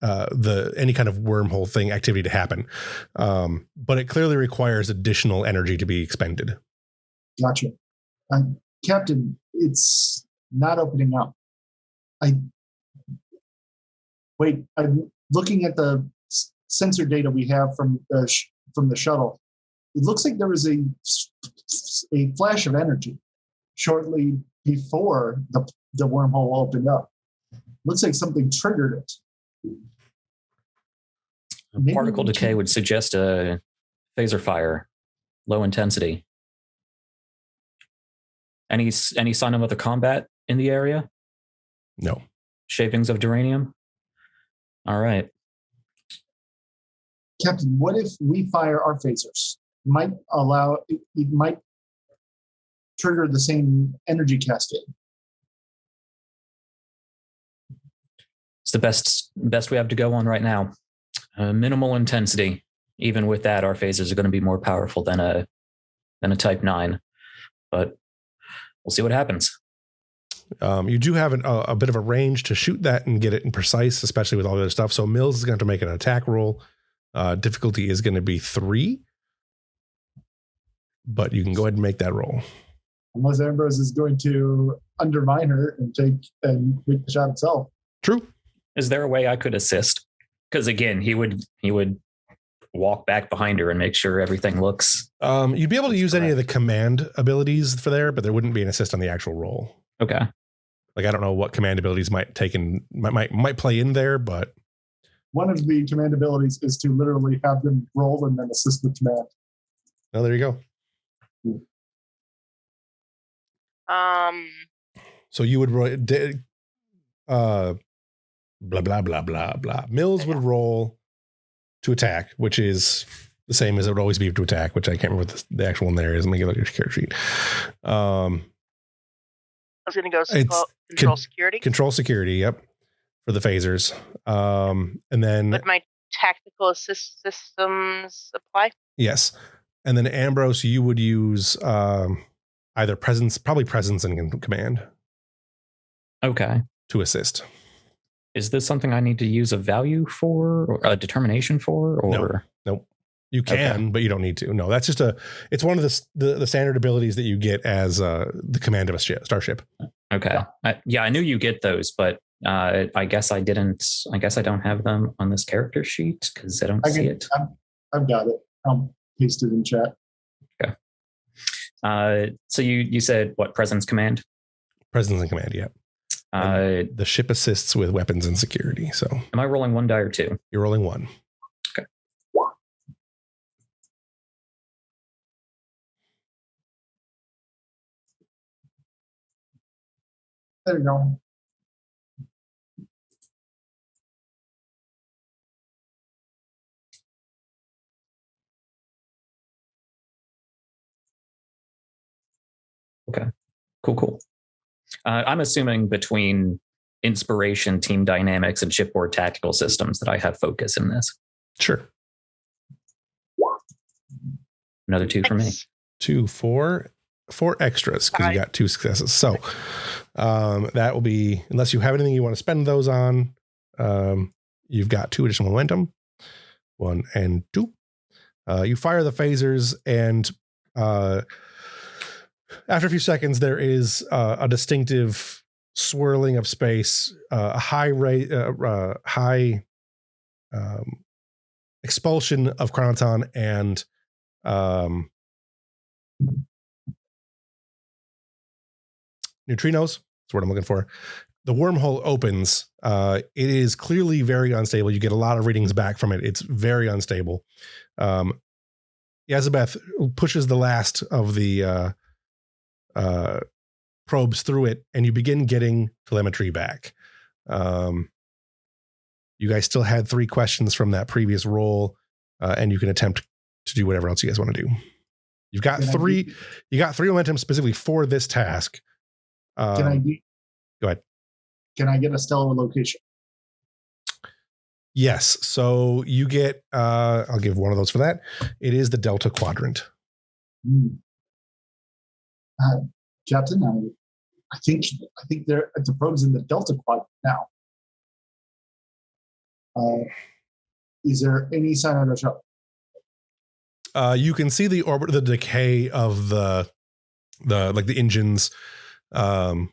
any kind of wormhole thing activity to happen. But it clearly requires additional energy to be expended. Gotcha. Captain, it's not opening up. I'm looking at the sensor data we have from the shuttle. It looks like there was a flash of energy shortly before the wormhole opened up. Looks like something triggered it. Particle decay would suggest a phaser fire, low intensity. Any sign of other combat in the area? No. Shavings of duranium? All right. Captain, what if we fire our phasers? It might trigger the same energy cascade. It's the best we have to go on right now. Minimal intensity. Even with that, our phasers are going to be more powerful than a Type 9. But we'll see what happens. You do have a bit of a range to shoot that and get it in precise, especially with all the other stuff. So Mills is going to make an attack roll. Difficulty is going to be 3. But you can go ahead and make that roll. Unless Ambrose is going to undermine her and make the shot itself. True. Is there a way I could assist? Because again, he would walk back behind her and make sure everything looks. You'd be able to use any of the command abilities for there, but there wouldn't be an assist on the actual roll. Okay. Like I don't know what command abilities might play in there, but one of the command abilities is to literally have them roll and then assist the command. Oh, there you go. So you would roll blah blah blah blah blah. Mills would roll to attack, which is the same as it would always be to attack, which I can't remember what the actual one there is. Let me look at your character sheet. I was going to go control security. Control security, yep, for the phasers. And then would my tactical assist systems apply? Yes, and then Ambrose, you would use either presence and command. Okay. To assist. Is this something I need to use a value for or a determination for? Or nope. You can, but you don't need to. No, that's just it's one of the standard abilities that you get as the command of a starship. Okay. I knew you get those, but I guess I didn't. I guess I don't have them on this character sheet because I don't see it. I've got it. I'll paste it in chat. Okay. So you said what? Presence command? Presence and command, yeah. The ship assists with weapons and security. So am I rolling 1 die or 2? You're rolling 1. Okay. There you go. Cool. I'm assuming between inspiration, team dynamics, and shipboard tactical systems that I have focus in this. Sure. Another 2 for me. 2, 4 extras because you got 2 successes. So that will be, unless you have anything you want to spend those on, you've got 2 additional momentum, 1 and 2. You fire the phasers, and after a few seconds, there is a distinctive swirling of space, a high rate, high expulsion of chronoton and neutrinos. That's what I'm looking for. The wormhole opens. It is clearly very unstable. You get a lot of readings back from it. It's very unstable. Yazabeth pushes the last of the probes through it, and you begin getting telemetry back. You guys still had 3 questions from that previous roll, and you can attempt to do whatever else you guys want to do. You've got 3. You got 3 momentum specifically for this task. Go ahead. Can I get a stellar location? Yes. So you get, I'll give one of those for that. It is the Delta Quadrant. Captain, I think they're the probes in the Delta Quadrant now. Is there any sign of the shuttle? You can see the orbit, the decay of the engines, the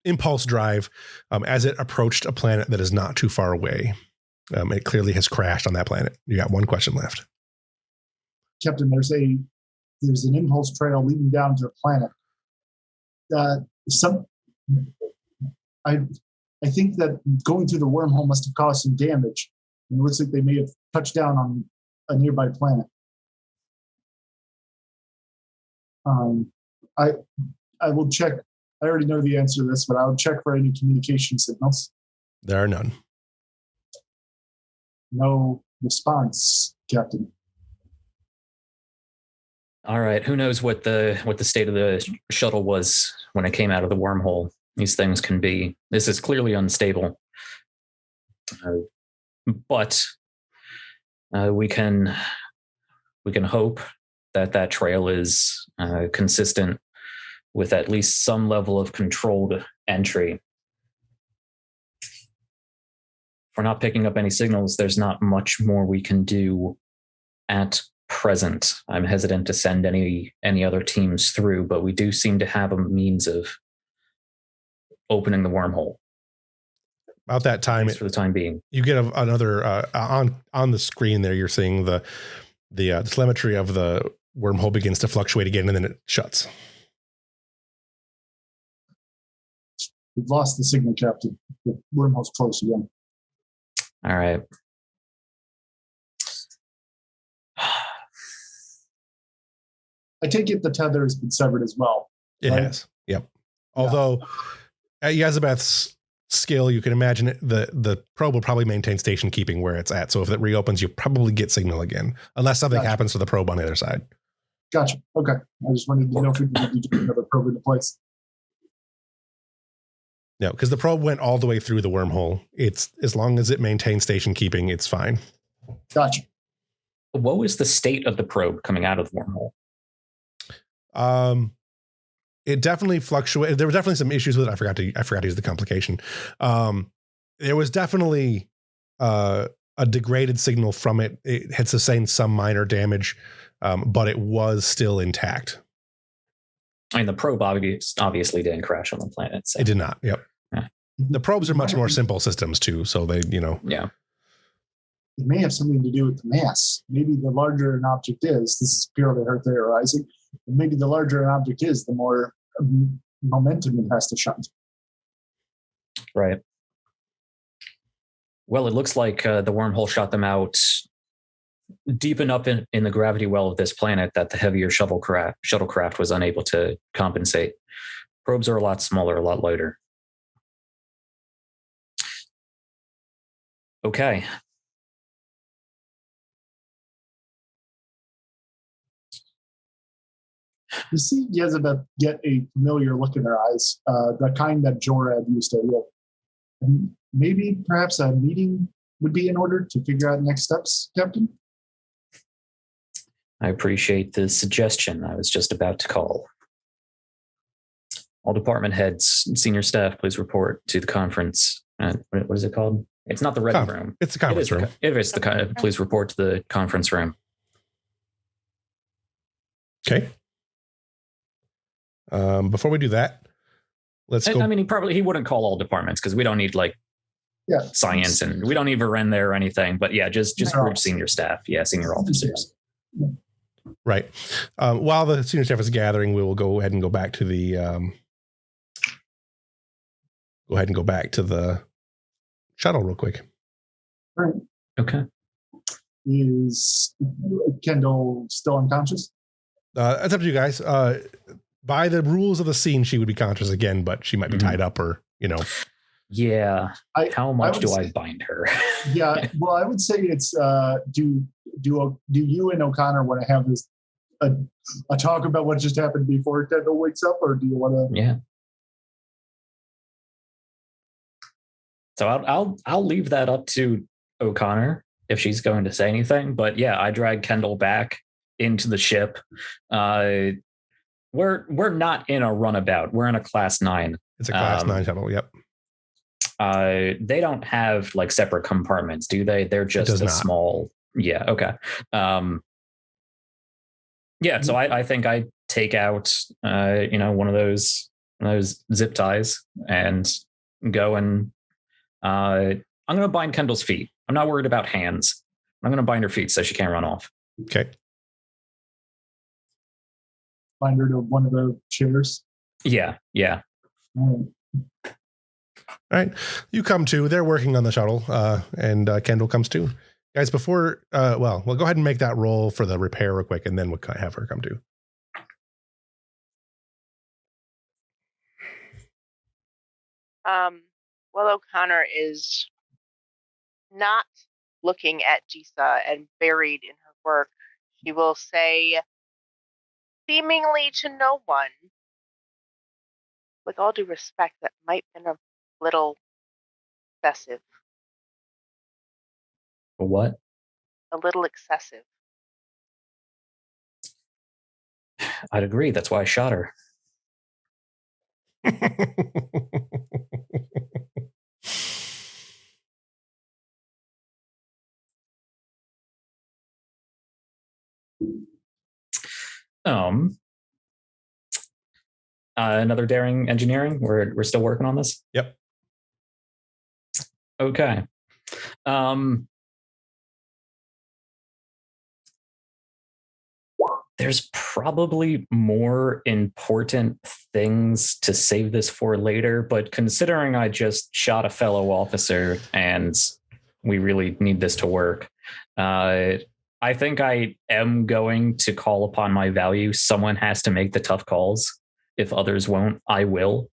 impulse drive, as it approached a planet that is not too far away. It clearly has crashed on that planet. You got 1 question left. Captain, there's an impulse trail leading down to the planet. I think that going through the wormhole must have caused some damage. It looks like they may have touched down on a nearby planet. I will check. I already know the answer to this, but I will check for any communication signals. There are none. No response, Captain. All right. Who knows what the state of the shuttle was when it came out of the wormhole? These things can be. This is clearly unstable. But we can hope that trail is consistent with at least some level of controlled entry. If we're not picking up any signals, there's not much more we can do at present. I'm hesitant to send any other teams through, but we do seem to have a means of opening the wormhole. About that time, for the time being, you get another on the screen there. You're seeing the telemetry of the wormhole begins to fluctuate again, and then it shuts. We've lost the signal, Captain. The wormhole's close again. All right. I take it the tether has been severed as well. It has. Yep. Although at Yazabeth's skill, you can imagine the probe will probably maintain station keeping where it's at. So if it reopens, you probably get signal again, unless something happens to the probe on the other side. Gotcha. Okay. I just wanted to know if we need to get another probe into place. No, because the probe went all the way through the wormhole. It's as long as it maintains station keeping, it's fine. Gotcha. What was the state of the probe coming out of the wormhole? It definitely fluctuated. There were definitely some issues with it. I forgot to use the complication. There was definitely a degraded signal from it. It had sustained some minor damage, but it was still intact. I mean, the probe obviously didn't crash on the planet. So. It did not. Yep. Yeah. The probes are much more simple systems too. So they, Yeah. It may have something to do with the mass. Maybe the larger an object is, this is purely her theorizing, maybe the larger an object is, the more momentum it has to shunt. Right. Well, it looks like the wormhole shot them out deep enough in the gravity well of this planet that the heavier shuttlecraft was unable to compensate. Probes are a lot smaller, a lot lighter. Okay. You see Yezebeth get a familiar look in her eyes, the kind that Jorad used to look. Maybe perhaps a meeting would be in order to figure out next steps, Captain? I appreciate the suggestion. I was just about to call. All department heads, senior staff, please report to the conference. What is it called? It's not the ready room. It's the conference room. It is the please report to the conference room. Okay. Before we do that, let's go. I mean, he wouldn't call all departments because we don't need science and we don't need Varen there or anything. But yeah, just group senior staff. Yeah, senior officers. Right. While the senior staff is gathering, we will go ahead and go back to the shuttle real quick. All right. Okay. Is Kendall still unconscious? It's up to you guys. By the rules of the scene, she would be conscious again, but she might be tied up or, Yeah. How much do I bind her? Yeah. Well, I would say it's do you and O'Connor want to have this a talk about what just happened before Kendall wakes up, or do you want to? Yeah. So I'll leave that up to O'Connor if she's going to say anything. But yeah, I drag Kendall back into the ship. We're not in a runabout. We're in a class 9. It's a class 9 shuttle. Yep. They don't have separate compartments, do they? They're just a small. Yeah. Okay. Yeah. So I think I take out one of those zip ties and go and I'm going to bind Kendall's feet. I'm not worried about hands. I'm going to bind her feet so she can't run off. Okay. Bind her to one of the chairs. Yeah. Yeah. All right. You come to. They're working on the shuttle, and Kendall comes too. Guys, before, we'll go ahead and make that roll for the repair real quick, and then we'll have her come to. Well, O'Connor is not looking at Jisa and buried in her work. She will say, seemingly to no one, with all due respect, that might have been a little excessive. What? A little excessive. I'd agree. That's why I shot her. Another daring engineering. We're still working on this. Yep. Okay. There's probably more important things to save this for later, but considering I just shot a fellow officer and we really need this to work, I think I am going to call upon my value. Someone has to make the tough calls. If others won't, I will.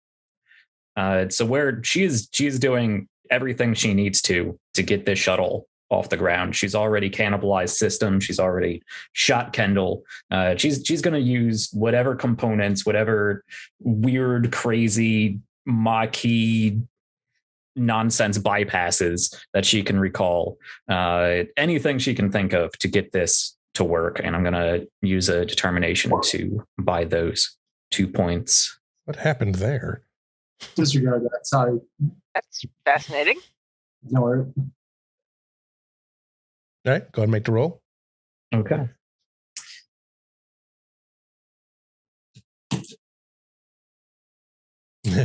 So where she's doing everything she needs to get this shuttle off the ground. She's already cannibalized systems. She's already shot Kendall. She's going to use whatever components, whatever weird, crazy, Maquis nonsense bypasses that she can recall. Anything she can think of to get this to work. And I'm going to use a determination to buy those 2 points. What happened there? Disregard that. Sorry. That's fascinating. No worries. All right, go ahead and make the roll. Okay.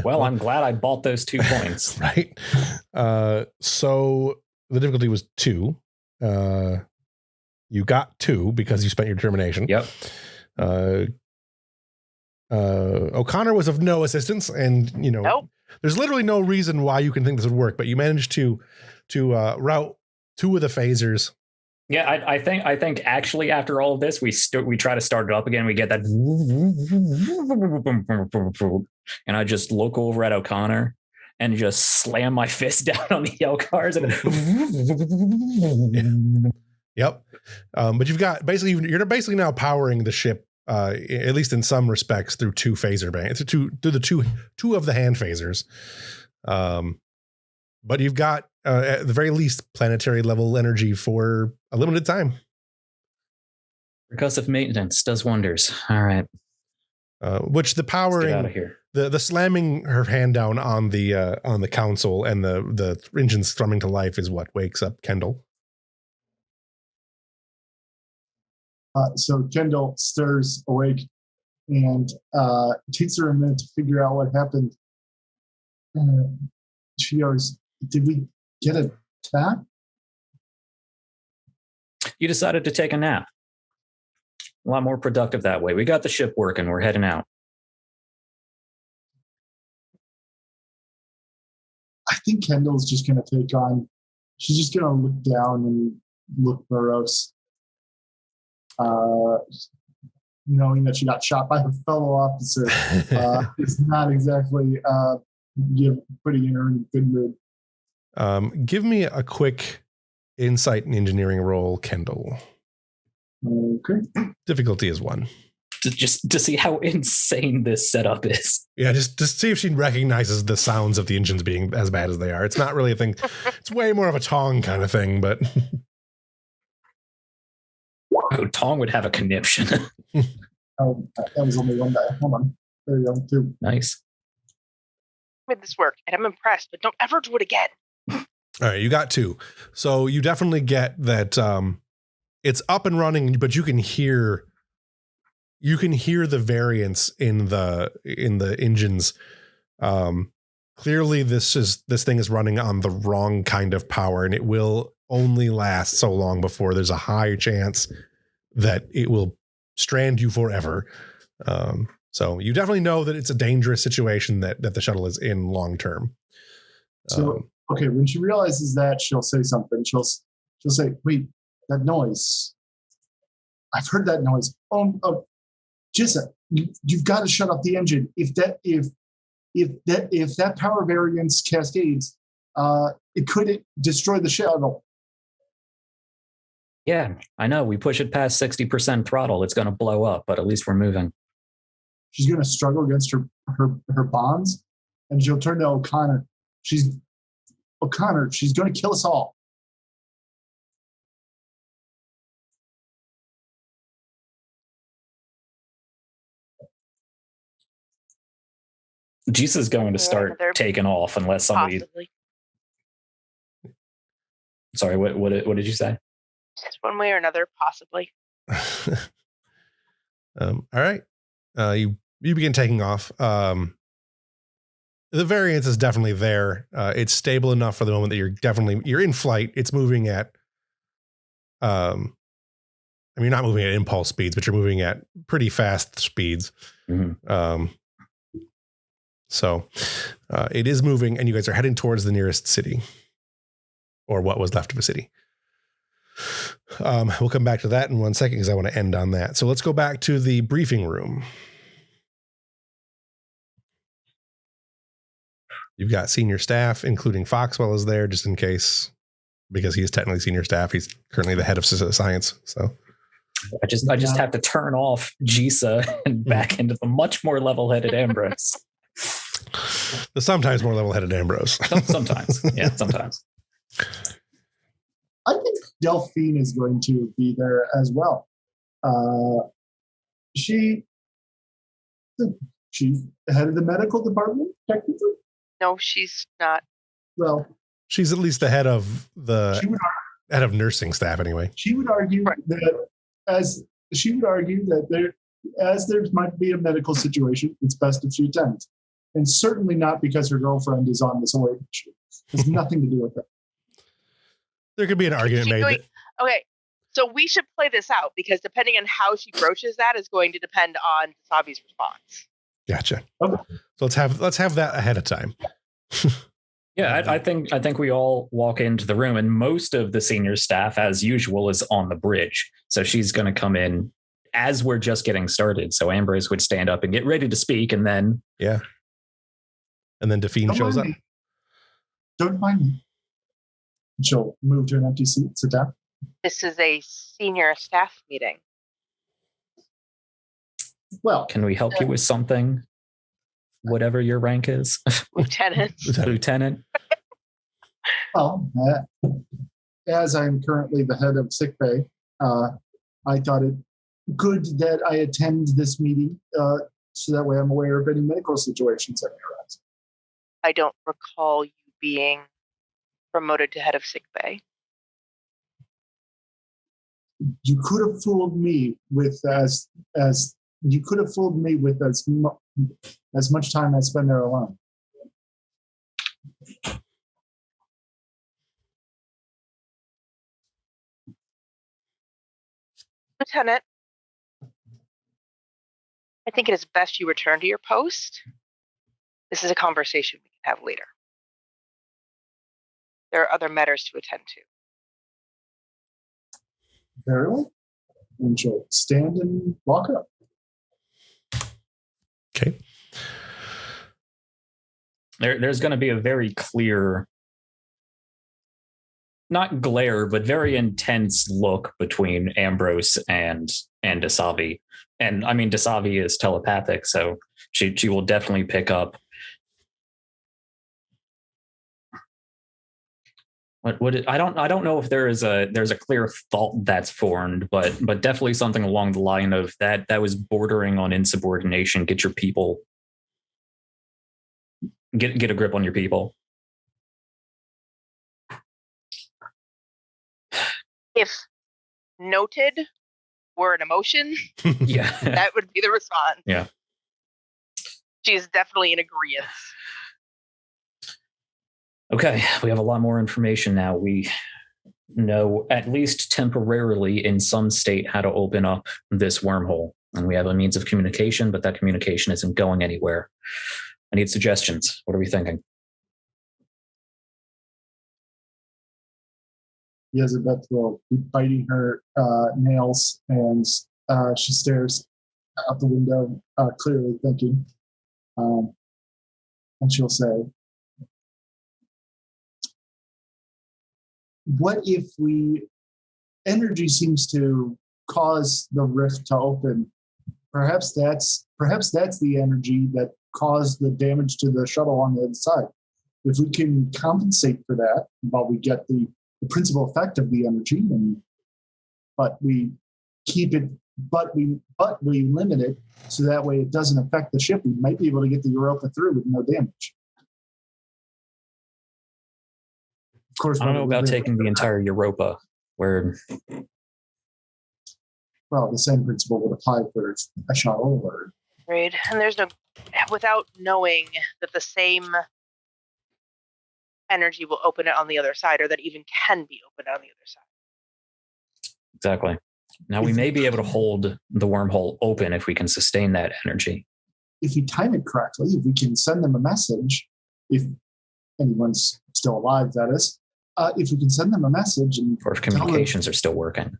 Well, I'm glad I bought those 2 points. Right. So the difficulty was 2. You got 2 because you spent your determination. Yep. O'Connor was of no assistance, and Nope. There's literally no reason why you can think this would work, but you managed to route 2 of the phasers. Yeah, I think actually after all of this, we try to start it up again. We get that, and I just look over at O'Connor and just slam my fist down on the yell cars. And Yep. But you've got you're basically now powering the ship at least in some respects, through two phaser bands, through the two of the hand phasers. But you've got at the very least planetary level energy for a limited time. Percussive maintenance does wonders. All right. Which the powering, Let's get out of here. The slamming her hand down on the console and the engines thrumming to life is what wakes up Kendall. So Kendall stirs awake, and it takes her a minute to figure out what happened. She goes, "Did we get attacked?" You decided to take a nap. A lot more productive that way. We got the ship working. We're heading out. I think Kendall's just going to take on. She's just going to look down and look morose, knowing that she got shot by a fellow officer. It's not exactly putting her in a good mood. Give me a quick insight and engineering roll, Kendall. Okay. Difficulty is 1. Just to see how insane this setup is. Yeah, just see if she recognizes the sounds of the engines being as bad as they are. It's not really a thing. It's way more of a Tong kind of thing, but Oh, Tong would have a conniption. Oh, that was only one die. Hold on. There you go. 2. Nice. Made this work, and I'm impressed, but don't ever do it again. all right, you got 2. So you definitely get that it's up and running, but you can hear the variance in the engines. Clearly this thing is running on the wrong kind of power, and it will only last so long before there's a high chance that it will strand you forever. So you definitely know that it's a dangerous situation that the shuttle is in long term. So okay, when she realizes that, she'll say something. She'll say, "Wait, that noise. I've heard that noise. Oh, Jissa, you've got to shut off the engine. If that power variance cascades, it could destroy the shuttle." Yeah, I know. We push it past 60% throttle. It's going to blow up, but at least we're moving. She's going to struggle against her bonds, and she'll turn to O'Connor. She's going to kill us all. Jesus is going to start taking off unless somebody. Possibly. Sorry, what did you say? Just one way or another, possibly. All right. You begin taking off. The variance is definitely there. It's stable enough for the moment that you're in flight. It's moving at, you're not moving at impulse speeds, but you're moving at pretty fast speeds. Mm-hmm. So it is moving, and you guys are heading towards the nearest city, or what was left of a city. We'll come back to that in 1 second because I want to end on that. So let's go back to the briefing room. You've got senior staff, including Foxwell is there just in case, because he is technically senior staff. He's currently the head of science. So I just have to turn off Jisa and back into the much more level-headed Ambrose. The sometimes more level-headed Ambrose. Sometimes. Yeah, sometimes. I think Delphine is going to be there as well. She's head of the medical department, technically. No, she's not. Well, she's at least the head of head of nursing staff, anyway. She would argue that there might be a medical situation, it's best if she attends, and certainly not because her girlfriend is on this away mission. It has nothing to do with that. There could be an argument made. Okay, so we should play this out because depending on how she broaches that is going to depend on Sabi's response. Gotcha. Okay. So let's have that ahead of time. Yeah, I think we all walk into the room, and most of the senior staff, as usual, is on the bridge. So she's going to come in as we're just getting started. So Ambrose would stand up and get ready to speak, and then and then Delphine shows up. Don't mind me. She'll move to an empty seat, sit down. This is a senior staff meeting. Well, Can we help you with something? Whatever your rank is. Lieutenant. Lieutenant. well, as I'm currently the head of sickbay, I thought it good that I attend this meeting so that way I'm aware of any medical situations that may arise. I don't recall you being promoted to head of sickbay. You could have fooled me with as you could have fooled me with as much time I spend there alone. Lieutenant, I think it is best you return to your post. This is a conversation we can have later. There are other matters to attend to. Very well. And she'll stand and walk up. Okay. There's going to be a very clear, not glare, but very intense look between Ambrose and Dasavi. And I mean, Dasavi is telepathic, so she will definitely pick up. I don't know if there's a clear thought that's formed, but definitely something along the line of that was bordering on insubordination. Get your people. Get a grip on your people. If noted were an emotion, Yeah. that would be the response. Yeah. She's definitely in agreement. Okay, we have a lot more information now. We know, at least temporarily, in some state, how to open up this wormhole. And we have a means of communication, but that communication isn't going anywhere. I need suggestions. What are we thinking? Elizabeth will be biting her nails, and she stares out the window, clearly thinking. And she'll say, what if energy seems to cause the rift to open? Perhaps that's the energy that caused the damage to the shuttle on the other side. If we can compensate for that, while we get the principal effect of the energy, but we keep it, but we limit it so that way it doesn't affect the ship, we might be able to get the Europa through with no damage. Of course, I don't know about taking the entire Europa, where well, the same principle would apply for a shuttle or. Right. And there's no, without knowing that the same energy will open it on the other side, or that even can be opened on the other side. Exactly. Now we may be able to hold the wormhole open if we can sustain that energy. If we time it correctly, if we can send them a message, if anyone's still alive, that is, if we can send them a message, and or if communications are still working,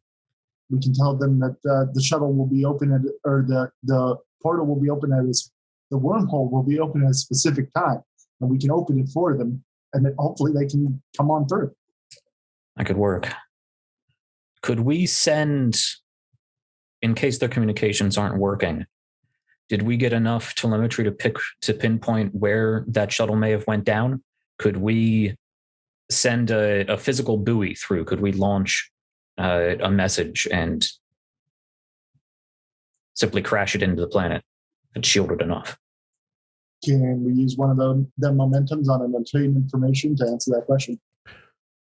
we can tell them that the shuttle will be open at, or the portal will be open at the wormhole will be open at a specific time, and we can open it for them, and then hopefully they can come on through. That could work. Could we send, in case their communications aren't working, did we get enough telemetry to pinpoint where that shuttle may have went down? Could we send a physical buoy through? Could we launch a message and simply crash it into the planet? It's shielded enough. Can we use one of the momentums on an obtained information to answer that question?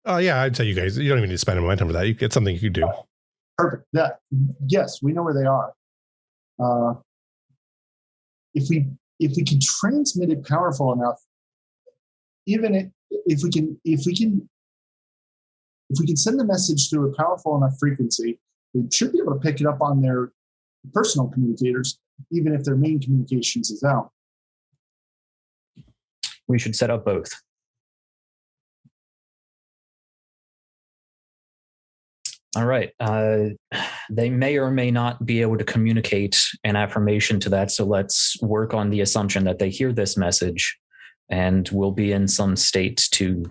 Yeah, I'd say you guys, you don't even need to spend a momentum for that. It's something you could do. Perfect. Yes, we know where they are. If we can transmit it powerful enough, even if we can send the message through a powerful enough frequency, they should be able to pick it up on their personal communicators, even if their main communications is out. We should set up both. All right. They may or may not be able to communicate an affirmation to that. So let's work on the assumption that they hear this message and will be in some state to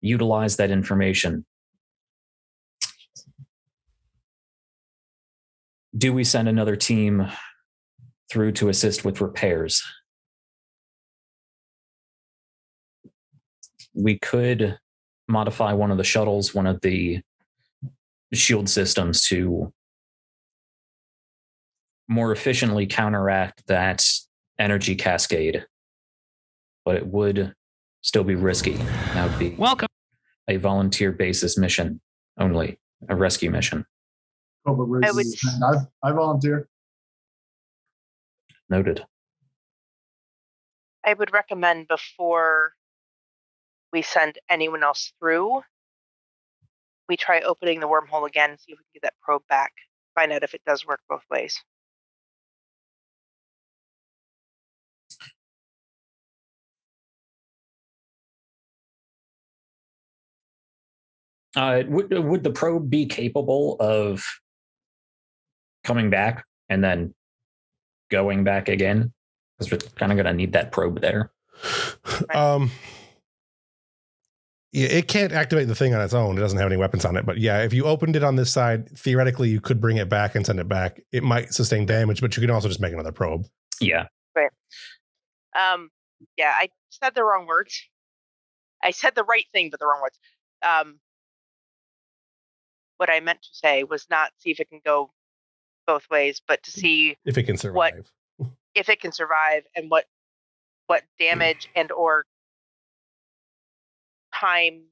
utilize that information. do we send another team through to assist with repairs? We could modify one of the shuttles, one of the shield systems, to more efficiently counteract that energy cascade, but it would still be risky. That would be a volunteer basis mission only, a rescue mission. Cobra raises his hand. I volunteer. Noted. I would recommend before we send anyone else through, we try opening the wormhole again, see if we can get that probe back, find out if it does work both ways. Would the probe be capable of coming back and then going back again? Because we're kind of going to need that probe there. Yeah, it can't activate the thing on its own. It doesn't have any weapons on it. But yeah, if you opened it on this side, theoretically, you could bring it back and send it back. It might sustain damage, but you can also just make another probe. Yeah. Right. Yeah, I said the wrong words. I said the right thing, but the wrong words. What I meant to say was not see if it can go both ways, but to see if it can survive. If it can survive, and what damage and or time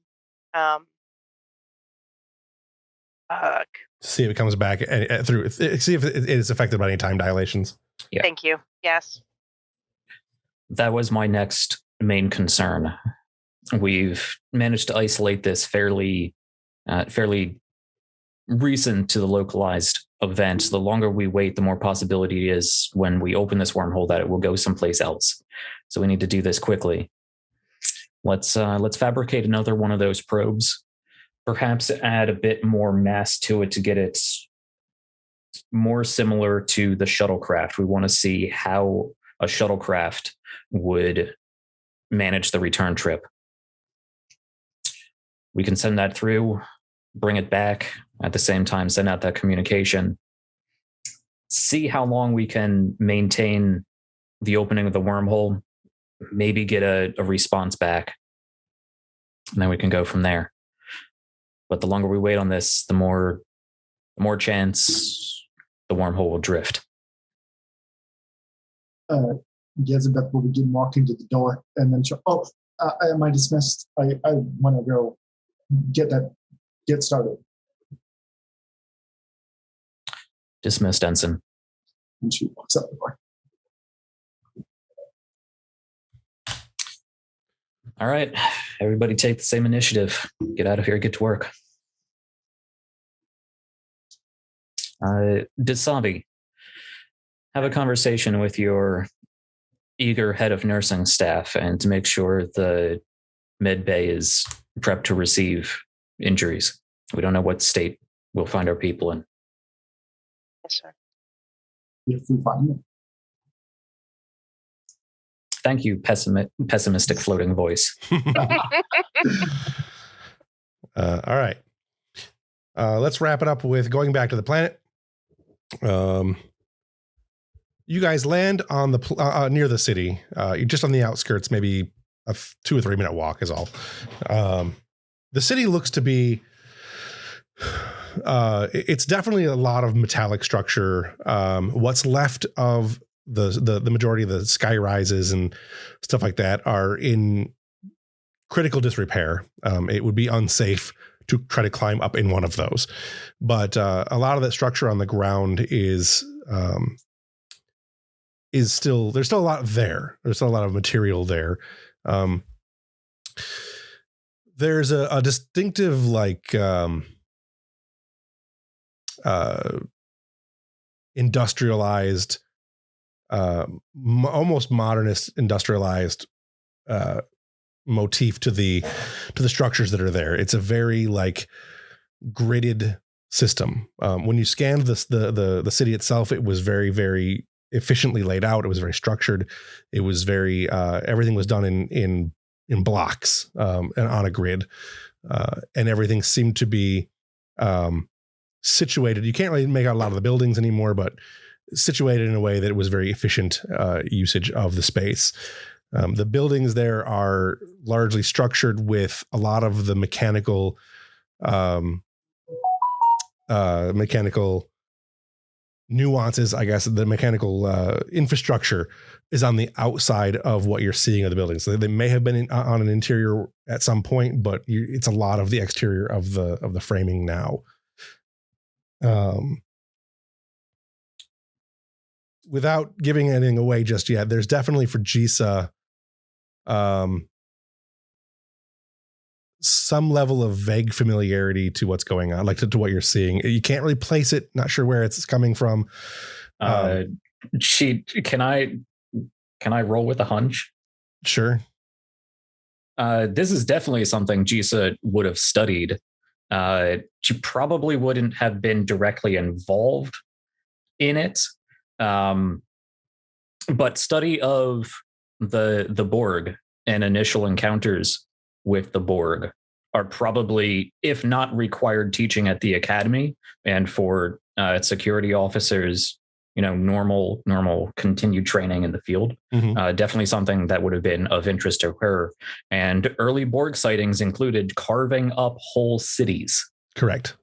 see if it comes back through. See if it is affected by any time dilations. Yeah. Thank you. Yes. That was my next main concern. We've managed to isolate this fairly recent to the localized event. The longer we wait, the more possibility is when we open this wormhole that it will go someplace else. So we need to do this quickly. Let's fabricate another one of those probes. Perhaps add a bit more mass to it to get it more similar to the shuttlecraft. We want to see how a shuttlecraft would manage the return trip. We can send that through, bring it back, at the same time send out that communication. See how long we can maintain the opening of the wormhole, maybe get a response back, and then we can go from there. But the longer we wait on this, the more chance the wormhole will drift. Jezebeth will begin walking to the door, and then am I dismissed? I want to go get started. Dismissed, Ensign. And she walks out the door. All right, everybody take the same initiative. Get out of here, get to work. Disabi, have a conversation with your eager head of nursing staff and to make sure the med bay is prepped to receive injuries. We don't know what state we'll find our people in. Yes, sir. If we find them. Thank you, pessimistic floating voice. All right. Let's wrap it up with going back to the planet. You guys land on the near the city. You're just on the outskirts, maybe a 2 or 3 minute walk is all. The city looks to be it's definitely a lot of metallic structure. What's left of the majority of the sky rises and stuff like that are in critical disrepair. It would be unsafe to try to climb up in one of those, but a lot of that structure on the ground is still, there's still a lot there. There's still a lot of material there. There's a distinctive industrialized, almost modernist industrialized motif to the structures that are there. It's a very gridded system. When you scanned the city itself, it was very, very efficiently laid out. It was very structured. It was very everything was done in blocks and on a grid, and everything seemed to be situated. You can't really make out a lot of the buildings anymore, but situated in a way that it was very efficient usage of the space. The buildings there are largely structured with a lot of the mechanical nuances, I guess. The mechanical infrastructure is on the outside of what you're seeing of the buildings. So they may have been on an interior at some point, but it's a lot of the exterior of the framing now. Without giving anything away just yet, there's definitely for Jisa some level of vague familiarity to what's going on, like to what you're seeing. You can't really place it, not sure where it's coming from. Can I roll with a hunch? Sure. This is definitely something Jisa would have studied. She probably wouldn't have been directly involved in it. But study of the Borg and initial encounters with the Borg are probably, if not required teaching at the academy, and for security officers, normal continued training in the field. Definitely something that would have been of interest to her. And early Borg sightings included carving up whole cities. Correct.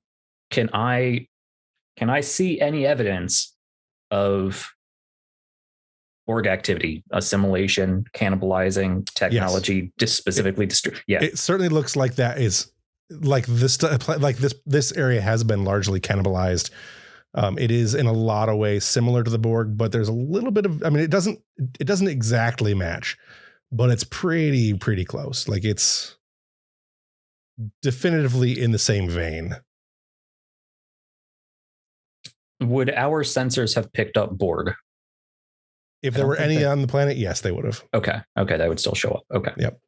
Can I see any evidence of Borg activity, assimilation, cannibalizing, technology, just specifically yeah. It certainly looks like that is like this area has been largely cannibalized. It is in a lot of ways similar to the Borg, but there's a little bit of, it doesn't exactly match, but it's pretty close. Like it's definitively in the same vein. Would our sensors have picked up Borg? If there were any on the planet, yes, they would have. Okay, that would still show up. Okay. Yep.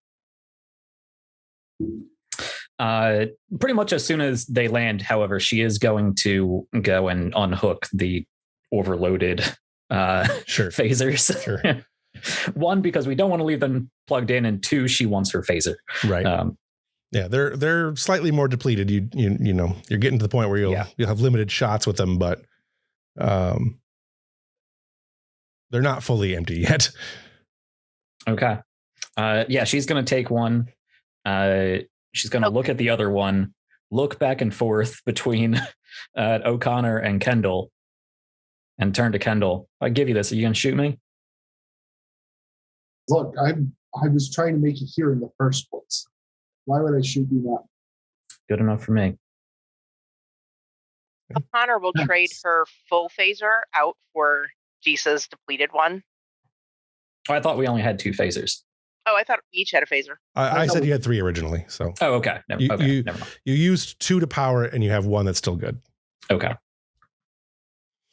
Pretty much as soon as they land, however, she is going to go and unhook the overloaded phasers. Sure. One, because we don't want to leave them plugged in, and two, she wants her phaser. Right. Yeah, they're slightly more depleted. You're getting to the point where you'll have limited shots with them, but they're not fully empty yet. Okay. She's going to take one. She's going to look at the other one, look back and forth between O'Connor and Kendall, and turn to Kendall. I give you this. Are you going to shoot me? Look, I was trying to make it here in the first place. Why would I shoot you now? Good enough for me. O'Connor will trade her full phaser out for Jisa's depleted one. Oh, I thought we only had two phasers. Oh, I thought we each had a phaser. I said you had three originally. So. Oh, okay. Never mind. You used two to power it, and you have one that's still good. Okay.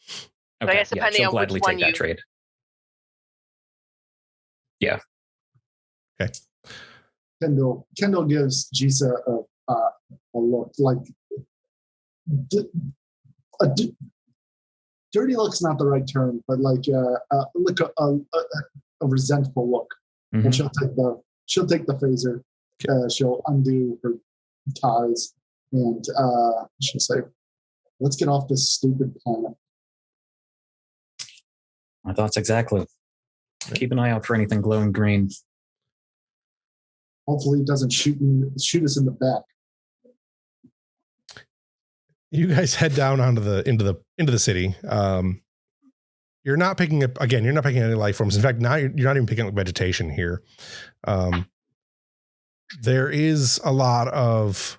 So I guess depending on which one take that trade. Yeah. Okay. Kendall gives Jisa a look like dirty look's not the right term, but like a resentful look. Mm-hmm. And she'll take the phaser. She'll undo her ties, and she'll say, "Let's get off this stupid planet." My thoughts exactly. Keep an eye out for anything glowing green. Hopefully, it doesn't shoot us in the back. You guys head down into the city. You're not picking up any life forms. In fact, now you're not even picking up vegetation here. There is a lot of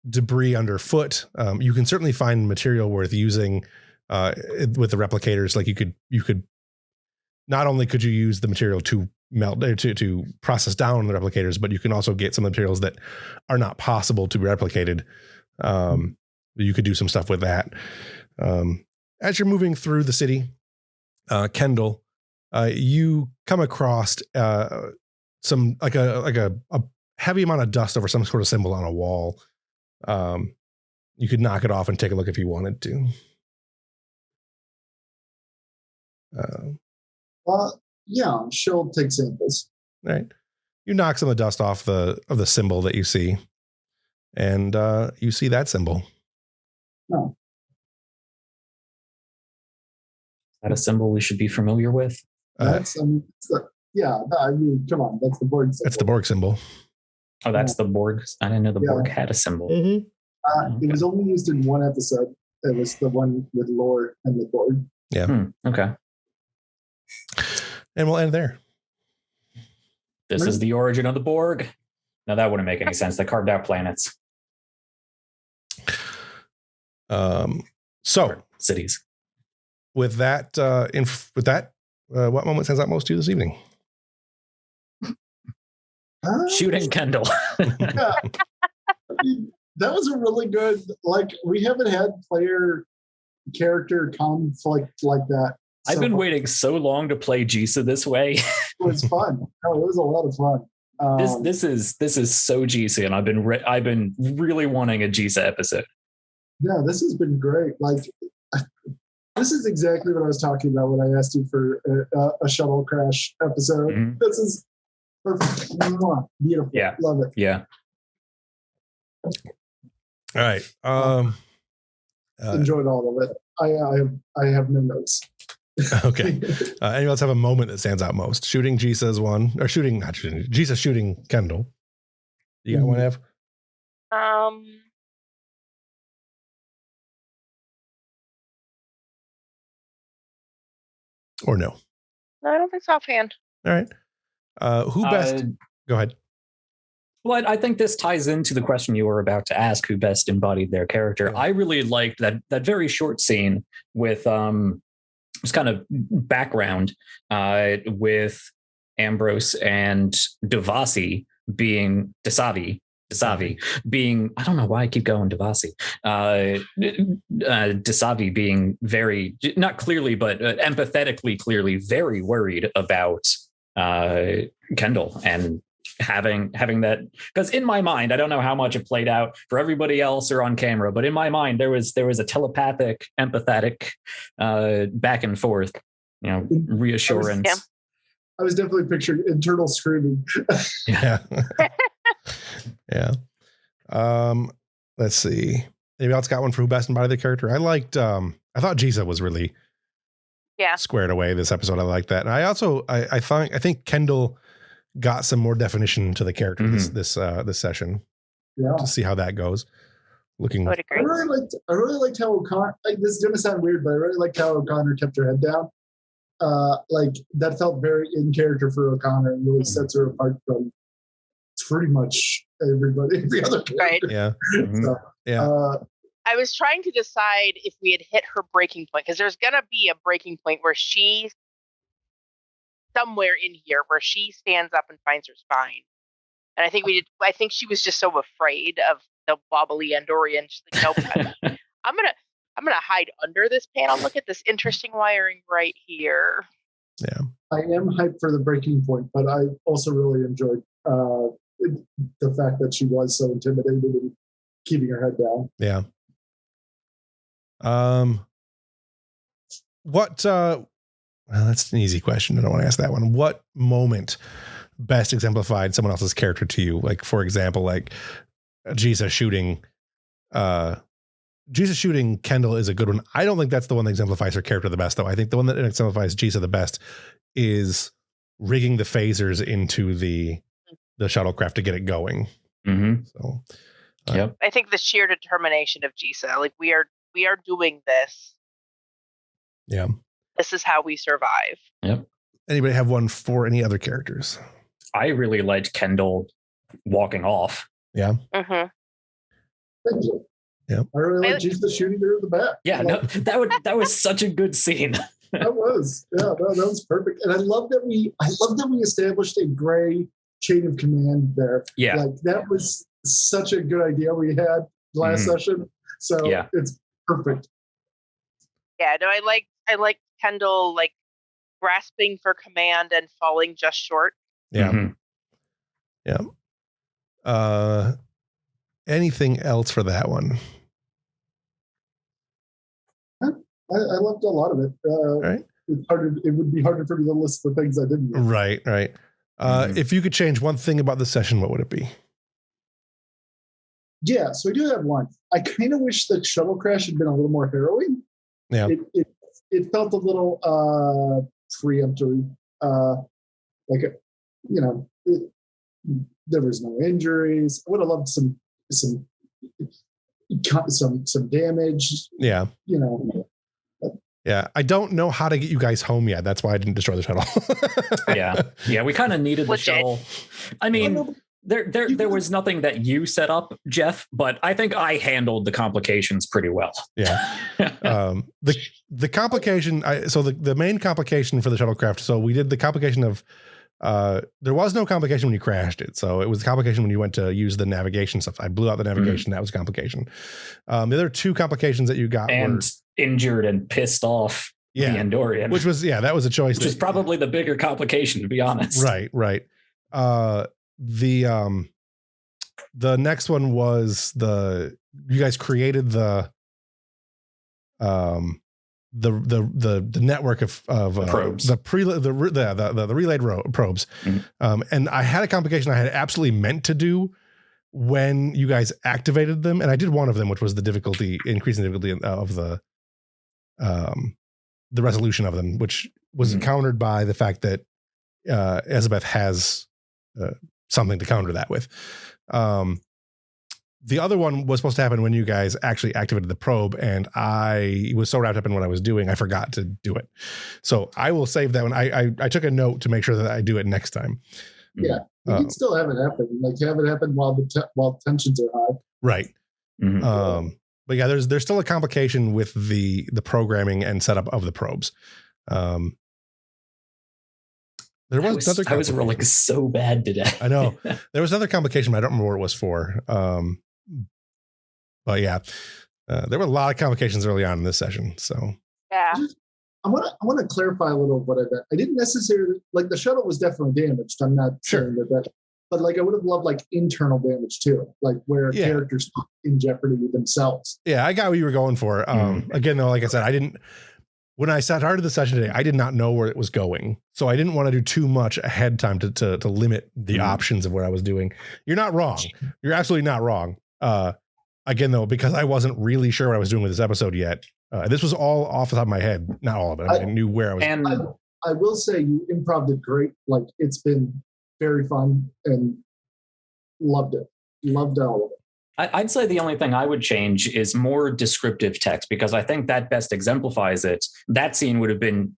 debris underfoot. You can certainly find material worth using with the replicators. Like you could not only could you use the material to melt to process down the replicators, but you can also get some materials that are not possible to be replicated. You could do some stuff with that. As you're moving through the city, Kendall, you come across some like a heavy amount of dust over some sort of symbol on a wall. You could knock it off and take a look if you wanted to. Yeah, she'll take samples. Right. You knock some of the dust off of the symbol that you see, and you see that symbol. No. That a symbol we should be familiar with? That's come on, that's the Borg symbol. That's the Borg symbol. Oh, that's the Borg. I didn't know the Borg had a symbol. Mm-hmm. It was only used in one episode. It was the one with Lore and the Borg. Yeah. Okay. And we'll end there. This is the origin of the Borg. No, that wouldn't make any sense. They carved out planets. So cities. With that, what moment stands out most to you this evening? Shooting Kendall. Yeah. That was a really good, we haven't had player character conflict like that. I've been waiting so long to play Jisa this way. It was fun. Oh, it was a lot of fun. This is so Jisa, and I've been really wanting a Jisa episode. Yeah, this has been great. This is exactly what I was talking about when I asked you for a shuttle crash episode. Mm-hmm. This is perfect. Beautiful. Yeah. Love it. Yeah. All right. Enjoyed all of it. I have no notes. Okay. Anyone else have a moment that stands out most? Shooting Jisa is one, or Jisa shooting Kendall. You got one, Ev? Or no? No, I don't think so offhand. All right. Who best? Go ahead. Well, I think this ties into the question you were about to ask, who best embodied their character. Yeah. I really liked that very short scene with this kind of background with Ambrose and Desavi being, I don't know why I keep going Devasi. Desavi being very, not clearly, but empathetically clearly very worried about Kendall and having that, because in my mind, I don't know how much it played out for everybody else or on camera, but in my mind, there was a telepathic, empathetic back and forth, reassurance. I was definitely picturing internal screaming. Yeah. Yeah. Let's see. Anybody else got one for who best embodied the character? I liked, I thought Jisa was really squared away this episode. I like that. And I also, I think Kendall got some more definition to the character this session. Yeah. To see how that goes. I really liked how O'Connor, this is going to sound weird, but I really liked how O'Connor kept her head down. That felt very in character for O'Connor and really sets her apart from pretty much every other character. Right. Yeah. So, yeah. I was trying to decide if we had hit her breaking point, because there's going to be a breaking point where she, somewhere in here, where she stands up and finds her spine. And I think she was just so afraid of the wobbly Andorian. She's like, nope, I'm gonna hide under this panel. Look at this interesting wiring right here. Yeah. I am hyped for the breaking point, but I also really enjoyed the fact that she was so intimidated and keeping her head down. Yeah. Well, that's an easy question. I don't want to ask that one. What moment best exemplified someone else's character to you? Like, for example, Jisa shooting Kendall is a good one. I don't think that's the one that exemplifies her character the best, though. I think the one that exemplifies Jisa the best is rigging the phasers into the shuttlecraft to get it going. Mm-hmm. So, yep. I think the sheer determination of Jisa, we are doing this. Yeah. This is how we survive. Yep. Anybody have one for any other characters? I really liked Kendall walking off. Yeah. Mm-hmm. Thank you. Yeah. I really like Jisa shooting her in the back. Yeah, no, that was such a good scene. That was. Yeah, that was perfect. And I love that we established a gray chain of command there. Yeah. That was such a good idea we had last session. So it's perfect. Yeah, no, I like Kendall grasping for command and falling just short. Yeah. Mm-hmm. Yeah. Anything else for that one? I loved a lot of it. Right. It would be harder for me to list the things I didn't. Right. If you could change one thing about the session, what would it be? Yeah, so I do have one. I kind of wish that Shuttle Crash had been a little more harrowing. Yeah. it felt a little preemptory. There was no injuries. I would have loved some damage. Yeah. Yeah, I don't know how to get you guys home yet. That's why I didn't destroy the shuttle. Yeah, we kind of needed the Legit. shuttle. I mean, there was nothing that you set up, Jeff, but I think I handled the complications pretty well. Yeah. The complication. The main complication for the shuttlecraft. So we did the complication of. There was no complication when you crashed it. So it was a complication when you went to use the navigation stuff. I blew out the navigation. That was a complication. The other two complications that you got were injured and pissed off the Andorian. Which was, that was a choice. Which is probably the bigger complication, to be honest. Right. The next one was you guys created the network of probes, the relayed probes. And I had a complication I had absolutely meant to do when you guys activated them, and I did one of them, which was the increasing difficulty of the resolution of them, which was countered by the fact that Elizabeth has something to counter that with. The other one was supposed to happen when you guys actually activated the probe, and I was so wrapped up in what I was doing, I forgot to do it. So I will save that one. I took a note to make sure that I do it next time. Yeah, you can still have it happen. Like have it happen while tensions are high. Right. But yeah, there's still a complication with the programming and setup of the probes. There was another. I was rolling so bad today. I know there was another complication, but I don't remember what it was for. But yeah, there were a lot of complications early on in this session. So yeah, I want to clarify a little of what I meant. I didn't necessarily the shuttle was definitely damaged. I'm not saying that, but I would have loved internal damage too, where characters in jeopardy with themselves. Yeah, I got what you were going for. Again, though, like I said, I didn't. When I started the session today, I did not know where it was going. So I didn't want to do too much ahead time to limit the options of what I was doing. You're not wrong. You're absolutely not wrong. Again, though, because I wasn't really sure what I was doing with this episode yet. This was all off the top of my head. Not all of it. I knew where I was. And I will say you improv it great. It's been very fun and loved it. Loved all of it. I'd say the only thing I would change is more descriptive text, because I think that best exemplifies it. That scene would have been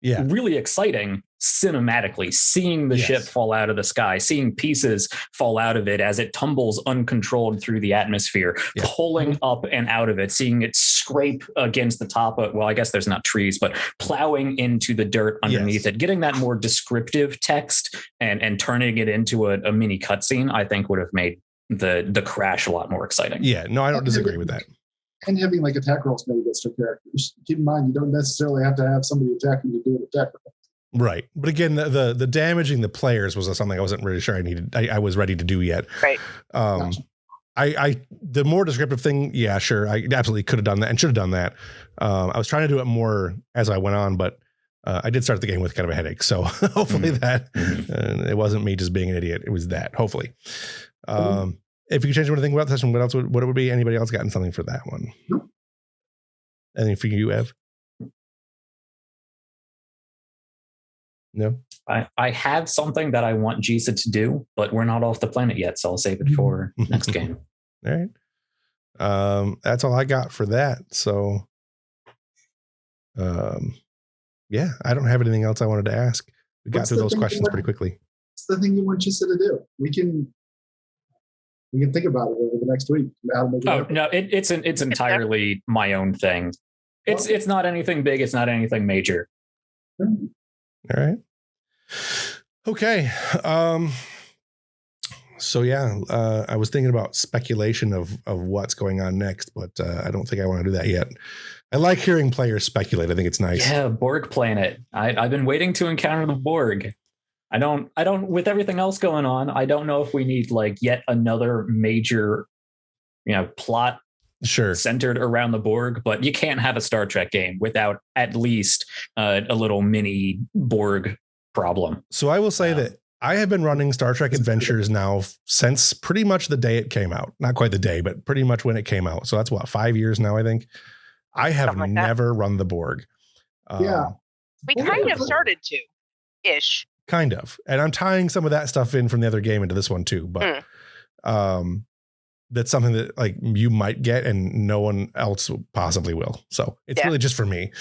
really exciting cinematically, seeing the ship fall out of the sky, seeing pieces fall out of it as it tumbles uncontrolled through the atmosphere, pulling up and out of it, seeing it scrape against the top of, well, I guess there's not trees, but plowing into the dirt underneath it. Getting that more descriptive text and turning it into a mini cutscene, I think would have made the crash a lot more exciting. Yeah, no, I don't disagree with that. And having attack rolls made against your characters. Keep in mind, you don't necessarily have to have somebody attacking to do an attack roll. Right. But again, the damaging the players was something I wasn't really sure I was ready to do yet. Right. Gotcha. The more descriptive thing, sure, I absolutely could have done that and should have done that. I was trying to do it more as I went on, but I did start the game with kind of a headache. So hopefully that it wasn't me just being an idiot. It was that, hopefully. If you could change anything about the session, what it would be? Anybody else gotten something for that one? Nope. Anything for you, Ev? No? I have something that I want Jisa to do, but we're not off the planet yet, so I'll save it for next game. All right. That's all I got for that. So, I don't have anything else I wanted to ask. We got through those questions pretty quickly. It's the thing you want Jisa to do. We can think about it over the next week. It's entirely my own thing. It's not anything big. It's not anything major. All right. Okay. So I was thinking about speculation of what's going on next, but I don't think I want to do that yet. I like hearing players speculate. I think it's nice. Yeah, Borg planet. I've been waiting to encounter the Borg. I don't with everything else going on, I don't know if we need yet another major, plot centered around the Borg, but you can't have a Star Trek game without at least a little mini Borg problem. So I will say that I have been running Star Trek Adventures now since pretty much the day it came out. Not quite the day, but pretty much when it came out. So that's 5 years now, I think. I have never run the Borg. Yeah. We Well, kind yeah. of started to, ish. Kind of. And I'm tying some of that stuff in from the other game into this one too. But that's something that like you might get and no one else possibly will. So it's really just for me.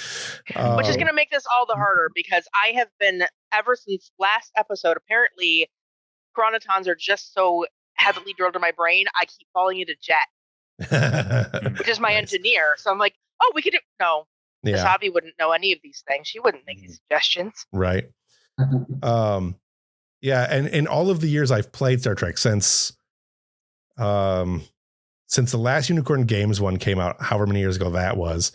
Which is going to make this all the harder because I have been, ever since last episode, apparently chronotons are just so heavily drilled in my brain, I keep falling into Jet, which is my engineer. So I'm like, oh, we could do, no. Yeah. Asabi wouldn't know any of these things. She wouldn't make these suggestions. Right. Yeah. And in all of the years I've played Star Trek since the last Unicorn Games one came out, however many years ago that was,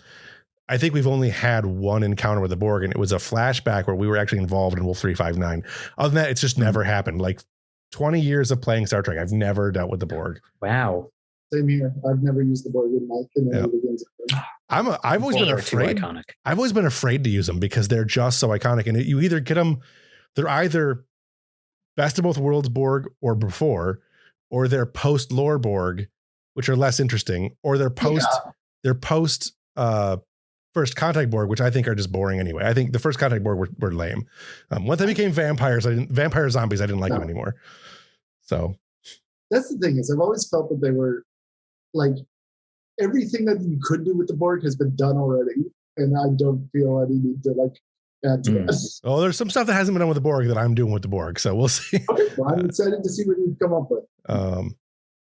I think we've only had one encounter with the Borg, and it was a flashback where we were actually involved in Wolf 359. Other than that, it's just never happened. Like 20 years of playing Star Trek, I've never dealt with the Borg. Wow. Same here. I've never used the Borg in any of the games. I've always been afraid. I've always been afraid to use them because they're just so iconic. And you either get them, they're either best of both worlds Borg or before, or they're post lore Borg, which are less interesting, or they're post First Contact Borg, which I think are just boring anyway. I think the First Contact Borg were lame. Once they became vampire zombies, I didn't like them anymore. So that's the thing is I've always felt that they were like everything that you could do with the Borg has been done already, and I don't feel any need to like add to that. Oh, there's some stuff that hasn't been done with the Borg that I'm doing with the Borg, so we'll see. Okay, well, I'm excited to see what you come up with.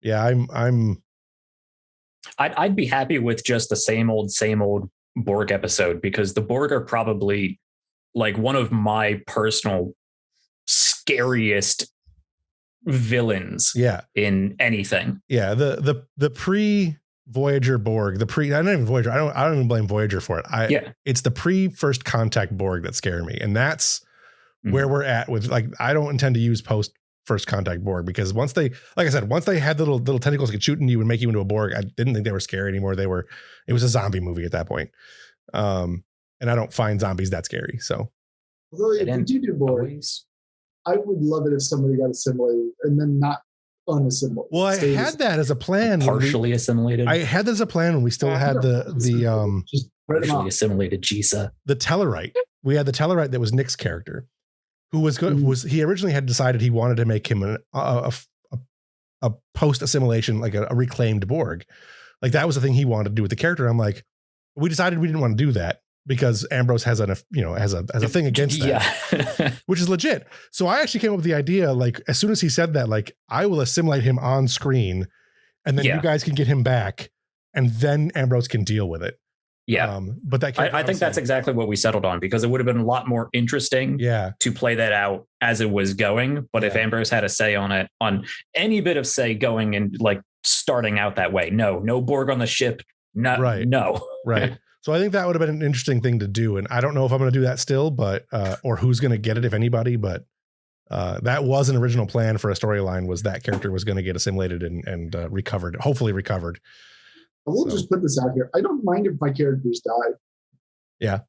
Yeah, I'd be happy with just the same old Borg episode because the Borg are probably like one of my personal scariest villains in anything. Yeah, the pre Voyager Borg, I don't even Voyager. I don't even blame Voyager for it. It's the pre First Contact Borg that scare me, and that's where we're at with like I don't intend to use post First Contact Borg because once they had little tentacles that could shoot into you and make you into a Borg, I didn't think they were scary anymore. It was a zombie movie at that point. And I don't find zombies that scary. So although if you do Borg, I would love it if somebody got assimilated and then not unassimilated. Well, I had that as a plan. Partially assimilated. I had that as a plan when we still had the partially assimilated Jisa. The Tellarite. We had the Tellarite that was Nick's character, who was good. He originally had decided he wanted to make him a post assimilation, like a reclaimed Borg. Like that was the thing he wanted to do with the character. I'm like, we decided we didn't want to do that because Ambrose has a thing against that, which is legit. So I actually came up with the idea, like as soon as he said that, like I will assimilate him on screen and then you guys can get him back and then Ambrose can deal with it. Yeah. But that I think that's exactly what we settled on because it would have been a lot more interesting to play that out as it was going. But if Ambrose had a say on it, on any bit of say going and like starting out that way, no Borg on the ship. No. Right. So I think that would have been an interesting thing to do. And I don't know if I'm going to do that still, but, or who's going to get it, if anybody, but that was an original plan for a storyline was that character was going to get assimilated and recovered, hopefully recovered. I will just put this out here. I don't mind if my characters die. Yeah.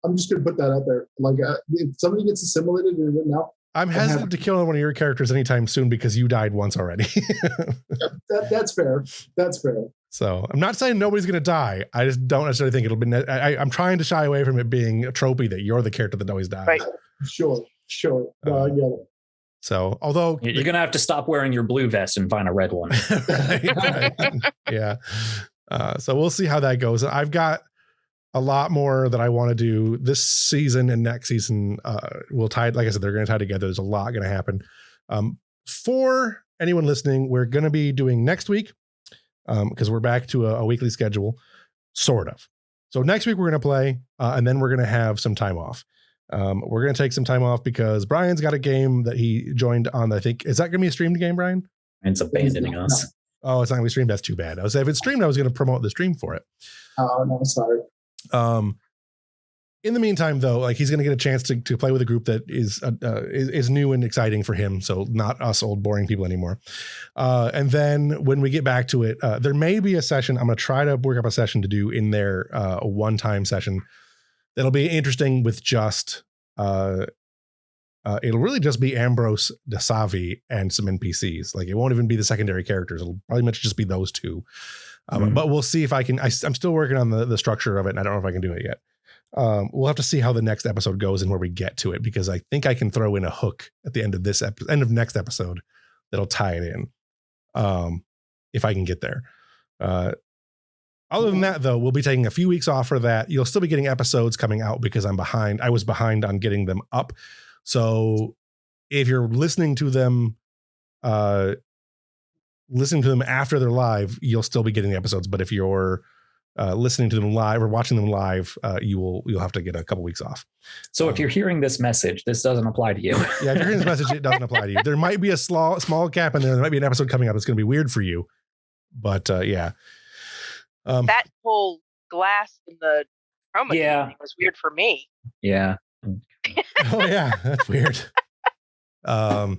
I'm just going to put that out there. Like if somebody gets assimilated and now I'm hesitant to kill one of your characters anytime soon because you died once already. That's fair. That's fair. So I'm not saying nobody's going to die. I just don't necessarily think it'll be. I'm trying to shy away from it being a tropey that you're the character that always dies. Right. Sure. No, I get it. So, although you're going to have to stop wearing your blue vest and find a red one. right. Yeah. So we'll see how that goes. I've got a lot more that I want to do this season and next season. We'll tie, like I said, they're going to tie together. There's a lot going to happen. For anyone listening, we're going to be doing next week because we're back to a weekly schedule, sort of. So next week we're going to play and then we're going to have some time off. We're going to take some time off because Brian's got a game that he joined on. I think, is that going to be a streamed game, Brian? It's abandoning us. Oh, it's not going to be streamed. That's too bad. I was if it's streamed, I was going to promote the stream for it. Oh, no, sorry. In the meantime, though, like he's going to get a chance to play with a group that is new and exciting for him. So not us old boring people anymore. And then when we get back to it, there may be a session. I'm going to try to work up a session to do in there, a one-time session that'll be interesting with just it'll really just be Ambrose, Dasavi, and some NPCs. Like it won't even be the secondary characters. It'll probably much just be those two. But we'll see if I can. I'm still working on the structure of it, and I don't know if I can do it yet. We'll have to see how the next episode goes and where we get to it, because I think I can throw in a hook at the end of this end of next episode that'll tie it in. If I can get there. Other than that, though, we'll be taking a few weeks off for that. You'll still be getting episodes coming out because I'm behind. I was behind on getting them up. So if you're listening to them after they're live, you'll still be getting the episodes. But if you're listening to them live or watching them live, you'll have to get a couple weeks off. So if you're hearing this message, this doesn't apply to you. Yeah, if you're hearing this message, it doesn't apply to you. There might be a small gap in there. There might be an episode coming up that's going to be weird for you. But yeah. That whole glass in the chroma thing was weird for me. Yeah. Oh yeah, that's weird. Other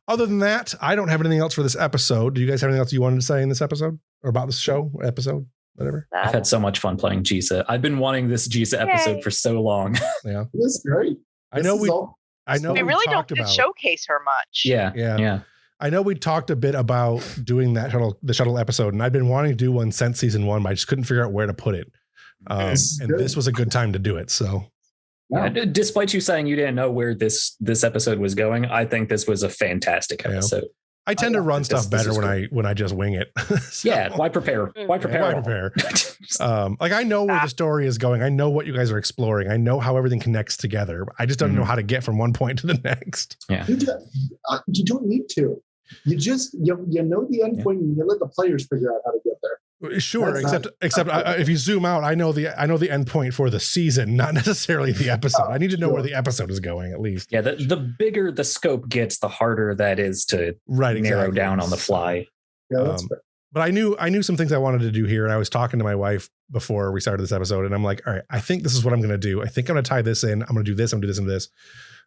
than that, I don't have anything else for this episode. Do you guys have anything else you wanted to say in this episode or about this show episode, whatever? I've had so much fun playing Jisa. I've been wanting this Jisa episode for so long. Yeah, That's great. I know we really don't get showcase her much. Yeah. I know we talked a bit about doing the shuttle episode, and I've been wanting to do one since season 1, but I just couldn't figure out where to put it. And this was a good time to do it. So, despite you saying you didn't know where this episode was going, I think this was a fantastic episode. I tend to run stuff better when I just wing it. So, yeah, why prepare? Why prepare? Like I know where the story is going. I know what you guys are exploring. I know how everything connects together. I just don't know how to get from one point to the next. Yeah, you don't need to. You just you know the end point, and you let the players figure out how to get there. Sure, except if you zoom out, I know the end point for the season, not necessarily the episode. I need to know where the episode is going at least. Yeah, the bigger the scope gets, the harder that is to narrow down on the fly. Yeah, that's fair. But I knew some things I wanted to do here, and I was talking to my wife before we started this episode, and I'm like, all right, I think this is what I'm going to do. I think I'm going to tie this in. I'm going to do this. I'm going to do this and this.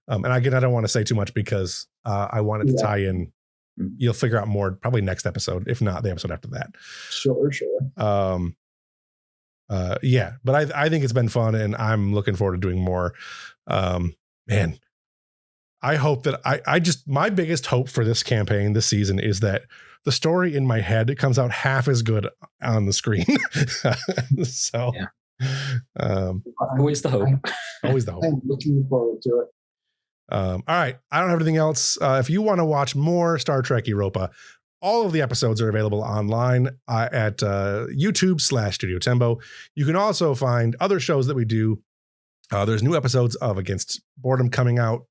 And again, I don't want to say too much because I wanted to tie in. You'll figure out more probably next episode, if not the episode after that. Sure. Yeah, but I think it's been fun, and I'm looking forward to doing more. Man, I hope that my biggest hope for this campaign this season is that the story in my head comes out half as good on the screen. So, always the hope. Always the hope. I'm looking forward to it. All right. I don't have anything else. If you want to watch more Star Trek Europa, all of the episodes are available online at YouTube/Studio Tembo. You can also find other shows that we do. There's new episodes of Against Boredom coming out,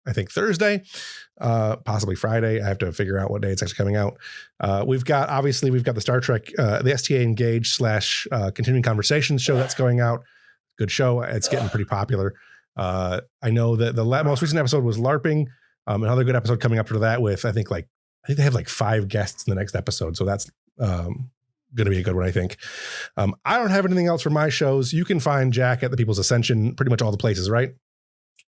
I think Thursday, possibly Friday. I have to figure out what day it's actually coming out. We've got the Star Trek, the S2E8 Engage / Continuing Conversations show that's going out. Good show. It's getting pretty popular. I know that the most recent episode was LARPing. Another good episode coming up to that with I think they have 5 guests in the next episode, so that's going to be a good one, I think. I don't have anything else for my shows. You can find Jack at The People's Ascension, pretty much all the places, right?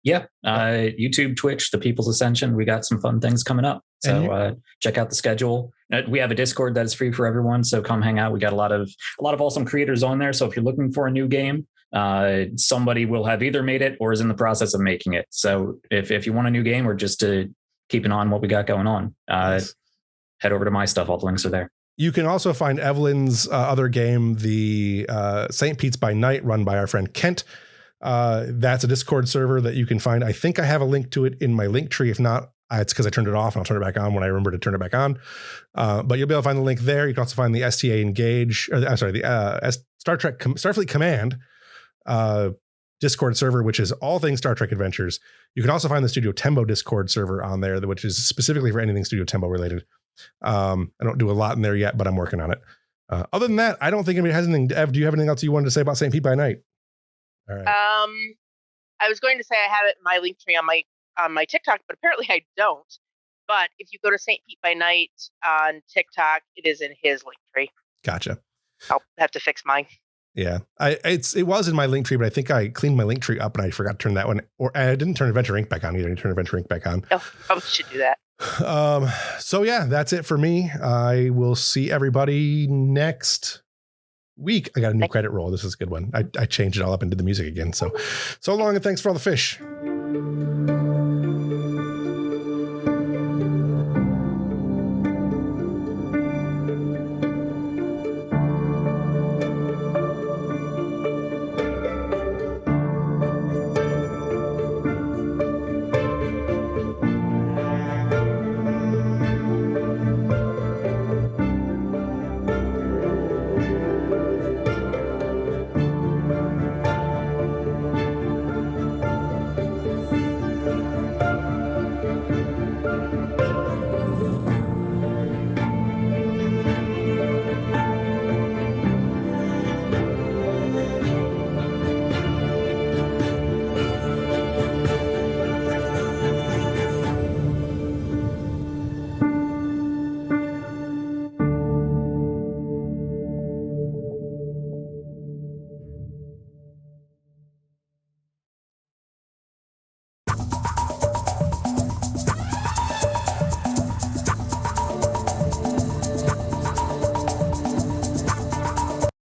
Yeah, YouTube, Twitch, The People's Ascension. We got some fun things coming up, so check out the schedule. We have a Discord that is free for everyone, so come hang out. We got a lot of awesome creators on there. So if you're looking for a new game, somebody will have either made it or is in the process of making it. So if you want a new game or just to keep an eye on what we got going on, head over to my stuff. All the links are there. You can also find Evelyn's other game, the St. Pete's by Night, run by our friend Kent. That's a Discord server that you can find. I think I have a link to it in my link tree. If not, it's because I turned it off, and I'll turn it back on when I remember to turn it back on. But you'll be able to find the link there. You can also find the S2E8 Engage, the Star Trek Starfleet Command Discord server, which is all things Star Trek Adventures. You can also find the Studio Tembo Discord server on there, which is specifically for anything Studio Tembo related. I don't do a lot in there yet, but I'm working on it. Other than that, I don't think anybody has anything. Ev, do you have anything else you wanted to say about St. Pete by Night? All right. I was going to say I have it in my link tree on my TikTok, but apparently I don't. But if you go to St. Pete by Night on TikTok, it is in his link tree. Gotcha. I'll have to fix mine. Yeah, it was in my link tree, but I think I cleaned my link tree up and I forgot to turn that one, or I didn't turn Adventure Inc. back on either. I turned Adventure Inc. back on. Oh, I should do that. So yeah, that's it for me. I will see everybody next week. I got a new credit roll. This is a good one. I changed it all up and did the music again. So long, and thanks for all the fish.